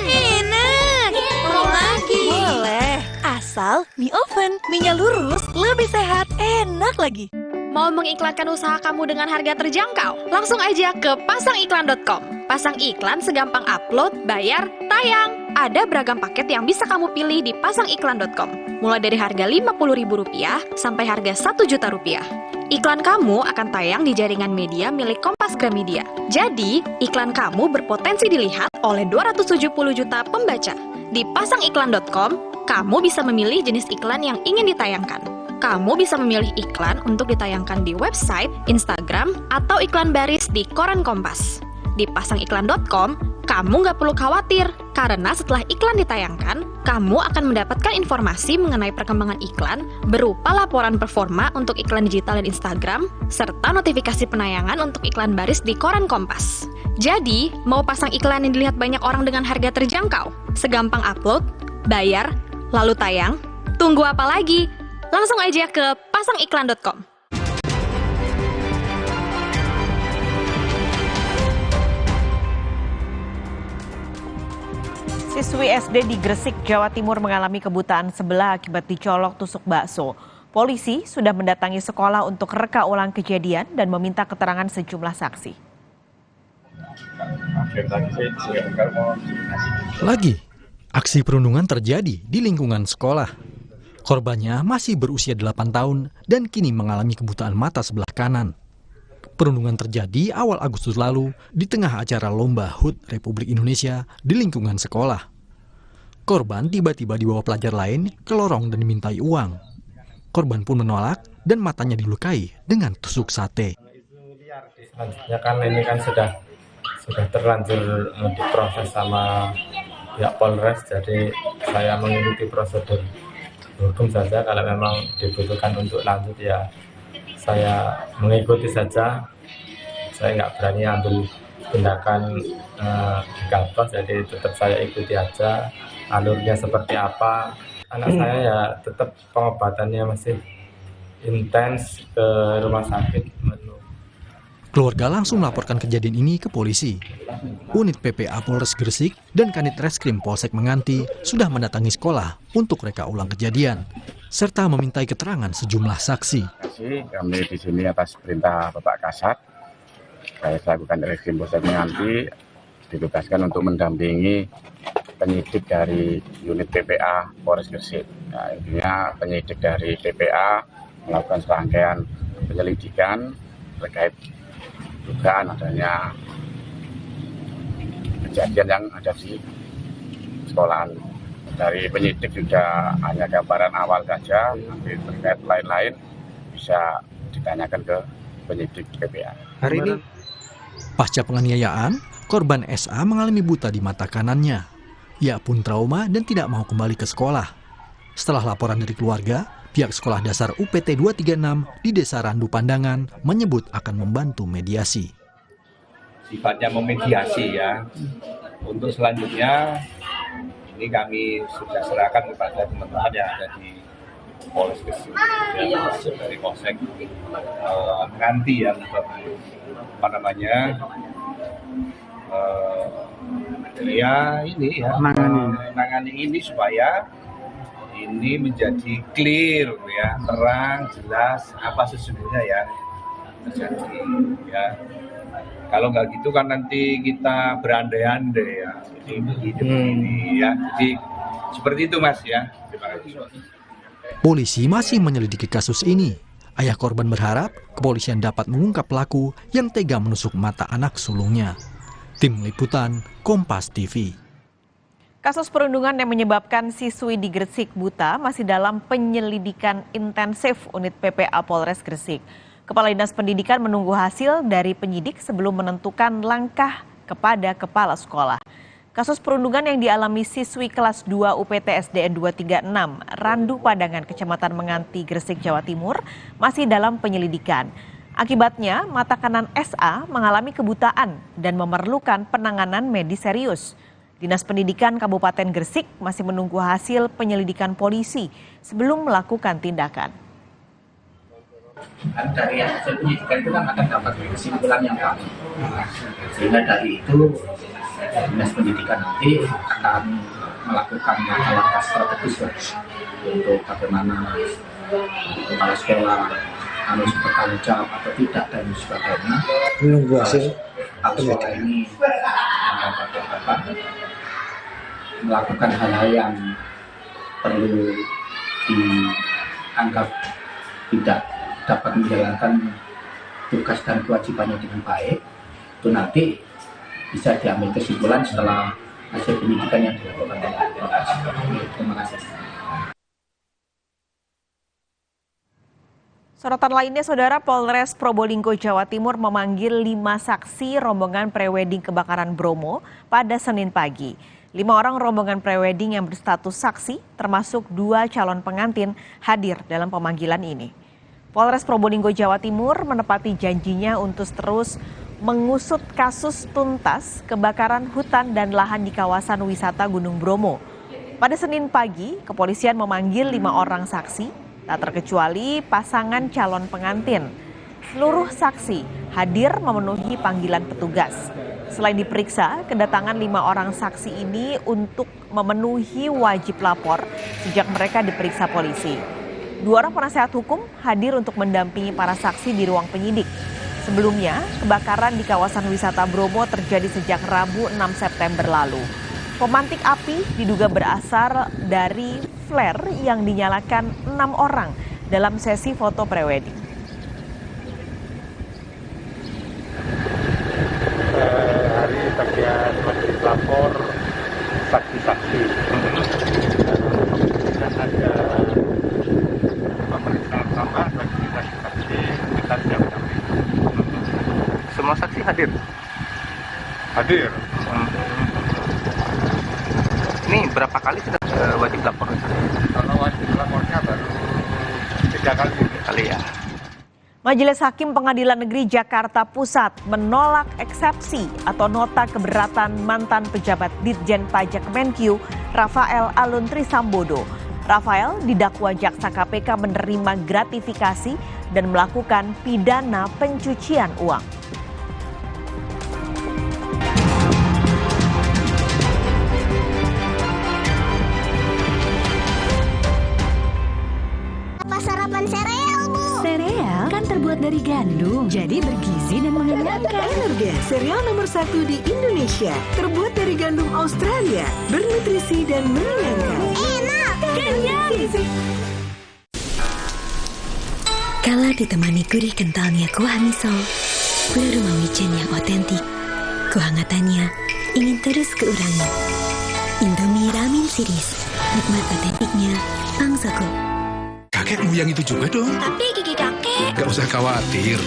Enak. Mau lagi. Boleh, asal mie oven, minyak lurus, lebih sehat, enak lagi. Mau mengiklankan usaha kamu dengan harga terjangkau? Langsung aja ke pasangiklan.com. Pasang iklan segampang upload, bayar, tayang. Ada beragam paket yang bisa kamu pilih di pasangiklan.com. Mulai dari harga Rp50.000 sampai harga Rp1.000.000. Iklan kamu akan tayang di jaringan media milik Kompas Gramedia. Jadi, iklan kamu berpotensi dilihat oleh 270 juta pembaca. Di pasangiklan.com, kamu bisa memilih jenis iklan yang ingin ditayangkan. Kamu bisa memilih iklan untuk ditayangkan di website, Instagram, atau iklan baris di koran Kompas. Di pasangiklan.com, kamu nggak perlu khawatir, karena setelah iklan ditayangkan, kamu akan mendapatkan informasi mengenai perkembangan iklan berupa laporan performa untuk iklan digital dan Instagram, serta notifikasi penayangan untuk iklan baris di koran Kompas. Jadi, mau pasang iklan yang dilihat banyak orang dengan harga terjangkau? Segampang upload, bayar, lalu tayang? Tunggu apa lagi? Langsung aja ke pasangiklan.com. Siswi SD di Gresik, Jawa Timur mengalami kebutaan sebelah akibat dicolok tusuk bakso. Polisi sudah mendatangi sekolah untuk reka ulang kejadian dan meminta keterangan sejumlah saksi. Lagi, aksi perundungan terjadi di lingkungan sekolah. Korbannya masih berusia 8 tahun dan kini mengalami kebutaan mata sebelah kanan. Perundungan terjadi awal Agustus lalu di tengah acara Lomba HUT Republik Indonesia di lingkungan sekolah. Korban tiba-tiba dibawa pelajar lain ke lorong dan dimintai uang. Korban pun menolak dan matanya dilukai dengan tusuk sate. Selanjutnya kan ini kan sudah terlanjur diproses sama pihak Polres, jadi saya mengikuti prosedur hukum saja. Kalau memang dibutuhkan untuk lanjut ya saya mengikuti saja. Saya nggak berani ambil tindakan gatos, jadi tetap saya ikuti aja alurnya seperti apa. Anak saya ya tetap pengobatannya masih intens ke rumah sakit. Keluarga langsung melaporkan kejadian ini ke polisi. Unit PPA Polres Gresik dan Kanit Reskrim Polsek Menganti sudah mendatangi sekolah untuk reka ulang kejadian, serta memintai keterangan sejumlah saksi. Kami di sini atas perintah Bapak Kasat, saya selaku Kanit Reskrim Polsek Menganti ditugaskan untuk mendampingi penyidik dari unit PPA Polres Gresik. Nah, intinya penyidik dari PPA melakukan serangkaian penyelidikan terkait dugaan adanya kejadian yang ada di sekolahan. Dari penyidik juga hanya gambaran awal saja, nanti terkait lain-lain bisa ditanyakan ke penyidik PPA. Hari ini, pasca penganiayaan, korban SA mengalami buta di mata kanannya. Ia pun trauma dan tidak mau kembali ke sekolah. Setelah laporan dari keluarga, pihak Sekolah Dasar UPT 236 di Desa Randu Pandangan menyebut akan membantu mediasi. sifatnya memediasi ya. Untuk selanjutnya ini kami sudah serahkan kepada teman-teman yang ada di Polres Gresik, termasuk dari Polsek menganti ya untuk menangani ini supaya ini menjadi clear ya, terang, jelas apa sesungguhnya yang terjadi ya. Kalau nggak gitu kan nanti kita berandai-andai ya. Ini ya. Jadi seperti itu Mas ya. Terima kasih. Polisi masih menyelidiki kasus ini. Ayah korban berharap kepolisian dapat mengungkap pelaku yang tega menusuk mata anak sulungnya. Tim Liputan, Kompas TV. Kasus perundungan yang menyebabkan siswi di Gresik buta masih dalam penyelidikan intensif unit PPA Polres Gresik. Kepala Dinas Pendidikan menunggu hasil dari penyidik sebelum menentukan langkah kepada kepala sekolah. Kasus perundungan yang dialami siswi kelas 2 UPT SDN 236 Randu Padangan, Kecamatan Menganti, Gresik, Jawa Timur masih dalam penyelidikan. Akibatnya, mata kanan SA mengalami kebutaan dan memerlukan penanganan medis serius. Dinas Pendidikan Kabupaten Gresik masih menunggu hasil penyelidikan polisi sebelum melakukan tindakan. Dari hasil penyidikan itu kan akan dapat kesimpulan yang pasti. Sehingga dari itu Dinas Pendidikan nanti akan melakukan langkah-langkah strategis untuk bagaimana kepala sekolah harus bertanggung jawab atau tidak dan sebagainya. Menunggu hasil sekolah ini melakukan hal-hal yang perlu dianggap tidak dapat menjalankan tugas dan kewajibannya dengan baik, itu nanti bisa diambil kesimpulan setelah hasil penyidikan yang dilakukan. Terima kasih. Sorotan lainnya, Saudara, Polres Probolinggo, Jawa Timur memanggil 5 saksi rombongan prewedding kebakaran Bromo pada Senin pagi. 5 orang rombongan prewedding yang berstatus saksi, termasuk 2 calon pengantin, hadir dalam pemanggilan ini. Polres Probolinggo, Jawa Timur menepati janjinya untuk terus mengusut kasus tuntas kebakaran hutan dan lahan di kawasan wisata Gunung Bromo. Pada Senin pagi, kepolisian memanggil 5 orang saksi, tak terkecuali pasangan calon pengantin. Seluruh saksi hadir memenuhi panggilan petugas. Selain diperiksa, kedatangan 5 orang saksi ini untuk memenuhi wajib lapor sejak mereka diperiksa polisi. 2 orang penasehat hukum hadir untuk mendampingi para saksi di ruang penyidik. Sebelumnya, kebakaran di kawasan wisata Bromo terjadi sejak Rabu 6 September lalu. Pemantik api diduga berasal dari flare yang dinyalakan 6 orang dalam sesi foto prewedding. Hari bagian wajib lapor saksi-saksi. Dan ada pemeriksaan sama bagi saksi-saksi kita siapkan. Semua saksi hadir? Hadir. Ini berapa kali sudah wajib lapor? Kalau wajib lapornya baru 3 kali ya. Majelis Hakim Pengadilan Negeri Jakarta Pusat menolak eksepsi atau nota keberatan mantan pejabat Ditjen Pajak Kemenkyu Rafael Aluntri Sambodo. Rafael didakwa jaksa KPK menerima gratifikasi dan melakukan pidana pencucian uang. Apa sarapan sereal, Bu? Sereal kan terbuat dari gandum, jadi bergizi dan mengenyangkan. Energen, sereal nomor 1 di Indonesia. Terbuat dari gandum Australia, bernutrisi dan mengenyangkan. Enak, kenyang. Kala ditemani gurih kentalnya kuah miso, pulau rumah wijen yang otentik, kehangatannya ingin terus keurangi. Indomie Ramin Series, nikmat otentiknya Pangsoko. Kakek mau yang itu juga dong. Tapi gigi kakek. Gak usah khawatir.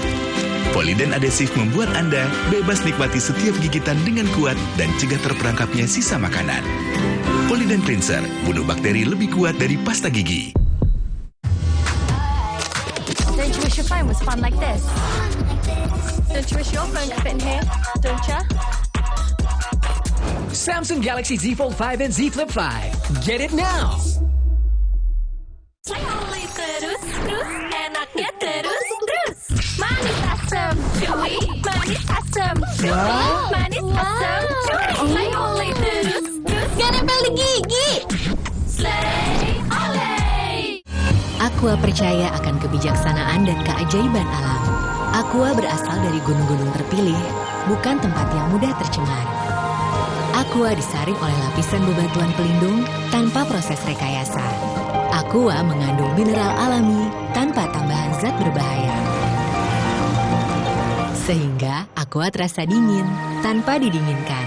Poliden Adhesive membuat Anda bebas nikmati setiap gigitan dengan kuat dan cegah terperangkapnya sisa makanan. Poliden Cleanser, bunuh bakteri lebih kuat dari pasta gigi. Don't you wish your phone was fun like this? Don't you wish your phone could fit in here? Don't ya? Samsung Galaxy Z Fold 5 and Z Flip 5. Get it now! Terus, enaknya terus. Manis asam, chewy. Manis asam, chewy. Manis asam, chewy. Sayoli terus. Gak nempel di gigi. Slay, olay. Aqua percaya akan kebijaksanaan dan keajaiban alam. Aqua berasal dari gunung-gunung terpilih, bukan tempat yang mudah tercemar. Aqua disaring oleh lapisan bebatuan pelindung tanpa proses rekayasa. Aqua mengandung mineral alami tanpa tambahan zat berbahaya. Sehingga Aqua terasa dingin tanpa didinginkan.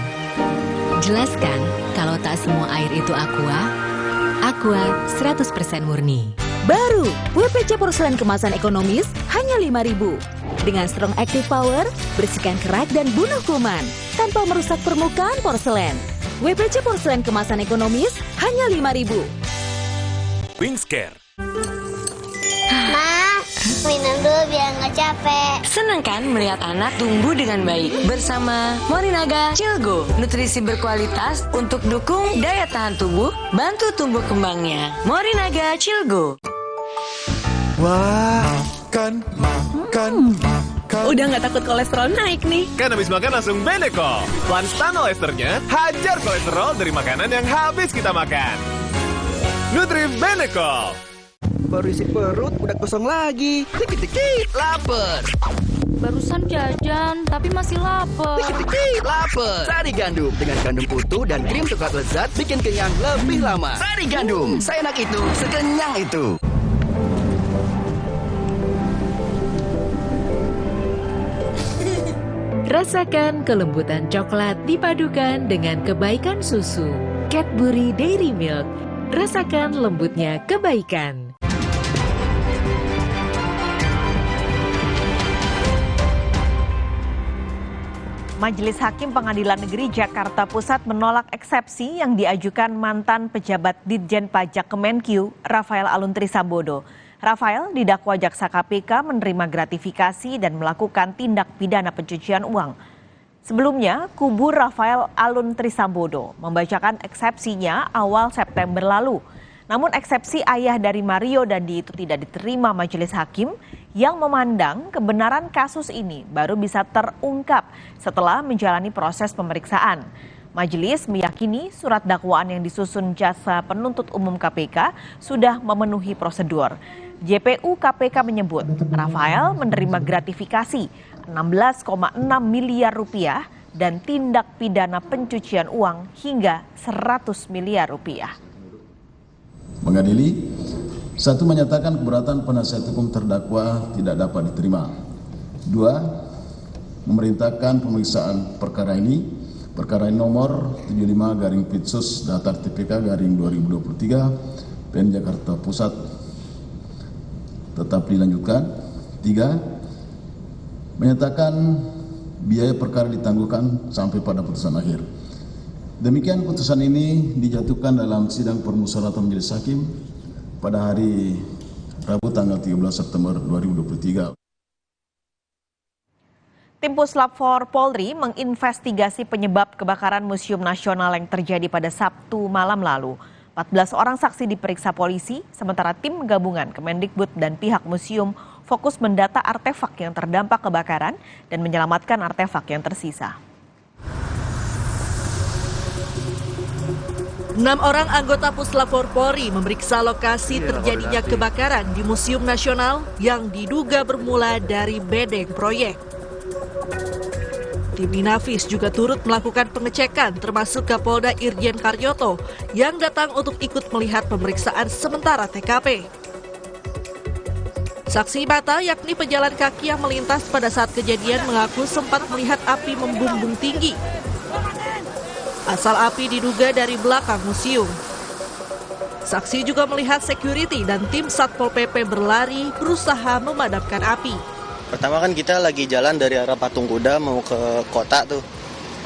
Jelaskan kalau tak semua air itu Aqua. Aqua 100% murni. Baru, WPC porselen kemasan ekonomis hanya 5.000. Dengan strong active power, bersihkan kerak dan bunuh kuman tanpa merusak permukaan porselen. WPC porselen kemasan ekonomis hanya 5.000. Wingscare. Ma, minum dulu biar nggak capek. Senang kan melihat anak tumbuh dengan baik bersama Morinaga Cilgo. Nutrisi berkualitas untuk dukung daya tahan tubuh, bantu tumbuh kembangnya. Morinaga Cilgo. Wah, makan. Udah nggak takut kolesterol naik nih. Kan habis makan langsung Beneko. Planstan esternya hajar kolesterol dari makanan yang habis kita makan. Nutrif Beneko. Baru isi perut udah kosong lagi. Dikit-dikit lapar. Barusan jajan, tapi masih lapar. Dikit-dikit lapar. Sari gandum dengan gandum utuh dan krim coklat lezat bikin kenyang lebih lama. Sari gandum, seenak itu, sekenyang itu. Rasakan kelembutan coklat dipadukan dengan kebaikan susu. Cadbury Dairy Milk. Rasakan lembutnya kebaikan. Majelis Hakim Pengadilan Negeri Jakarta Pusat menolak eksepsi yang diajukan mantan pejabat Ditjen Pajak Kemenkyu, Rafael Aluntri Sambodo. Rafael didakwa jaksa KPK menerima gratifikasi dan melakukan tindak pidana pencucian uang. Sebelumnya, kubu Rafael Aluntri Sambodo membacakan eksepsinya awal September lalu. Namun eksepsi ayah dari Mario Dandi itu tidak diterima majelis hakim yang memandang kebenaran kasus ini baru bisa terungkap setelah menjalani proses pemeriksaan. Majelis meyakini surat dakwaan yang disusun jaksa penuntut umum KPK sudah memenuhi prosedur. JPU KPK menyebut Rafael menerima gratifikasi 16,6 miliar rupiah dan tindak pidana pencucian uang hingga 100 miliar rupiah. Mengadili, satu, menyatakan keberatan penasihat hukum terdakwa tidak dapat diterima. Dua, memerintahkan pemeriksaan perkara ini nomor 75/Pitsus Datar TPK/2023 PN Jakarta Pusat tetap dilanjutkan. Tiga, menyatakan biaya perkara ditangguhkan sampai pada putusan akhir. Demikian putusan ini dijatuhkan dalam sidang permusyawaratan majelis hakim pada hari Rabu tanggal 13 September 2023. Tim Puslap 4 Polri menginvestigasi penyebab kebakaran Museum Nasional yang terjadi pada Sabtu malam lalu. 14 orang saksi diperiksa polisi, sementara tim gabungan Kemendikbud dan pihak museum fokus mendata artefak yang terdampak kebakaran dan menyelamatkan artefak yang tersisa. 6 orang anggota Puslap 4 Polri memeriksa lokasi terjadinya kebakaran di Museum Nasional yang diduga bermula dari bedeng proyek. Tim Inafis juga turut melakukan pengecekan termasuk Kapolda Irjen Karyoto yang datang untuk ikut melihat pemeriksaan sementara TKP. Saksi mata yakni pejalan kaki yang melintas pada saat kejadian mengaku sempat melihat api membumbung tinggi. Asal api diduga dari belakang museum. Saksi juga melihat security dan tim Satpol PP berlari berusaha memadamkan api. Pertama kan kita lagi jalan dari arah Patung Kuda mau ke kota tuh.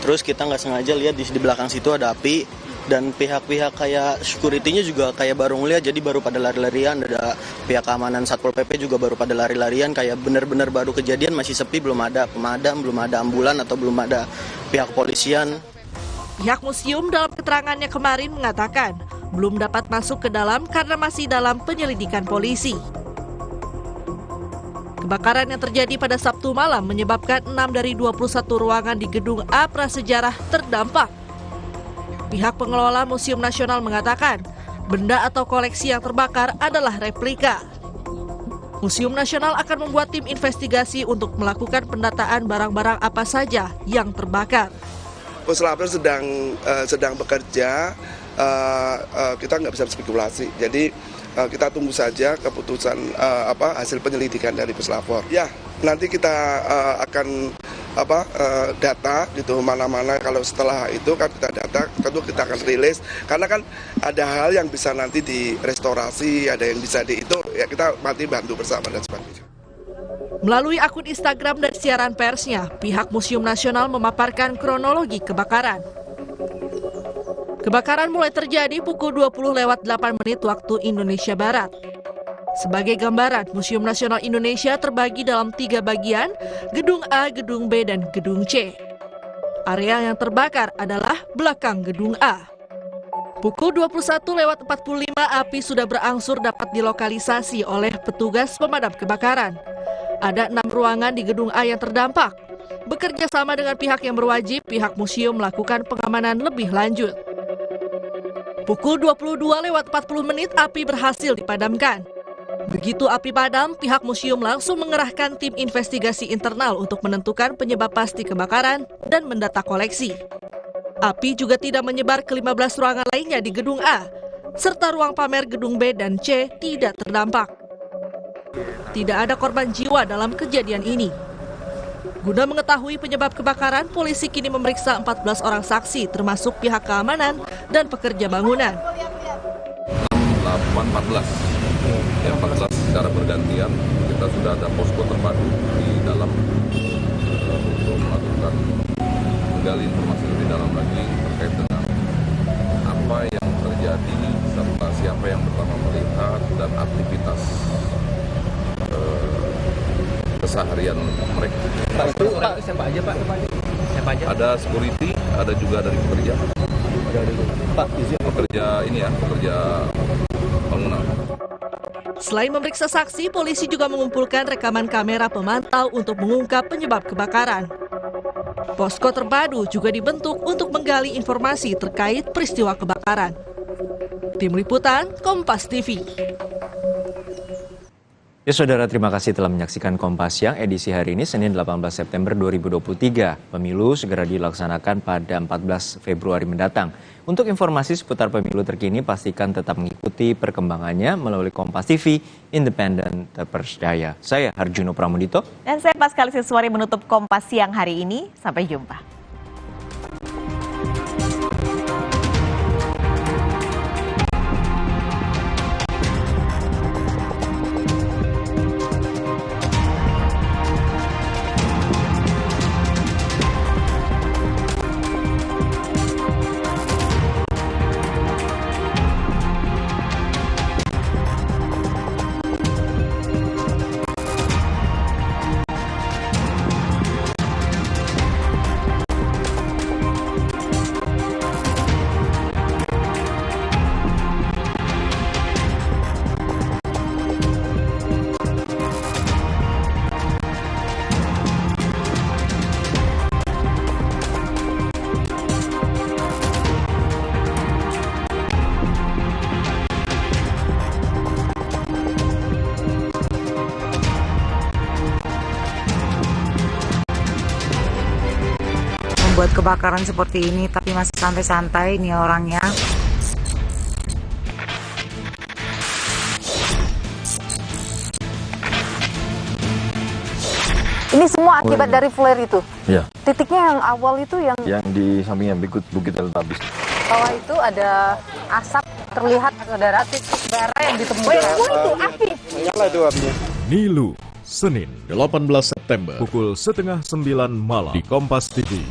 Terus kita nggak sengaja lihat di belakang situ ada api, dan pihak-pihak kayak security-nya juga kayak baru ngeliat, jadi baru pada lari-larian. Ada pihak keamanan Satpol PP juga baru pada lari-larian, kayak benar-benar baru kejadian, masih sepi, belum ada pemadam, belum ada ambulan atau belum ada pihak kepolisian. Pihak museum dalam keterangannya kemarin mengatakan belum dapat masuk ke dalam karena masih dalam penyelidikan polisi. Kebakaran yang terjadi pada Sabtu malam menyebabkan 6 dari 21 ruangan di Gedung A Prasejarah terdampak. Pihak pengelola Museum Nasional mengatakan benda atau koleksi yang terbakar adalah replika. Museum Nasional akan membuat tim investigasi untuk melakukan pendataan barang-barang apa saja yang terbakar. Puslapor sedang bekerja, kita nggak bisa spekulasi. Jadi kita tunggu saja keputusan hasil penyelidikan dari Puslapor. Ya, nanti kita akan data gitu, mana-mana kalau setelah itu kan kita data, tentu kita akan rilis, karena kan ada hal yang bisa nanti direstorasi, ada yang bisa itu ya kita nanti bantu bersama dan sebagainya. Melalui akun Instagram dan siaran persnya, pihak Museum Nasional memaparkan kronologi kebakaran. Kebakaran mulai terjadi pukul 20:08 waktu Indonesia Barat. Sebagai gambaran, Museum Nasional Indonesia terbagi dalam 3 bagian, Gedung A, Gedung B, dan Gedung C. Area yang terbakar adalah belakang Gedung A. Pukul 21:45 api sudah berangsur dapat dilokalisasi oleh petugas pemadam kebakaran. Ada 6 ruangan di Gedung A yang terdampak. Bekerja sama dengan pihak yang berwajib, pihak museum melakukan pengamanan lebih lanjut. Pukul 22:40 api berhasil dipadamkan. Begitu api padam, pihak museum langsung mengerahkan tim investigasi internal untuk menentukan penyebab pasti kebakaran dan mendata koleksi. Api juga tidak menyebar ke 15 ruangan lainnya di Gedung A, serta ruang pamer Gedung B dan C tidak terdampak. Tidak ada korban jiwa dalam kejadian ini. Guna mengetahui penyebab kebakaran, polisi kini memeriksa 14 orang saksi, termasuk pihak keamanan dan pekerja bangunan. 14 secara bergantian, kita sudah ada posko terpadu di dalam untuk melakukan menggali informasi lebih dalam lagi terkait dengan apa yang terjadi serta siapa yang pertama melihat dan aktivitas keseharian mereka. Pak, siapa aja Pak? Siapa aja? Ada security, ada juga dari pekerja. Pak, pekerja ini ya, pekerja bangunan. Selain memeriksa saksi, polisi juga mengumpulkan rekaman kamera pemantau untuk mengungkap penyebab kebakaran. Posko terpadu juga dibentuk untuk menggali informasi terkait peristiwa kebakaran. Tim Liputan, Kompas TV. Ya saudara, terima kasih telah menyaksikan Kompas Siang edisi hari ini Senin 18 September 2023. Pemilu segera dilaksanakan pada 14 Februari mendatang. Untuk informasi seputar pemilu terkini, pastikan tetap mengikuti perkembangannya melalui Kompas TV, independen terpercaya. Saya Harjuno Pramudito. Dan saya Pascal Siswari menutup Kompas Siang hari ini. Sampai jumpa. Buat kebakaran seperti ini, tapi masih santai-santai nih orangnya. Ini semua akibat dari flare itu? Iya. Titiknya yang awal itu yang di sampingnya Bukit Teletabis. bawah itu ada asap terlihat, saudara, titik bara yang ditemukan. Itu api. Nyala itu apinya. Nilu, Senin 18 September pukul 8:30 malam di Kompas TV.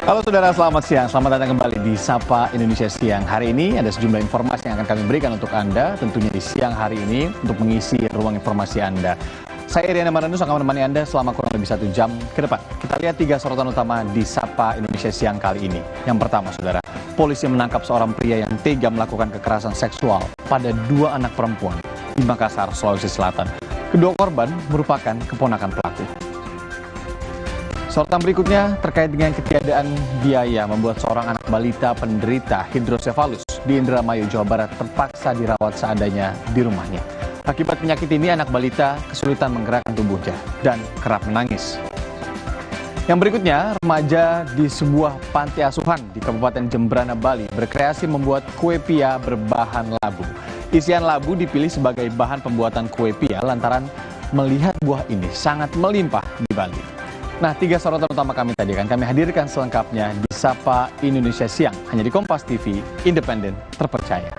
Halo saudara, selamat siang. Selamat datang kembali di Sapa Indonesia Siang. Hari ini ada sejumlah informasi yang akan kami berikan untuk Anda, tentunya di siang hari ini untuk mengisi ruang informasi Anda. Saya Riana Maranus akan menemani Anda selama kurang lebih 1 jam ke depan. Kita lihat 3 sorotan utama di Sapa Indonesia Siang kali ini. Yang pertama, saudara, polisi menangkap seorang pria yang tega melakukan kekerasan seksual pada 2 anak perempuan di Makassar, Sulawesi Selatan. Kedua korban merupakan keponakan pelaku. Sorotan berikutnya terkait dengan ketiadaan biaya membuat seorang anak balita penderita hidrosefalus di Indramayu, Jawa Barat terpaksa dirawat seadanya di rumahnya. Akibat penyakit ini, anak balita kesulitan menggerakkan tubuhnya dan kerap menangis. Yang berikutnya, remaja di sebuah panti asuhan di Kabupaten Jembrana, Bali berkreasi membuat kue pia berbahan labu. Isian labu dipilih sebagai bahan pembuatan kue pia lantaran melihat buah ini sangat melimpah di Bali. Nah, 3 sorotan utama kami tadi akan kami hadirkan selengkapnya di Sapa Indonesia Siang, hanya di Kompas TV, independen, terpercaya.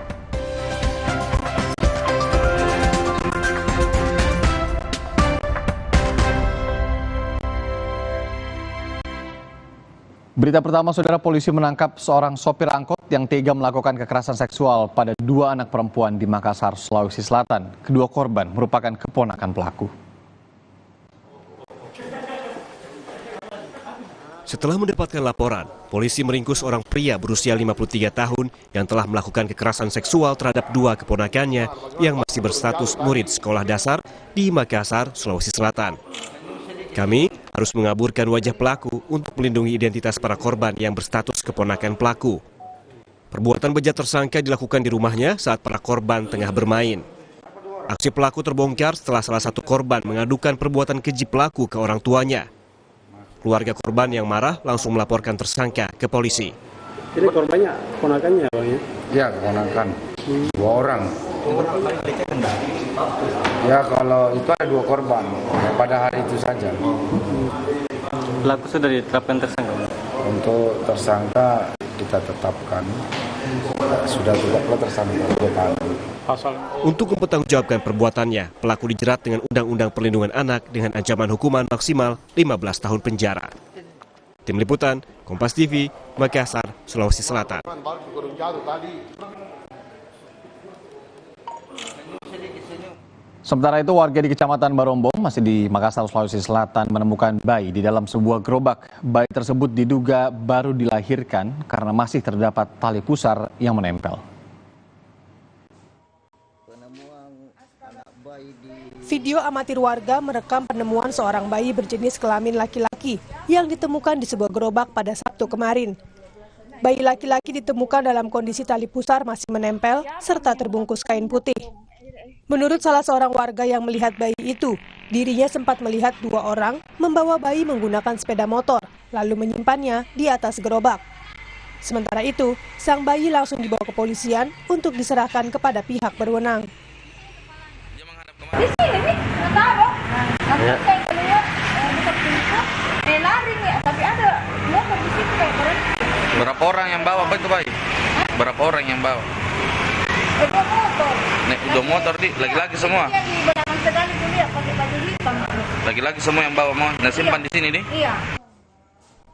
Berita pertama, saudara, polisi menangkap seorang sopir angkot yang tega melakukan kekerasan seksual pada 2 anak perempuan di Makassar, Sulawesi Selatan. Kedua korban merupakan keponakan pelaku. Setelah mendapatkan laporan, polisi meringkus seorang pria berusia 53 tahun yang telah melakukan kekerasan seksual terhadap 2 keponakannya yang masih berstatus murid sekolah dasar di Makassar, Sulawesi Selatan. Kami harus mengaburkan wajah pelaku untuk melindungi identitas para korban yang berstatus keponakan pelaku. Perbuatan bejat tersangka dilakukan di rumahnya saat para korban tengah bermain. Aksi pelaku terbongkar setelah salah satu korban mengadukan perbuatan keji pelaku ke orang tuanya. Keluarga korban yang marah langsung melaporkan tersangka ke polisi. Jadi korbannya keponakannya, Bang, ya? Ya, keponakan. 2 orang. Ya, kalau itu ada 2 korban pada hari itu saja. Pelaku sudah ditetapkan tersangka? Untuk tersangka kita tetapkan. Sudah tetaplah tersangka. Untuk mempertanggungjawabkan perbuatannya, pelaku dijerat dengan Undang-Undang Perlindungan Anak dengan ancaman hukuman maksimal 15 tahun penjara. Tim Liputan, Kompas TV, Makassar, Sulawesi Selatan. Sementara itu, warga di Kecamatan Barombong, masih di Makassar, Sulawesi Selatan, menemukan bayi di dalam sebuah gerobak. Bayi tersebut diduga baru dilahirkan karena masih terdapat tali pusar yang menempel. Video amatir warga merekam penemuan seorang bayi berjenis kelamin laki-laki yang ditemukan di sebuah gerobak pada Sabtu kemarin. Bayi laki-laki ditemukan dalam kondisi tali pusar masih menempel serta terbungkus kain putih. Menurut salah seorang warga yang melihat bayi itu, dirinya sempat melihat 2 orang membawa bayi menggunakan sepeda motor, lalu menyimpannya di atas gerobak. Sementara itu, sang bayi langsung dibawa ke polisian untuk diserahkan kepada pihak berwenang. Di sini nih, nggak tahu. Nanti kayak keluar buka pintu, lari nih, tapi ada motor di situ kayak keren. Berapa orang yang bawa itu bayi? Berapa orang yang bawa? 2 motor. Nih, 2 motor di, lagi-lagi semua. Yang di belakang sekali tuh lihat pakai baju hitam. Lagi-lagi semua yang bawa mau, nah simpan di sini nih. Iya.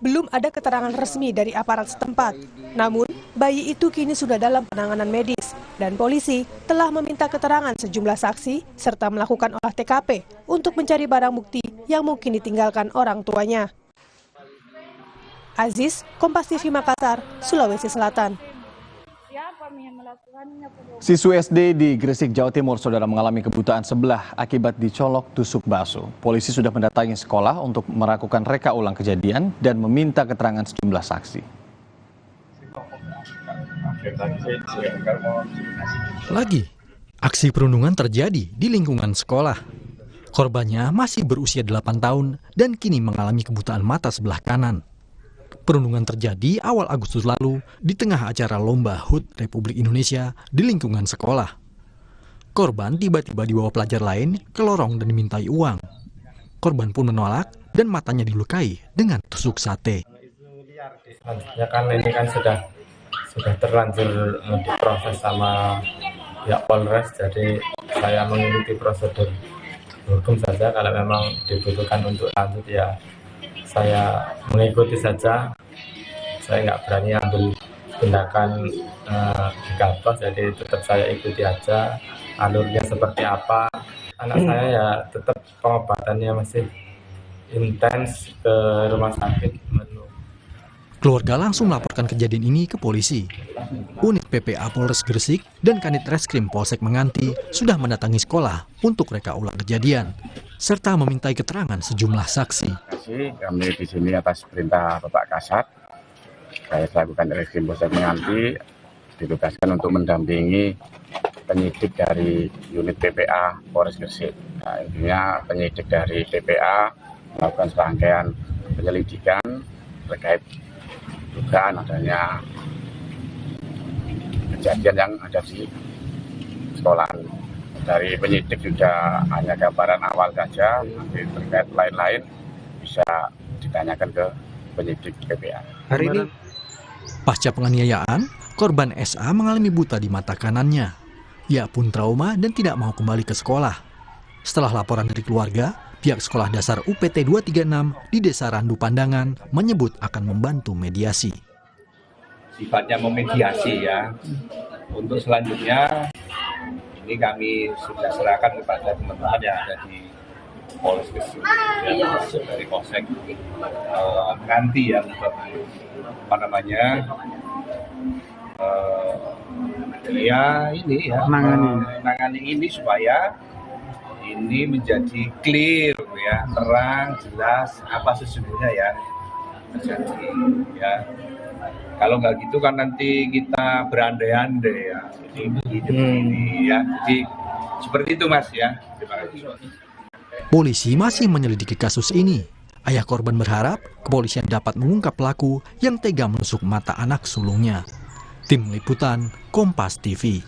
Belum ada keterangan resmi dari aparat setempat. Namun, bayi itu kini sudah dalam penanganan medis dan polisi telah meminta keterangan sejumlah saksi serta melakukan olah TKP untuk mencari barang bukti yang mungkin ditinggalkan orang tuanya. Aziz, Kompas TV Makassar, Sulawesi Selatan. Siswi SD di Gresik, Jawa Timur, saudara, mengalami kebutaan sebelah akibat dicolok tusuk bakso. Polisi sudah mendatangi sekolah untuk melakukan reka ulang kejadian dan meminta keterangan sejumlah saksi. Lagi, aksi perundungan terjadi di lingkungan sekolah. Korbannya masih berusia 8 tahun dan kini mengalami kebutaan mata sebelah kanan. Perundungan terjadi awal Agustus lalu di tengah acara Lomba HUT Republik Indonesia di lingkungan sekolah. Korban tiba-tiba dibawa pelajar lain ke lorong dan dimintai uang. Korban pun menolak dan matanya dilukai dengan tusuk sate. Ya kan ini kan sudah terlanjur diproses sama pihak Polres, jadi saya mengikuti prosedur hukum saja. Kalau memang dibutuhkan untuk lanjut ya saya mengikuti saja. saya nggak berani ambil tindakan gegabah, jadi tetap saya ikuti aja alurnya seperti apa. Anak saya ya tetap pengobatannya masih intens ke rumah sakit. Keluarga langsung melaporkan kejadian ini ke polisi. Unit PPA Polres Gresik dan Kanit Reskrim Polsek Menganti sudah mendatangi sekolah untuk reka ulang kejadian, serta memintai keterangan sejumlah saksi. Kami di sini atas perintah Bapak Kasat, saya selaku Kanit Reskrim Polsek Menganti ditugaskan untuk mendampingi penyidik dari unit PPA Polres Gresik. Nah, intinya penyidik dari PPA melakukan serangkaian penyelidikan terkait dugaan adanya kejadian yang ada di sekolahan. Dari penyidik juga hanya gambaran awal saja, nanti terkait lain-lain bisa ditanyakan ke penyidik PPA. Hari ini, pasca penganiayaan, korban SA mengalami buta di mata kanannya. Ia pun trauma dan tidak mau kembali ke sekolah. Setelah laporan dari keluarga, pihak Sekolah Dasar UPT 236 di Desa Randu Pandangan menyebut akan membantu mediasi. Sifatnya memediasi ya. Untuk selanjutnya, ini kami sudah serahkan kepada teman-teman yang ada di Polres Gresik, termasuk dari Polsek Menganti ya, untuk menangani ini supaya ini menjadi clear ya, terang, jelas apa sesungguhnya yang terjadi ya. Kalau nggak gitu kan nanti kita berandai-andai ya. Ini ya. Jadi seperti itu Mas ya. Terima kasih. Polisi masih menyelidiki kasus ini. Ayah korban berharap kepolisian dapat mengungkap pelaku yang tega menusuk mata anak sulungnya. Tim Liputan Kompas TV.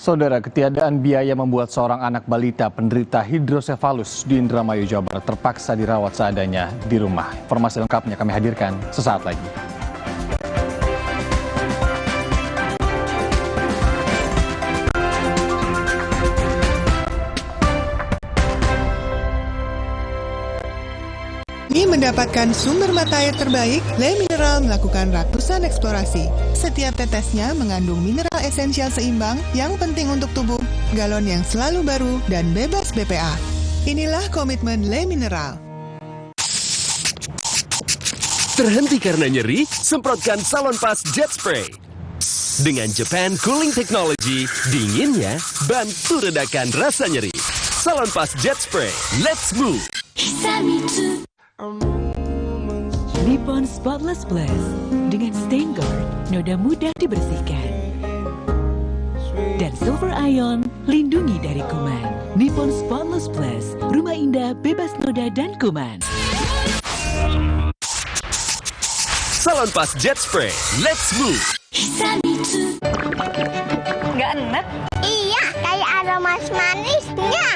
Saudara, ketiadaan biaya membuat seorang anak balita penderita hidrosefalus di Indramayu, Jawa Barat terpaksa dirawat seadanya di rumah. Informasi lengkapnya kami hadirkan sesaat lagi. Mendapatkan sumber mata air terbaik, Le Mineral melakukan ratusan eksplorasi. Setiap tetesnya mengandung mineral esensial seimbang yang penting untuk tubuh, galon yang selalu baru dan bebas BPA. Inilah komitmen Le Mineral. Terhenti karena nyeri? Semprotkan Salonpas Jet Spray. Dengan Japan Cooling Technology, dinginnya bantu redakan rasa nyeri. Salonpas Jet Spray, let's move! Nippon Spotless Plus dengan stain guard, noda mudah dibersihkan. Dan Silver Ion, lindungi dari kuman. Nippon Spotless Plus, rumah indah bebas noda dan kuman. Salonpas Jet Spray, let's move! Nggak enak? Iya, kayak aroma manisnya.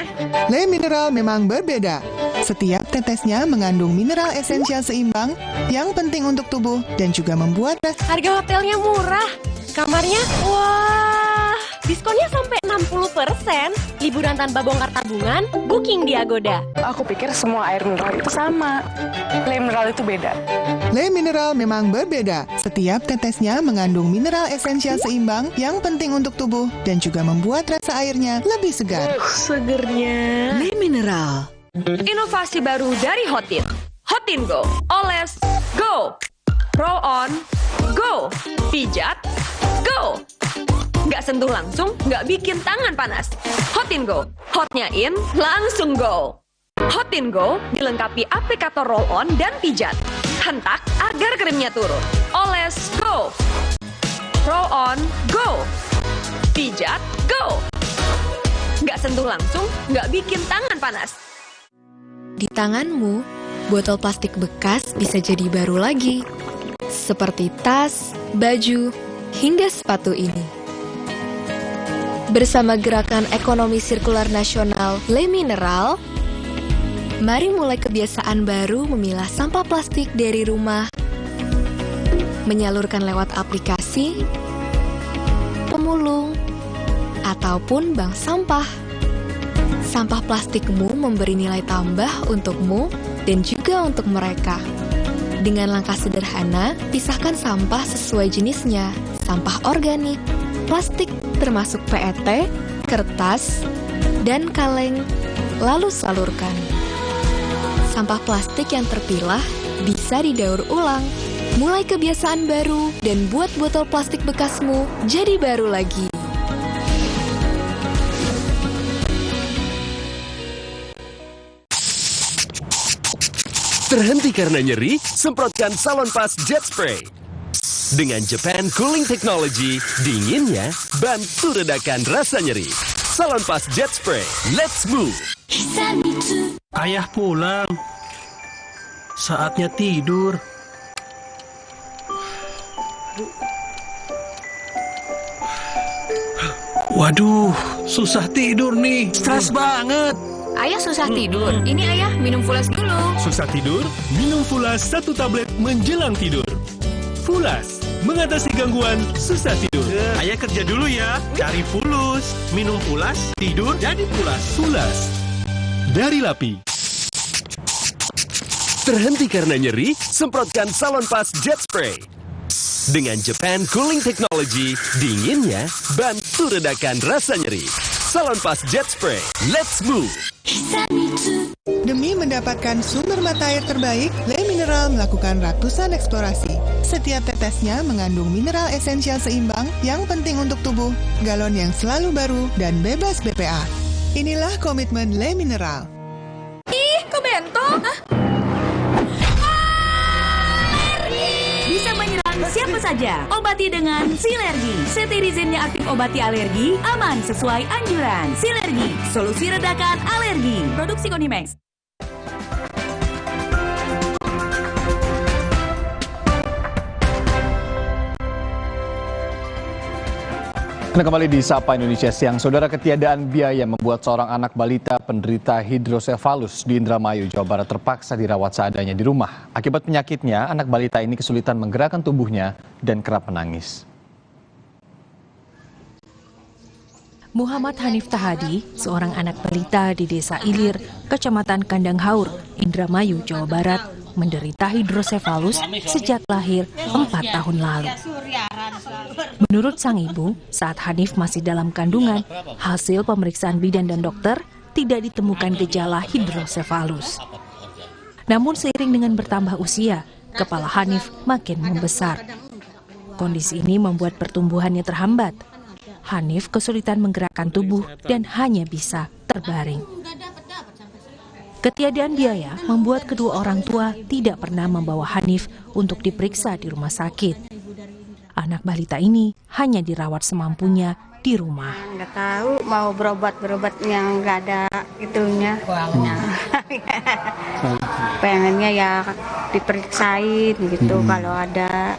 Le Mineral memang berbeda. Setiap tetesnya mengandung mineral esensial seimbang yang penting untuk tubuh dan juga membuat harga hotelnya murah. Kamarnya, wah, diskonnya sampai 60%. Liburan tanpa bongkar tabungan, booking di Agoda. Aku pikir semua air mineral itu sama. Le Mineral itu beda. Le Mineral memang berbeda. Setiap tetesnya mengandung mineral esensial seimbang yang penting untuk tubuh dan juga membuat rasa airnya lebih segar. Segernya. Le Mineral. Inovasi baru dari Hotin. Hotin Go. Oles, go. Roll on, go. Pijat, go. Nggak sentuh langsung, nggak bikin tangan panas. Hotin Go. Hotnya in, langsung go. Hotin Go dilengkapi aplikator roll on dan pijat. Hentak agar krimnya turun. Oles, go. Roll on, go. Pijat, go. Nggak sentuh langsung, nggak bikin tangan panas. Di tanganmu, botol plastik bekas bisa jadi baru lagi. Seperti tas, baju, hingga sepatu ini. Bersama Gerakan Ekonomi Sirkular Nasional Le Mineral, mari mulai kebiasaan baru memilah sampah plastik dari rumah, menyalurkan lewat aplikasi, pemulung, ataupun bank sampah. Sampah plastikmu memberi nilai tambah untukmu dan juga untuk mereka. Dengan langkah sederhana, pisahkan sampah sesuai jenisnya, sampah organik, plastik termasuk PET, kertas, dan kaleng, lalu salurkan. Sampah plastik yang terpilah bisa didaur ulang. Mulai kebiasaan baru dan buat botol plastik bekasmu jadi baru lagi. Terhenti karena nyeri? Semprotkan Salonpas Jet Spray. Dengan Japan Cooling Technology, dinginnya bantu redakan rasa nyeri. Salonpas Jet Spray, let's move! Ayah pulang. Saatnya tidur. Waduh, susah tidur nih. Stres banget. Ayah susah tidur. Ini ayah minum Fulas dulu. Susah tidur? Minum Fulas 1 tablet menjelang tidur. Fulas, mengatasi gangguan susah tidur. Ayah kerja dulu ya. Cari Fulus. Minum Fulas, tidur jadi pulas. Fulas dari Lapi. Terhenti karena nyeri? Semprotkan Salonpas Jet Spray. Dengan Japan Cooling Technology, dinginnya bantu redakan rasa nyeri. Salonpas Jet Spray, let's move! Demi mendapatkan sumber mata air terbaik, Le Mineral melakukan ratusan eksplorasi. Setiap tetesnya mengandung mineral esensial seimbang yang penting untuk tubuh, galon yang selalu baru, dan bebas BPA. Inilah komitmen Le Mineral. Ih, kok bentol? Bisa menyerang siapa saja. Obati dengan Silergi. Cetirizine-nya aktif obati alergi, aman sesuai anjuran. Silergi, solusi redakan alergi. Produksi Konimax. Anda kembali di Sapa Indonesia Siang. Saudara, ketiadaan biaya membuat seorang anak balita penderita hidrosefalus di Indramayu, Jawa Barat terpaksa dirawat seadanya di rumah. Akibat penyakitnya, anak balita ini kesulitan menggerakkan tubuhnya dan kerap menangis. Muhammad Hanif Tahadi, seorang anak balita di Desa Ilir, Kecamatan Kandang Haur, Indramayu, Jawa Barat, menderita hidrosefalus sejak lahir 4 tahun lalu. Menurut sang ibu, saat Hanif masih dalam kandungan, hasil pemeriksaan bidan dan dokter tidak ditemukan gejala hidrosefalus. Namun seiring dengan bertambah usia, kepala Hanif makin membesar. Kondisi ini membuat pertumbuhannya terhambat. Hanif kesulitan menggerakkan tubuh dan hanya bisa terbaring. Ketiadaan biaya membuat kedua orang tua tidak pernah membawa Hanif untuk diperiksa di rumah sakit. Anak balita ini hanya dirawat semampunya di rumah. Nggak tahu mau berobat yang nggak ada itunya. Pengennya ya diperiksain gitu kalau ada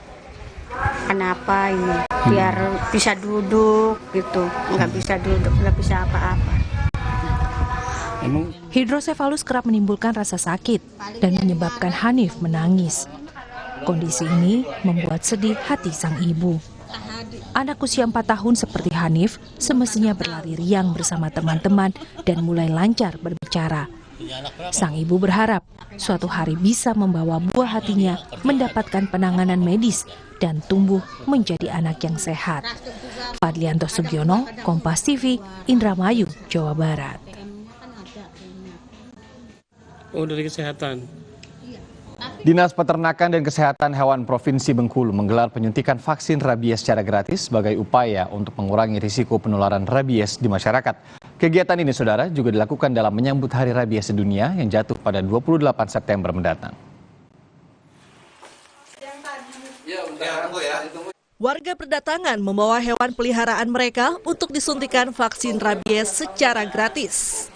kenapa ini biar bisa duduk gitu, nggak bisa duduk, nggak bisa apa-apa. Hidrosefalus kerap menimbulkan rasa sakit dan menyebabkan Hanif menangis. Kondisi ini membuat sedih hati sang ibu. Anak usia 4 tahun seperti Hanif semestinya berlari riang bersama teman-teman dan mulai lancar berbicara. Sang ibu berharap suatu hari bisa membawa buah hatinya mendapatkan penanganan medis dan tumbuh menjadi anak yang sehat. Fadlianto Sugiono, Kompas TV, Indramayu, Jawa Barat. Oh, dari kesehatan. Dinas Peternakan dan Kesehatan Hewan Provinsi Bengkulu menggelar penyuntikan vaksin rabies secara gratis sebagai upaya untuk mengurangi risiko penularan rabies di masyarakat. Kegiatan ini, saudara, juga dilakukan dalam menyambut Hari Rabies Sedunia yang jatuh pada 28 September mendatang. Warga berdatangan membawa hewan peliharaan mereka untuk disuntikan vaksin rabies secara gratis.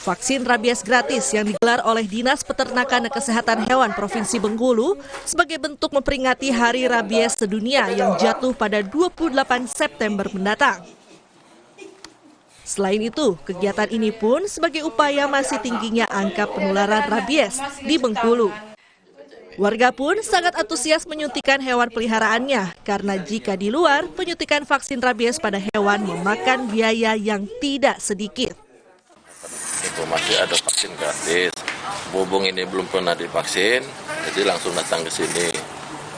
Vaksin rabies gratis yang digelar oleh Dinas Peternakan dan Kesehatan Hewan Provinsi Bengkulu sebagai bentuk memperingati Hari Rabies Sedunia yang jatuh pada 28 September mendatang. Selain itu, kegiatan ini pun sebagai upaya masih tingginya angka penularan rabies di Bengkulu. Warga pun sangat antusias menyuntikan hewan peliharaannya karena jika di luar, penyuntikan vaksin rabies pada hewan memakan biaya yang tidak sedikit. Itu masih ada vaksin gratis. Bubung ini belum pernah divaksin, jadi langsung datang ke sini.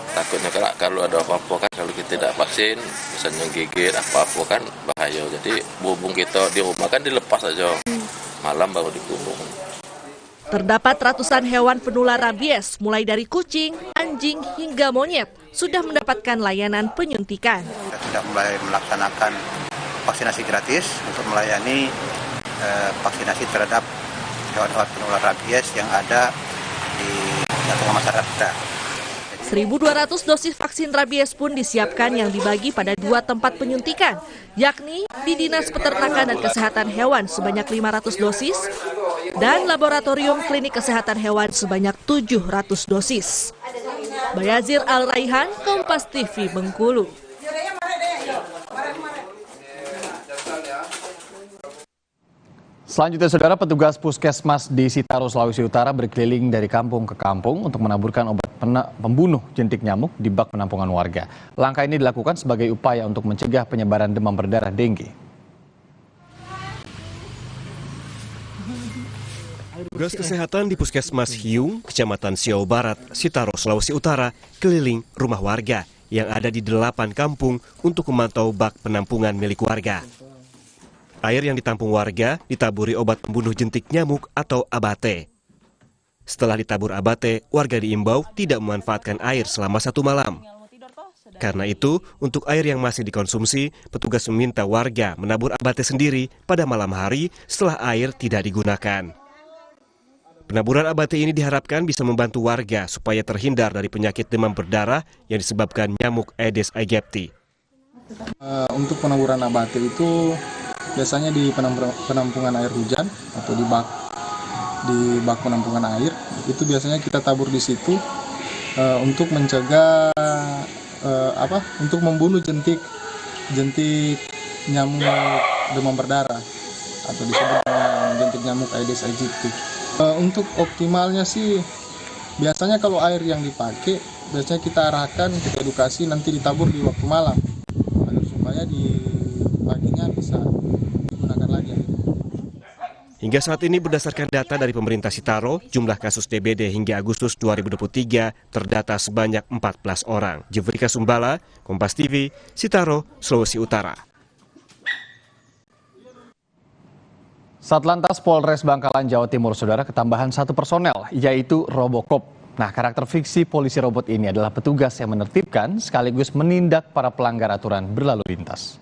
Takutnya kalau ada apa-apa kan, kalau kita tidak vaksin, misalnya gigit apa-apa kan bahaya. Jadi bubung kita di rumah kan dilepas aja, malam baru dikurung. Terdapat ratusan hewan penular rabies, mulai dari kucing, anjing, hingga monyet, sudah mendapatkan layanan penyuntikan. Kita sudah mulai melaksanakan vaksinasi gratis untuk melayani vaksinasi terhadap hewan-hewan penular rabies yang ada di tengah masyarakat kita. 1.200 dosis vaksin rabies pun disiapkan yang dibagi pada 2 tempat penyuntikan, yakni di Dinas Peternakan dan Kesehatan Hewan sebanyak 500 dosis dan Laboratorium Klinik Kesehatan Hewan sebanyak 700 dosis. Bayazir Al-Raihan, Kompas TV, Bengkulu. Selanjutnya, saudara, petugas puskesmas di Sitaro, Sulawesi Utara berkeliling dari kampung ke kampung untuk menaburkan obat pembunuh jentik nyamuk di bak penampungan warga. Langkah ini dilakukan sebagai upaya untuk mencegah penyebaran demam berdarah dengue. Tugas kesehatan di Puskesmas Hiung, Kecamatan Siau Barat, Sitaro, Sulawesi Utara, keliling rumah warga yang ada di 8 kampung untuk memantau bak penampungan milik warga. Air yang ditampung warga ditaburi obat pembunuh jentik nyamuk atau abate. Setelah ditabur abate, warga diimbau tidak memanfaatkan air selama 1 malam. Karena itu, untuk air yang masih dikonsumsi, petugas meminta warga menabur abate sendiri pada malam hari setelah air tidak digunakan. Penaburan abate ini diharapkan bisa membantu warga supaya terhindar dari penyakit demam berdarah yang disebabkan nyamuk Aedes aegypti. Untuk penaburan abate itu biasanya di penampungan air hujan atau di bak penampungan air, itu biasanya kita tabur di situ untuk mencegah untuk membunuh jentik nyamuk demam berdarah atau disebut jentik nyamuk Aedes aegypti. Untuk optimalnya sih biasanya kalau air yang dipakai biasanya kita arahkan, kita edukasi nanti ditabur di waktu malam agar supaya di paginya bisa digunakan lagi. Hingga saat ini berdasarkan data dari pemerintah Sitaro, jumlah kasus DBD hingga Agustus 2023 terdata sebanyak 14 orang. Jefrika Sumbala, Kompas TV, Sitaro, Sulawesi Utara. Satlantas Polres Bangkalan, Jawa Timur, saudara, ketambahan 1 personel, yaitu Robocop. Nah, karakter fiksi polisi robot ini adalah petugas yang menertibkan sekaligus menindak para pelanggar aturan berlalu lintas.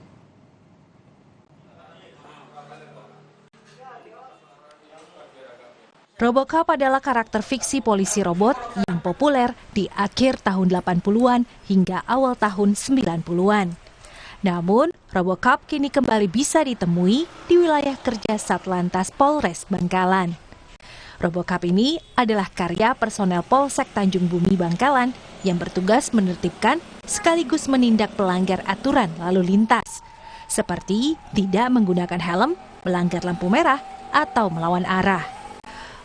Robocop adalah karakter fiksi polisi robot yang populer di akhir tahun 80-an hingga awal tahun 90-an. Namun, Robocop kini kembali bisa ditemui di wilayah kerja Satlantas Polres Bangkalan. Robocop ini adalah karya personel Polsek Tanjung Bumi Bangkalan yang bertugas menertibkan sekaligus menindak pelanggar aturan lalu lintas, seperti tidak menggunakan helm, melanggar lampu merah, atau melawan arah.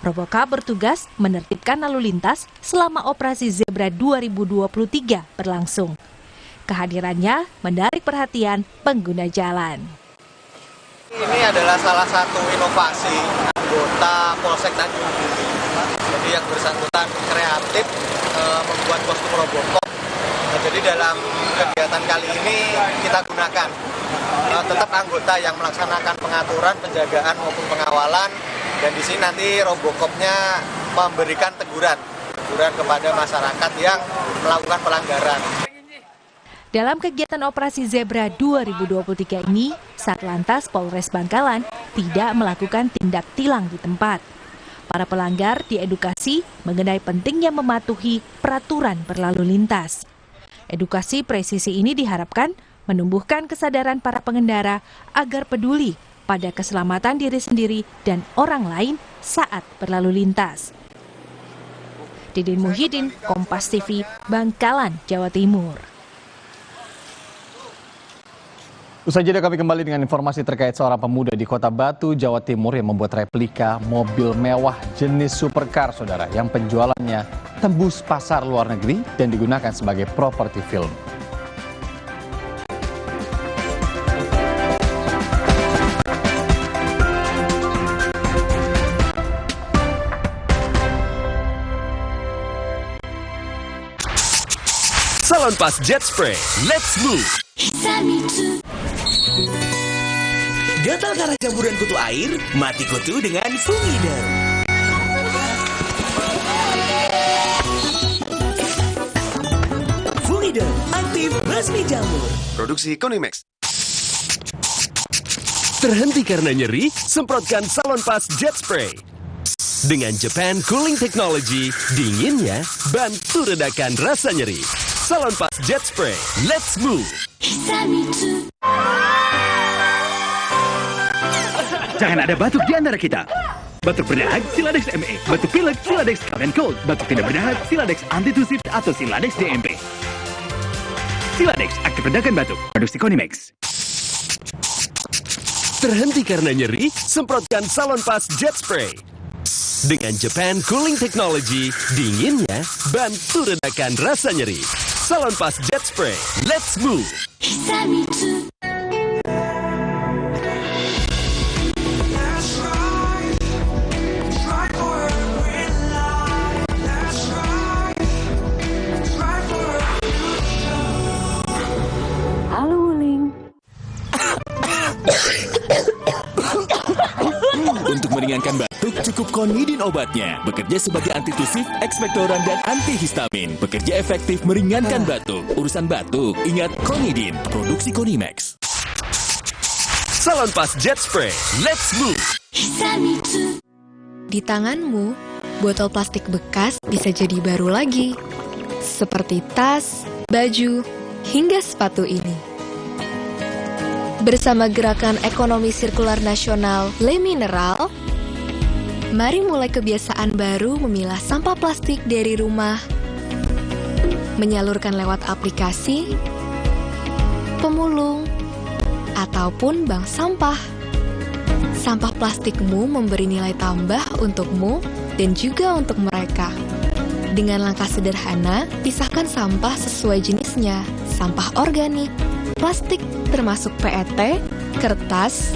Robocop bertugas menertibkan lalu lintas selama operasi Zebra 2023 berlangsung. Kehadirannya menarik perhatian pengguna jalan. Ini adalah salah satu inovasi anggota Polsek Tanjung Bumi. Jadi yang bersangkutan kreatif membuat kostum Robocop. Jadi dalam kegiatan kali ini kita gunakan tetap anggota yang melaksanakan pengaturan, penjagaan maupun pengawalan. Dan di sini nanti Robocopnya memberikan teguran kepada masyarakat yang melakukan pelanggaran. Dalam kegiatan operasi Zebra 2023 ini, Satlantas Polres Bangkalan tidak melakukan tindak tilang di tempat. Para pelanggar diedukasi mengenai pentingnya mematuhi peraturan berlalu lintas. Edukasi presisi ini diharapkan menumbuhkan kesadaran para pengendara agar peduli pada keselamatan diri sendiri dan orang lain saat berlalu lintas. Didin Muhyiddin, Kompas TV, Bangkalan, Jawa Timur. Usai jeda kami kembali dengan informasi terkait seorang pemuda di Kota Batu, Jawa Timur yang membuat replika mobil mewah jenis supercar, saudara, yang penjualannya tembus pasar luar negeri dan digunakan sebagai properti film. Salonpas Jet Spray, let's move! Gatal karena campuran kutu air? Mati kutu dengan Fungiderm. Fungiderm, aktif basmi jamur. Produksi Konimex. Terhenti karena nyeri? Semprotkan Salonpas Jet Spray. Dengan Japan Cooling Technology, dinginnya bantu redakan rasa nyeri. Salonpas Jet Spray, let's move! Jangan ada batuk di antara kita. Batuk berdahak, Siladex ME. Batuk pilek, Siladex Cough and Cold. Batuk tidak berdahak, Siladex Antitusif atau Siladex DMP. Siladex, aktif redakan batuk. Produksi Konimex. Terhenti karena nyeri? Semprotkan Salonpas Jet Spray. Dengan Japan Cooling Technology, dinginnya bantu redakan rasa nyeri. Salonpas Jet Spray, let's move! Halo Wuling. Untuk meringankan batuk, cukup Konidin obatnya. Bekerja sebagai antitusif, ekspektoran, dan antihistamin. Bekerja efektif meringankan batuk. Urusan batuk, ingat Konidin. Produksi Konimex. Salonpas Jet Spray, let's move! Di tanganmu, botol plastik bekas bisa jadi baru lagi. Seperti tas, baju, hingga sepatu ini. Bersama Gerakan Ekonomi Sirkular Nasional Le Mineral, mari mulai kebiasaan baru memilah sampah plastik dari rumah, menyalurkan lewat aplikasi, pemulung, ataupun bank sampah. Sampah plastikmu memberi nilai tambah untukmu dan juga untuk mereka. Dengan langkah sederhana, pisahkan sampah sesuai jenisnya, sampah organik, plastik termasuk PET, kertas,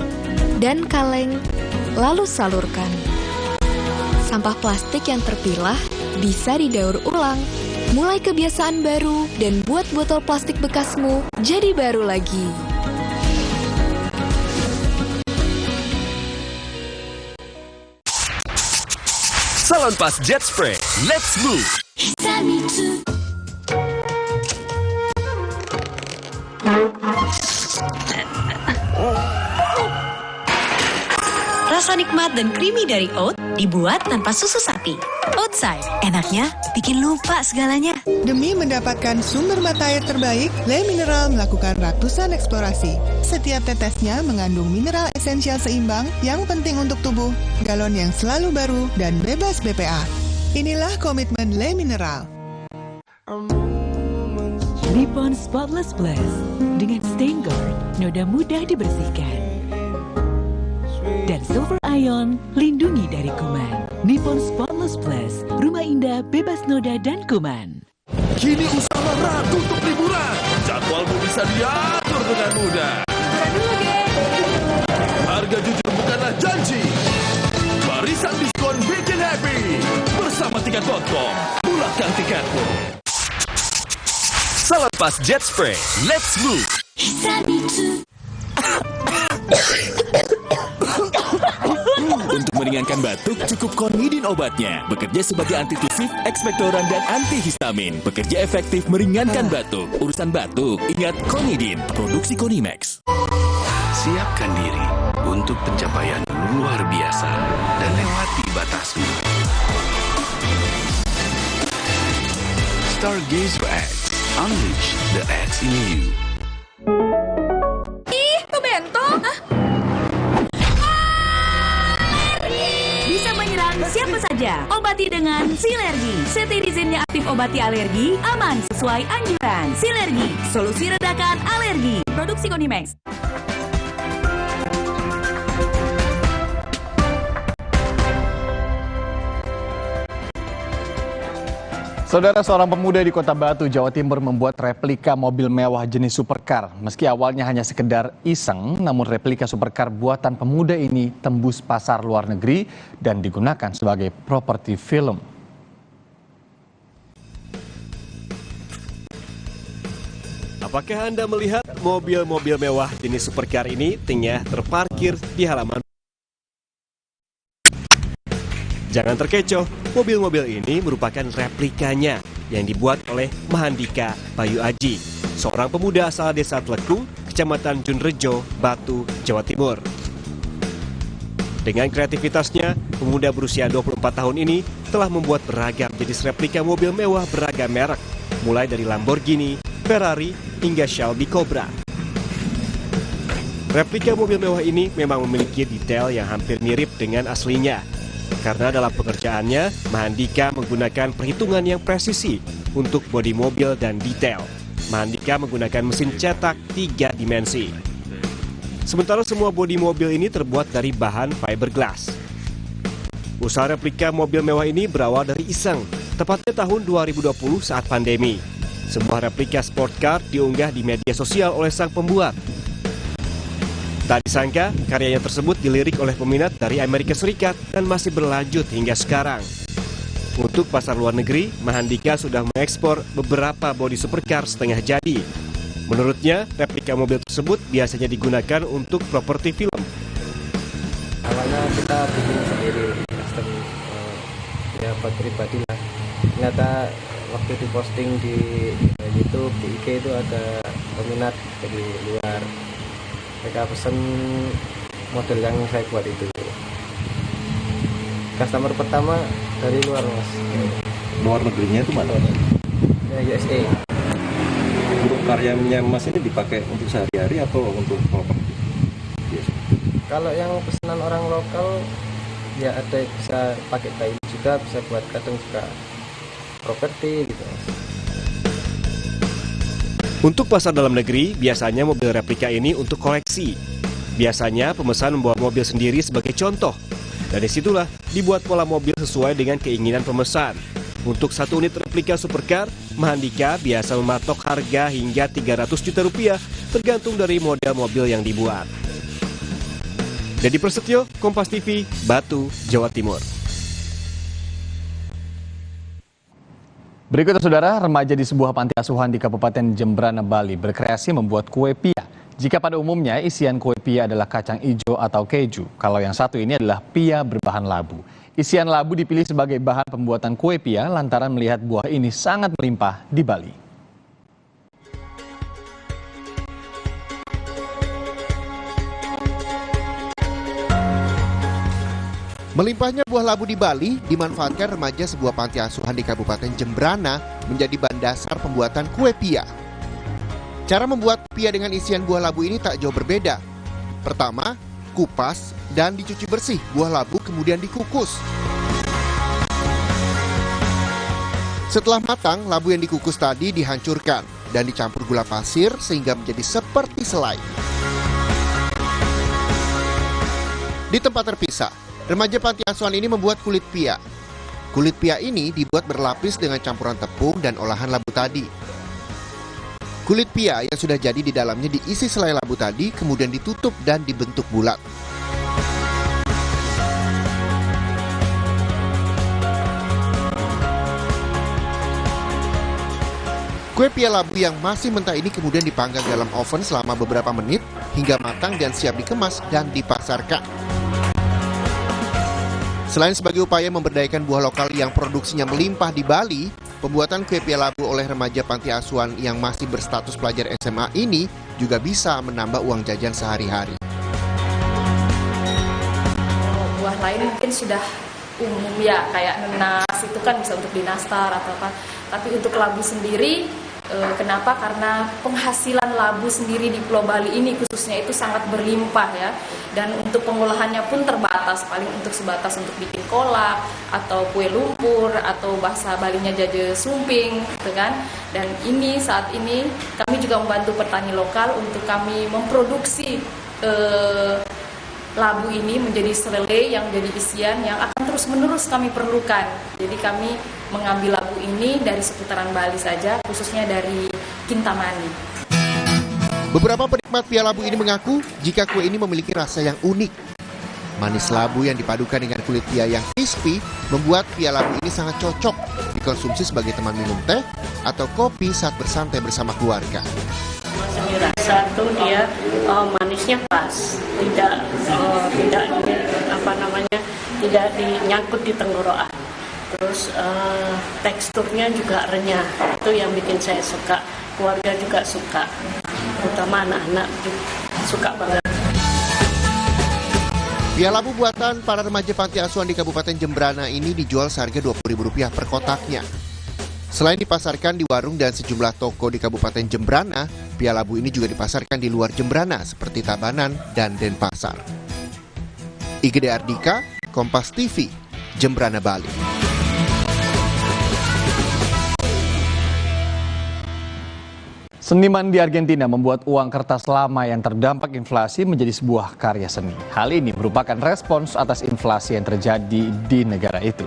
dan kaleng, lalu salurkan. Sampah plastik yang terpilah bisa didaur ulang. Mulai kebiasaan baru dan buat botol plastik bekasmu jadi baru lagi. Salonpas Jet Spray, let's move! Rasa nikmat dan creamy dari oat dibuat tanpa susu sapi. Oatside, enaknya bikin lupa segalanya. Demi mendapatkan sumber mata air terbaik, Le Mineral melakukan ratusan eksplorasi. Setiap tetesnya mengandung mineral esensial seimbang yang penting untuk tubuh, galon yang selalu baru, dan bebas BPA. Inilah komitmen Le Mineral. Nippon Spotless Plus dengan Stain Guard, noda mudah dibersihkan. Dan Silver Ion, lindungi dari kuman. Nippon Spotless Plus, rumah indah bebas noda dan kuman. Kini usaha Ratu untuk liburan. Jadwalmu bisa diatur dengan mudah. Harga jujur bukanlah janji. Barisan diskon bikin happy. Bersama Tiket.com, mulakan tiketmu. Salonpas Jet Spray, let's move! Untuk meringankan batuk, cukup Konidin obatnya. Bekerja sebagai antitusif, ekspektoran, dan antihistamin. Bekerja efektif meringankan batuk. Urusan batuk, ingat Konidin. Produksi Konimex. Siapkan diri untuk pencapaian luar biasa dan lewati batasmu. Stargazer X. Unleash the X in you. Ih, tuh bento. Bisa menyerang siapa saja. Obati dengan Silergi. Cetirizine-nya aktif obati alergi, aman sesuai anjuran. Silergi, solusi redakan alergi. Produksi Konimex. Saudara, seorang pemuda di Kota Batu, Jawa Timur membuat replika mobil mewah jenis supercar. Meski awalnya hanya sekedar iseng, namun replika supercar buatan pemuda ini tembus pasar luar negeri dan digunakan sebagai properti film. Apakah Anda melihat mobil-mobil mewah jenis supercar ini tengah terparkir di halaman? Jangan terkecoh, mobil-mobil ini merupakan replikanya yang dibuat oleh Mahandika Bayu Aji, seorang pemuda asal desa Tlekung, Kecamatan Junrejo, Batu, Jawa Timur. Dengan kreativitasnya, pemuda berusia 24 tahun ini telah membuat beragam jenis replika mobil mewah beragam merek, mulai dari Lamborghini, Ferrari, hingga Shelby Cobra. Replika mobil mewah ini memang memiliki detail yang hampir mirip dengan aslinya. Karena dalam pekerjaannya, Mahandika menggunakan perhitungan yang presisi untuk bodi mobil dan detail. Mahandika menggunakan mesin cetak 3 dimensi. Sementara semua bodi mobil ini terbuat dari bahan fiberglass. Usaha replika mobil mewah ini berawal dari iseng, tepatnya tahun 2020 saat pandemi. Sebuah replika sport car diunggah di media sosial oleh sang pembuat. Tak disangka, karyanya tersebut dilirik oleh peminat dari Amerika Serikat dan masih berlanjut hingga sekarang. Untuk pasar luar negeri, Mahandika sudah mengekspor beberapa bodi supercar setengah jadi. Menurutnya, replika mobil tersebut biasanya digunakan untuk properti film. Awalnya kita bikin sendiri, custom, ya buat pribadi lah. Ternyata waktu diposting di YouTube, di IG itu ada peminat dari luar. Mereka pesen model yang saya buat itu. Customer pertama dari luar, Mas. Luar negerinya itu mana? Ya, USA. Untuk karyanya Mas ini dipakai untuk sehari-hari atau untuk properti? Yes. Kalau yang pesanan orang lokal, ya ada bisa pakai kayu juga, bisa buat kadang juga properti gitu, Mas. Untuk pasar dalam negeri, biasanya mobil replika ini untuk koleksi. Biasanya pemesan membawa mobil sendiri sebagai contoh. Dan disitulah dibuat pola mobil sesuai dengan keinginan pemesan. Untuk satu unit replika supercar, Mahandika biasa mematok harga hingga 300 juta rupiah tergantung dari model mobil yang dibuat. Dedi Prasetyo, Kompas TV, Batu, Jawa Timur. Berikutnya saudara, remaja di sebuah panti asuhan di Kabupaten Jembrana, Bali berkreasi membuat kue pia. Jika pada umumnya isian kue pia adalah kacang hijau atau keju, kalau yang satu ini adalah pia berbahan labu. Isian labu dipilih sebagai bahan pembuatan kue pia lantaran melihat buah ini sangat melimpah di Bali. Melimpahnya buah labu di Bali dimanfaatkan remaja sebuah panti asuhan di Kabupaten Jembrana menjadi bahan dasar pembuatan kue pia. Cara membuat pia dengan isian buah labu ini tak jauh berbeda. Pertama, kupas dan dicuci bersih buah labu kemudian dikukus. Setelah matang, labu yang dikukus tadi dihancurkan dan dicampur gula pasir sehingga menjadi seperti selai. Di tempat terpisah, remaja panti asuhan ini membuat kulit pia. Kulit pia ini dibuat berlapis dengan campuran tepung dan olahan labu tadi. Kulit pia yang sudah jadi di dalamnya diisi selai labu tadi, kemudian ditutup dan dibentuk bulat. Kue pia labu yang masih mentah ini kemudian dipanggang dalam oven selama beberapa menit hingga matang dan siap dikemas dan dipasarkan. Selain sebagai upaya memberdayakan buah lokal yang produksinya melimpah di Bali, pembuatan kue pia labu oleh remaja panti asuhan yang masih berstatus pelajar SMA ini juga bisa menambah uang jajan sehari-hari. Buah lain mungkin sudah umum ya, kayak nenas itu kan bisa untuk dinastar atau apa. Tapi untuk labu sendiri, kenapa? Karena penghasilan labu sendiri di Pulau Bali ini khususnya itu sangat berlimpah ya. Dan untuk pengolahannya pun terbatas, paling untuk sebatas untuk bikin kolak atau kue lumpur atau bahasa Balinya jaje sumping gitu kan. Dan ini saat ini kami juga membantu petani lokal untuk kami memproduksi labu ini menjadi selele yang menjadi isian yang akan terus-menerus kami perlukan. Jadi kami mengambil labu ini dari seputaran Bali saja, khususnya dari Kintamani. Beberapa penikmat pia labu ini mengaku jika kue ini memiliki rasa yang unik. Manis labu yang dipadukan dengan kulit pia yang crispy membuat pia labu ini sangat cocok dikonsumsi sebagai teman minum teh atau kopi saat bersantai bersama keluarga. bisa tuh dia manisnya pas, tidak tidak dinyangkut di tenggorokan. Terus teksturnya juga renyah, itu yang bikin saya suka. Keluarga juga suka, terutama anak-anak suka banget. Pia labu buatan para remaja panti asuhan di Kabupaten Jembrana ini dijual seharga Rp20.000 per kotaknya. Selain dipasarkan di warung dan sejumlah toko di Kabupaten Jembrana, pia labu ini juga dipasarkan di luar Jembrana seperti Tabanan dan Denpasar. Igede Ardika, Kompas TV, Jembrana, Bali. Seniman di Argentina membuat uang kertas lama yang terdampak inflasi menjadi sebuah karya seni. Hal ini merupakan respons atas inflasi yang terjadi di negara itu.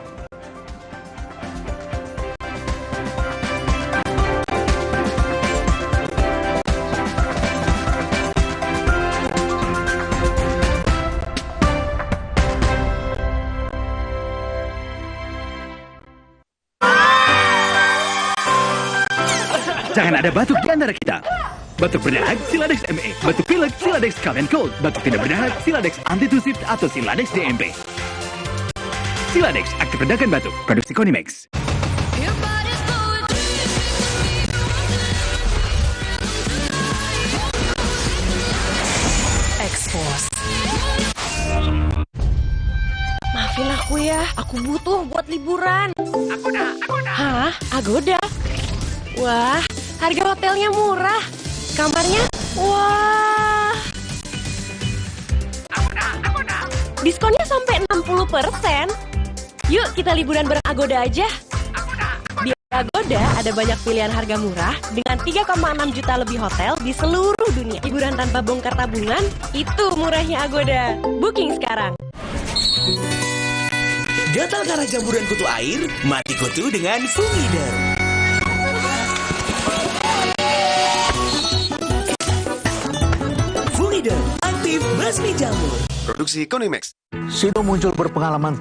Jangan ada batuk di antara kita. Batuk berdahak Siladex ME, batuk pilek Siladex Cough and Cold, batuk tidak berdahak Siladex Antitusif atau Siladex DMP. Siladex aktif redakan batuk, produksi Konimax. Expose. Maafin aku ya, aku butuh buat liburan. Agoda. Hah? Agoda? Wah, harga hotelnya murah. Kamarnya? Wah. Diskonnya sampai 60%. Yuk kita liburan bareng Agoda aja. Di Agoda ada banyak pilihan harga murah dengan 3,6 juta lebih hotel di seluruh dunia. Liburan tanpa bongkar tabungan, itu murahnya Agoda. Booking sekarang. Gatal karena campuran kutu air? Mati kutu dengan Fumiderm. Fumiderm aktif basmi jamur. Produksi Konimax. Sido muncul berpengalaman